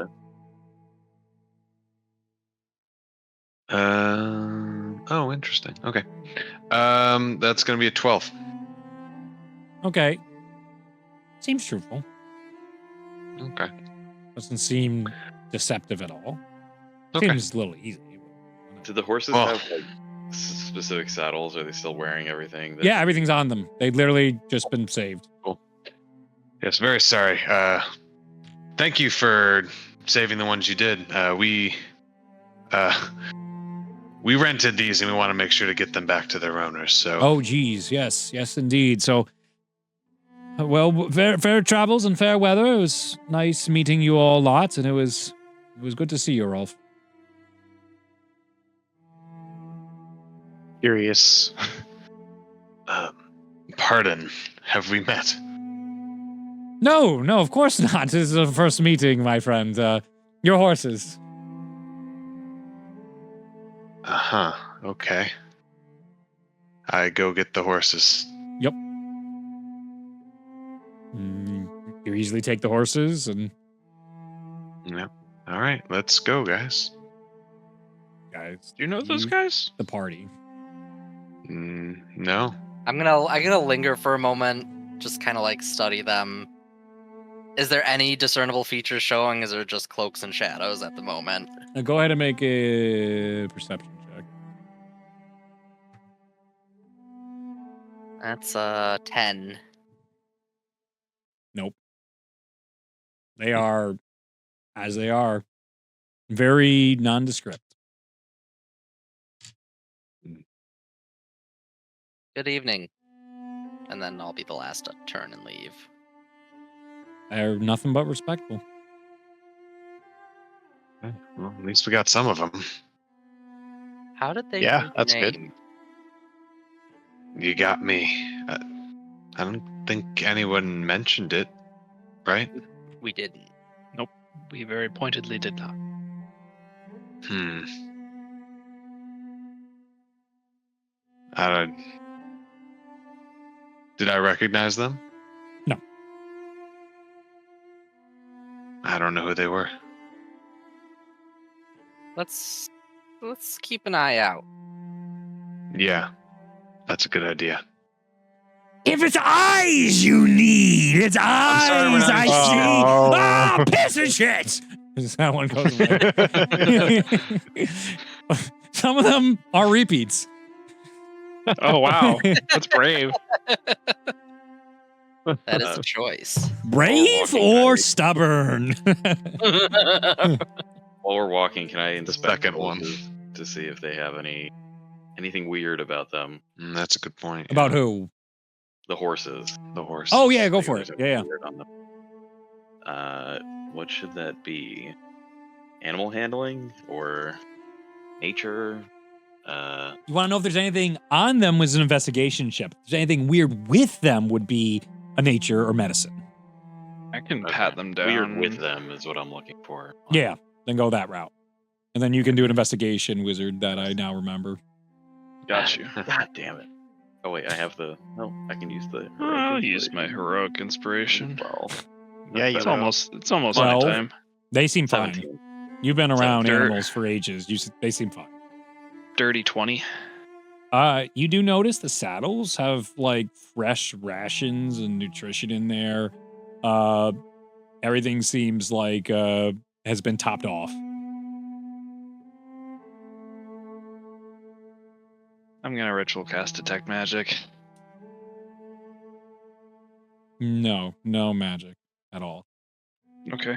Oh, interesting. Okay. That's gonna be a 12. Okay. Seems truthful. Okay. Doesn't seem deceptive at all. Okay. Seems a little easy. Do the horses Oh. have like specific saddles? Are they still wearing everything? Yeah, everything's on them. They've literally just been saved. Yes, very sorry. Thank you for saving the ones you did. We rented these and we want to make sure to get them back to their owners. So. Oh, geez. Yes, indeed. So, well, fair travels and fair weather. It was nice meeting you all lots, and it was good to see you, Rolf. Curious. Pardon. Have we met? No, of course not. This is a first meeting, my friend. Your horses. Uh-huh. Okay. I go get the horses. Yep. You easily take the horses and... Yep. All right, let's go, guys. Guys, Do you know those guys? the party. No. I'm gonna linger for a moment, just kind of like study them. Is there any discernible features showing? Is there just cloaks and shadows at the moment? Now go ahead and make a perception check. That's 10. Nope. They are as they are. Very nondescript. Good evening. And then I'll be the last to turn and leave. They're nothing but respectful. Okay, well, at least we got some of them. How did they Yeah, know your that's good. name? You got me. I don't think anyone mentioned it, right? We didn't. We very pointedly did not. Did I recognize them? No. I don't know who they were. Let's keep an eye out. Yeah, that's a good idea. If it's eyes you need, it's eyes sorry, we're not I in- see. Oh. Ah, piss and shit. That one goes away. Some of them are repeats. Oh wow, that's brave. That is a choice. Brave or stubborn? While we're walking, can I inspect second the one. horses to see if they have anything weird about them? That's a good point. About who? The horses. The horse. Oh, yeah, go Like, for there's it. anything Yeah. weird on them. What should that be? Animal handling or nature? You want to know if there's anything on them was an investigation check. If there's anything weird with them would be a nature or medicine. I can okay. pat them down. Weird with them is what I'm looking for. Yeah, then go that route. And then you can do an investigation wizard that I now remember. Got you. God damn it. Oh wait, I have the. No, I can use the. I'll use my heroic inspiration. Well, Yeah, It's you know. almost on Well, time. They seem fine. 17. You've been around dirt. animals for ages. They seem fine. Dirty 20. You do notice the saddles have like fresh rations and nutrition in there. Everything seems like has been topped off. I'm gonna ritual cast detect magic. No magic at all. Okay.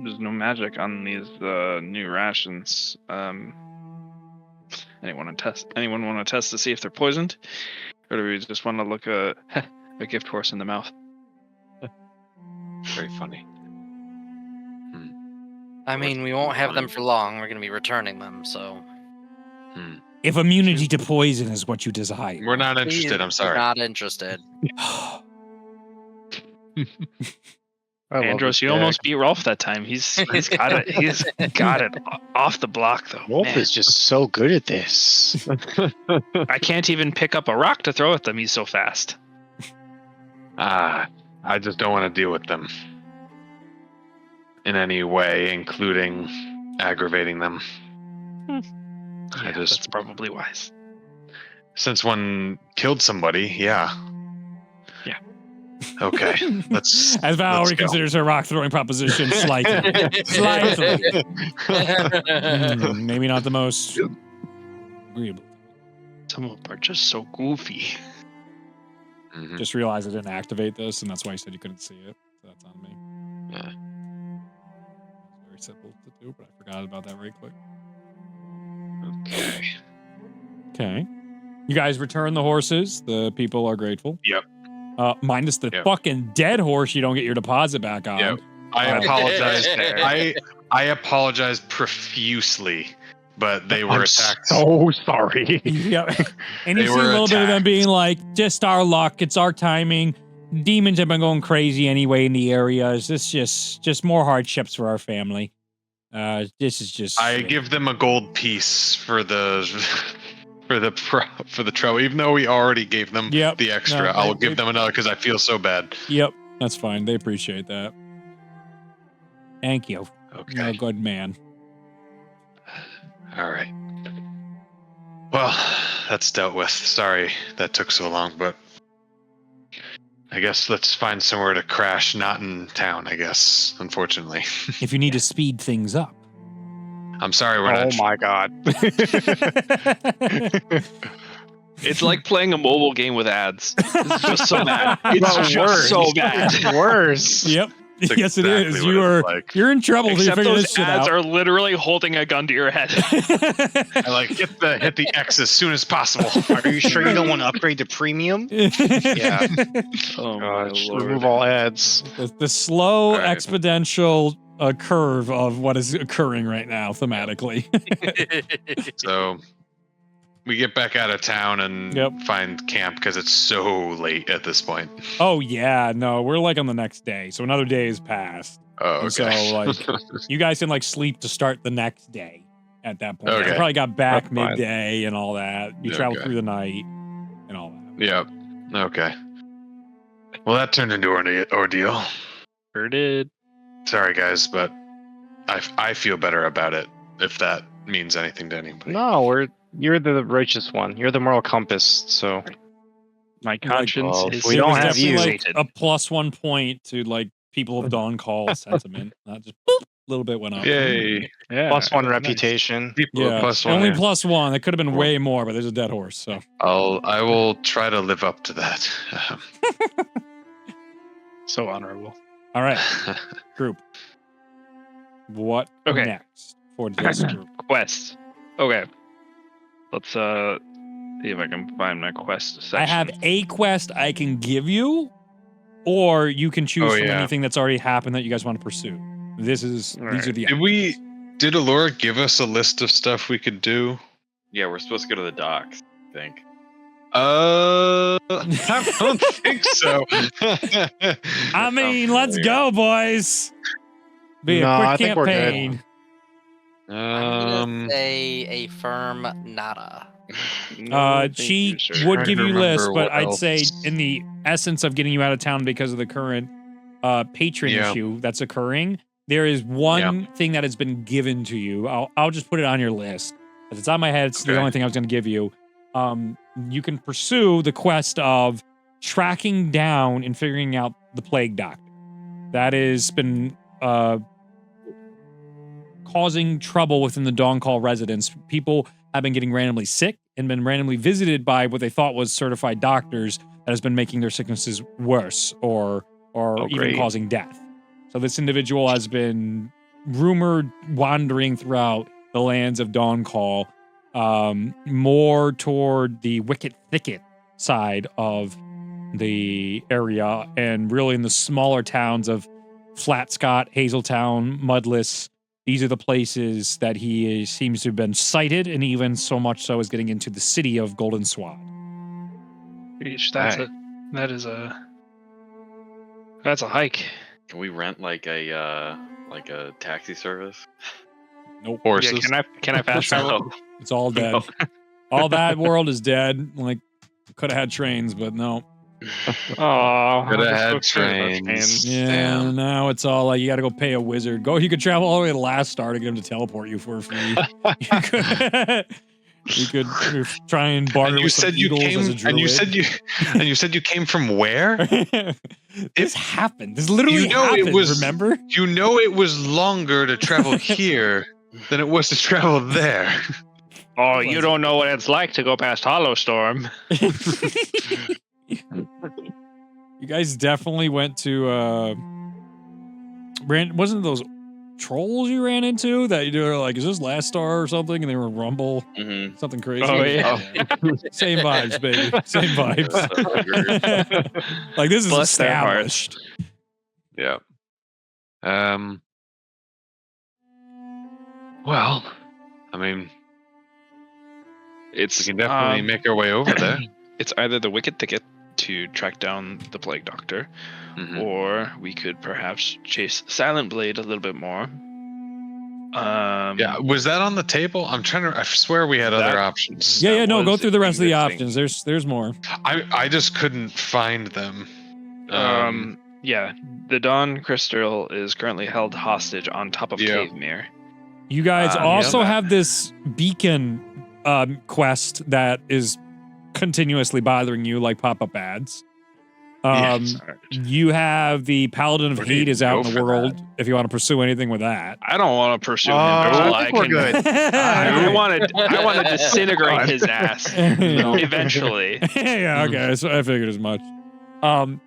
There's no magic on these new rations. Anyone want to test to see if they're poisoned, or do we just want to look a gift horse in the mouth? Very funny. I mean, we won't have them for long. We're going to be returning them, so. If immunity to poison is what you desire. We're not interested. I'm sorry. Not interested. Andros, you almost beat Rolf that time. He's got it. He's got it off the block though. Wolf Man. is just so good at this. I can't even pick up a rock to throw at them. He's so fast. I just don't want to deal with them in any way, including aggravating them. Yeah, that's probably wise. Since one killed somebody, yeah. Yeah. Okay, let's. As Val let's go. reconsiders her rock throwing proposition slightly. Slightly. Maybe not the most agreeable. Some of them are just so goofy. Mhm. Just realized I didn't activate this, and that's why you said you couldn't see it. So that's on me. Yeah. Very simple to do, but I forgot about that right quick. Okay. Okay. You guys return the horses. The people are grateful. Yep. Minus the Yep. fucking dead horse you don't get your deposit back on. Yep. I apologize. I apologize profusely, but they were I'm attacked. so sorry. Yeah. And you They see a were little bit of them attacked. being like, just our luck. It's our timing. Demons have been going crazy anyway in the area. It's just more hardships for our family. This is just. I give them a gold piece for the for the trouble, even though we already gave them Yep. the extra. No, I'll they- give them another because I feel so bad. Yep. That's fine. They appreciate that. Thank you. You're a Okay. good man. All right. Well, that's dealt with. Sorry that took so long, but I guess let's find somewhere to crash, not in town, I guess, unfortunately. If you need to speed things up. I'm sorry we're Oh not. my god. It's like playing a mobile game with ads. It's just so bad. It's But just worse. so bad. It's worse. Yep. That's Yes, it is. exactly You what are. it's like. You're in trouble if you Except figure those this shit ads out. are literally holding a gun to your head. I like hit the X as soon as possible. Are you sure you don't want to upgrade to premium? Yeah. Oh Gosh, remove all ads. The slow All right. exponential curve of what is occurring right now thematically. So we get back out of town and Yep. find camp because it's so late at this point. Oh yeah, no, we're like on the next day, so another day has passed. Oh, And okay. so, like, you guys can like sleep to start the next day. At that point, Okay. you probably got back That's fine. midday and all that. You traveled Okay. through the night and all that. Yep. Okay. Well, that turned into an ordeal. Sure did. Sorry, guys, but I feel better about it. If that means anything to anybody. No, you're the righteous one. You're the moral compass. So My conscience well, is we There don't was have definitely, you. like a +1 point to like people of Dawn Call sentiment. Not just boop, a little bit went up. Yay! Yeah. plus one nice. reputation. People Yeah, plus one. only yeah. +1. That could have been way more, but there's a dead horse. So I will try to live up to that. So honorable. all right, group. What Okay. next for this group? Quest. Okay. Let's see if I can find my quest section. I have a quest I can give you, or you can choose Oh, from yeah. anything that's already happened that you guys want to pursue. These are the Did we Did Allura give us a list of stuff we could do? Yeah, we're supposed to go to the docks, I think. I don't think so. I mean, let's go, boys. Be No, a quick I think we're good. campaign. I'm gonna say a firm nada. She sure. would Trying give to you lists, remember but what I'd say else. in the essence of getting you out of town because of the current patron Yeah. issue that's occurring, there is one thing that has been given to you. I'll just put it on your list. As it's on my head, it's the Okay. only thing I was going to give you. You can pursue the quest of tracking down and figuring out the plague doctor. That has been causing trouble within the Dawn Call residents. People have been getting randomly sick and been randomly visited by what they thought was certified doctors that has been making their sicknesses worse or even great. causing death. So this individual has been rumored wandering throughout the lands of Dawn Call, more toward the Wicked Thicket side of the area, and really in the smaller towns of Flatscott, Hazeltown, Mudless. These are the places that he seems to have been sighted, and even so much so as getting into the city of Golden Swad. That's a hike. Can we rent like a taxi service? Nope. Horses. Yeah, can I fast travel? It's all dead. All that world is dead. Like, could have had trains, but no. Oh, Could have had trains. Yeah, Damn. now it's all like you got to go pay a wizard. You could travel all the way to the last star to get him to teleport you for free. You could try and barter And you with some said you beetles came. as a druid. And you said you came from where? This happened. This literally You know happened. it was- Remember? You know it was longer to travel here than it was to travel there. Oh, you don't know what it's like to go past Hollow Storm. You guys definitely went to wasn't it those trolls you ran into that you were like, is this last star or something? And they were rumble, Mm-hmm. something crazy. Oh, yeah. Same vibes, baby. Same vibes. Like this is Bless their hearts. established. Yeah. Well, I mean, we It's can definitely make our way over there. It's either the Wicked Thicket to track down the Plague Doctor, Mhm. or we could perhaps chase Silent Blade a little bit more. Yeah, was that on the table? I swear we had other options. Yeah, That no, go was through the rest of the interesting. options. There's more. I just couldn't find them. Yeah, the Dawn Crystal is currently held hostage on top of Yeah. Cavemere. You guys also yeah. have this beacon quest that is continuously bothering you, like pop-up ads. You have the Paladin of Where do you Hate is out go in the for world. If you want to pursue anything with that, I don't want to pursue him. I think we're good. I want to disintegrate his ass eventually. Yeah, okay, so I figured as much.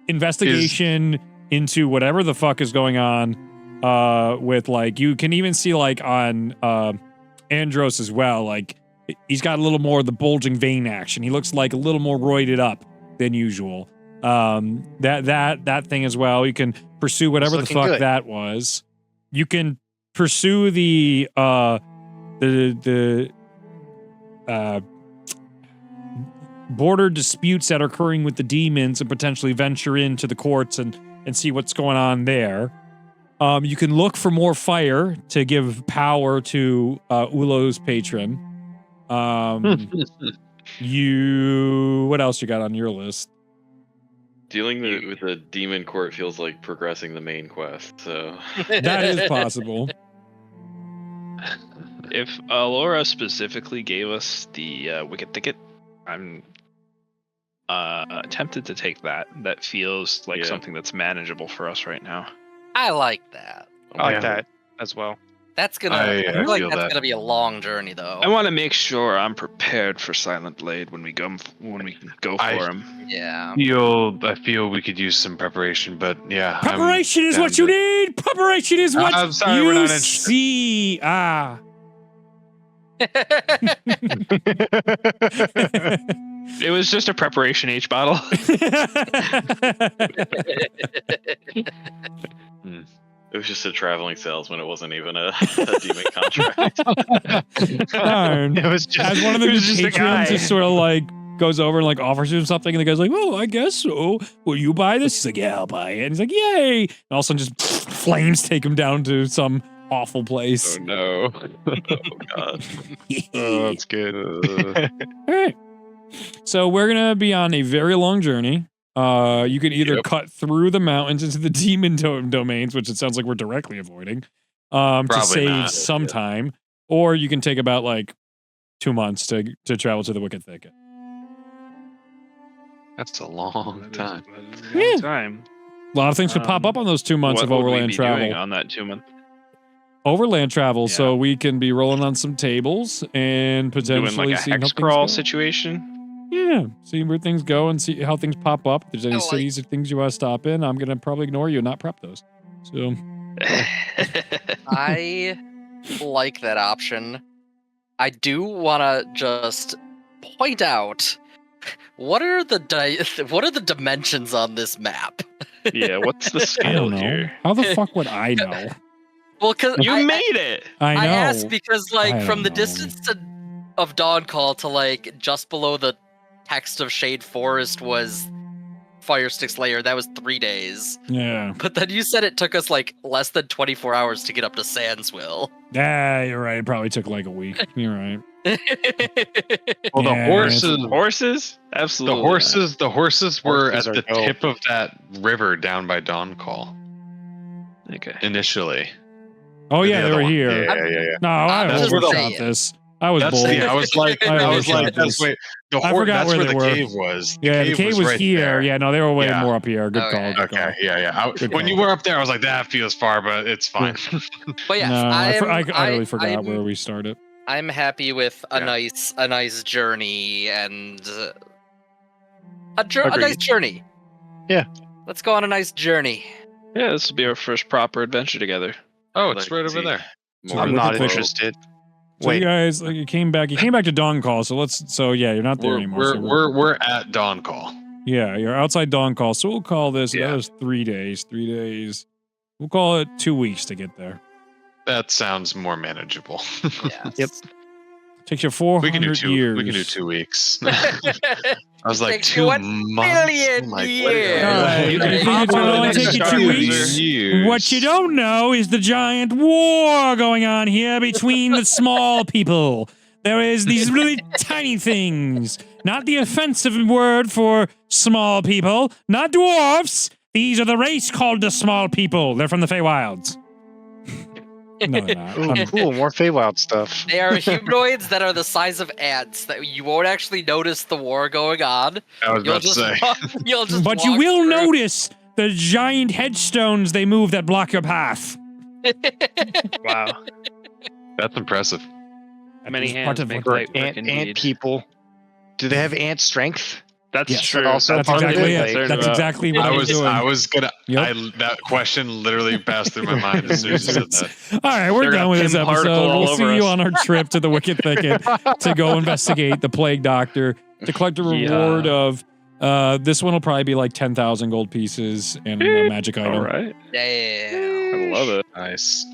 Investigation into whatever the fuck is going on with, like, you can even see, like, on Andros as well, like, he's got a little more of the bulging vein action. He looks like a little more roided up than usual. That thing as well. You can pursue whatever the fuck good. that was. You can pursue the border disputes that are occurring with the demons and potentially venture into the courts and see what's going on there. You can look for more fire to give power to Ulo's patron. What else you got on your list? Dealing with the demon court feels like progressing the main quest, so That is possible. If Alora specifically gave us the Wicked Thicket, I'm tempted to take that. That feels like Yeah. something that's manageable for us right now. I like that. I like that as well. That's gonna. I I feel like feel that's that. gonna be a long journey, though. I want to make sure I'm prepared for Silent Blade when we go for him. Yeah. I feel we could use some preparation, but yeah. I'm Preparation is down what you to- need. Preparation is what I'm sorry, you we're not interested. see. It was just a preparation H bottle. It was just a traveling salesman. It wasn't even a demon contract. Darn. It was just As one of the it was just a patrons guy. just sort of like goes over and like offers him something, and the guy's like, "Oh, I guess so. Will you buy this?" He's like, "Yeah, I'll buy it." And he's like, "Yay!" And all of a sudden, just flames take him down to some awful place. Oh no. Oh god. Oh, that's good. All right. So we're gonna be on a very long journey. You can either Yep. cut through the mountains into the demon domains, which it sounds like we're directly avoiding, to Probably save not. some time, or you can take about like 2 months to travel to the Wicked Thicket. That's a long time. Yeah. Time. A lot of things could pop up on those 2 months What of would we overland be travel. doing on that 2 month? Overland travel, Yeah. so we can be rolling on some tables and potentially Doing like a seeing how hex things crawl go. situation? Yeah, see where things go and see how things pop up. If there's any I like- cities or things you want to stop in, I'm gonna probably ignore you and not prep those. So I like that option. I do want to just point out what are the dimensions on this map? Yeah, what's the I scale don't know. here? How the fuck would I know? Well, because You made it! I know. I asked because, like, I from don't the know. distance of Dawn Call to, like, just below the text of Shade Forest was Firestick's lair. That was 3 days. Yeah. But then you said it took us, like, less than 24 hours to get up to Sandsville. Yeah, you're right. It probably took like a week. You're right. Well, Yeah, the horses, Horses? Absolutely. the horses were Horses at are the dope. tip of that river down by Dawn Call not. Okay. initially. Oh yeah, The they other were one. here. Yeah. No, I I'm just overshot saying. this. I was That's bold. I was like, I I was overshot like, this. that's wait. The I horse. forgot That's where where they the were. cave was. Yeah, the cave was right here. there. Yeah, no, they were way Yeah. more up here. Good Okay. call. Good Okay. call. Yeah. Good When you call. were up there, I was like, that feels far, but it's fine. But yes, No, I I'm really forgot I'm- where we started. I'm happy with a Yeah. nice journey and a nice Agreed. journey. Yeah. Let's go on a nice journey. Yeah, this will be our first proper adventure together. Oh, I'd it's like right to over see there. more I'm of not the world. interested. So Wait, you guys, like, you came back to Dawn Call. So yeah, you're not there anymore. So We're at Dawn Call. yeah, you're outside Dawn Call. So we'll call this. Yeah. That was 3 days. 3 days. We'll call it 2 weeks to get there. That sounds more manageable. Yes. Yep. Takes you 400 we can do 2. years. We can do 2 weeks. I was like Takes 2 you 1 months. billion I'm like, years. Alright, You you can think hop it's gonna on only the take you next 2 few weeks? years. What you don't know is the giant war going on here between the small people. There is these really tiny things. Not the offensive word for small people. Not dwarfs. These are the race called the small people. They're from the Feywilds. No, they're not. ooh, cool, more Feywild stuff. They are humanoids that are the size of ants that you won't actually notice the war going on. I was You'll about to just say. you'll just But you walk will through. notice the giant headstones they move that block your path. Wow. That's impressive. Many Is part hands of make what- light work Ant indeed. people. Do they have ant strength? That's Yes. true. Also That's part of exactly it, it. like- concerned That's about. exactly what I was doing. I was gonna. Yep. That question literally passed through my mind as soon as you said that. All right, we're They're done gonna with this pin particle episode. all We'll over see you us. on our trip to the Wicked Thicket to go investigate the Plague Doctor to collect a reward of. This one will probably be like 10,000 gold pieces and a magic item. All right. Damn. I love it. Nice.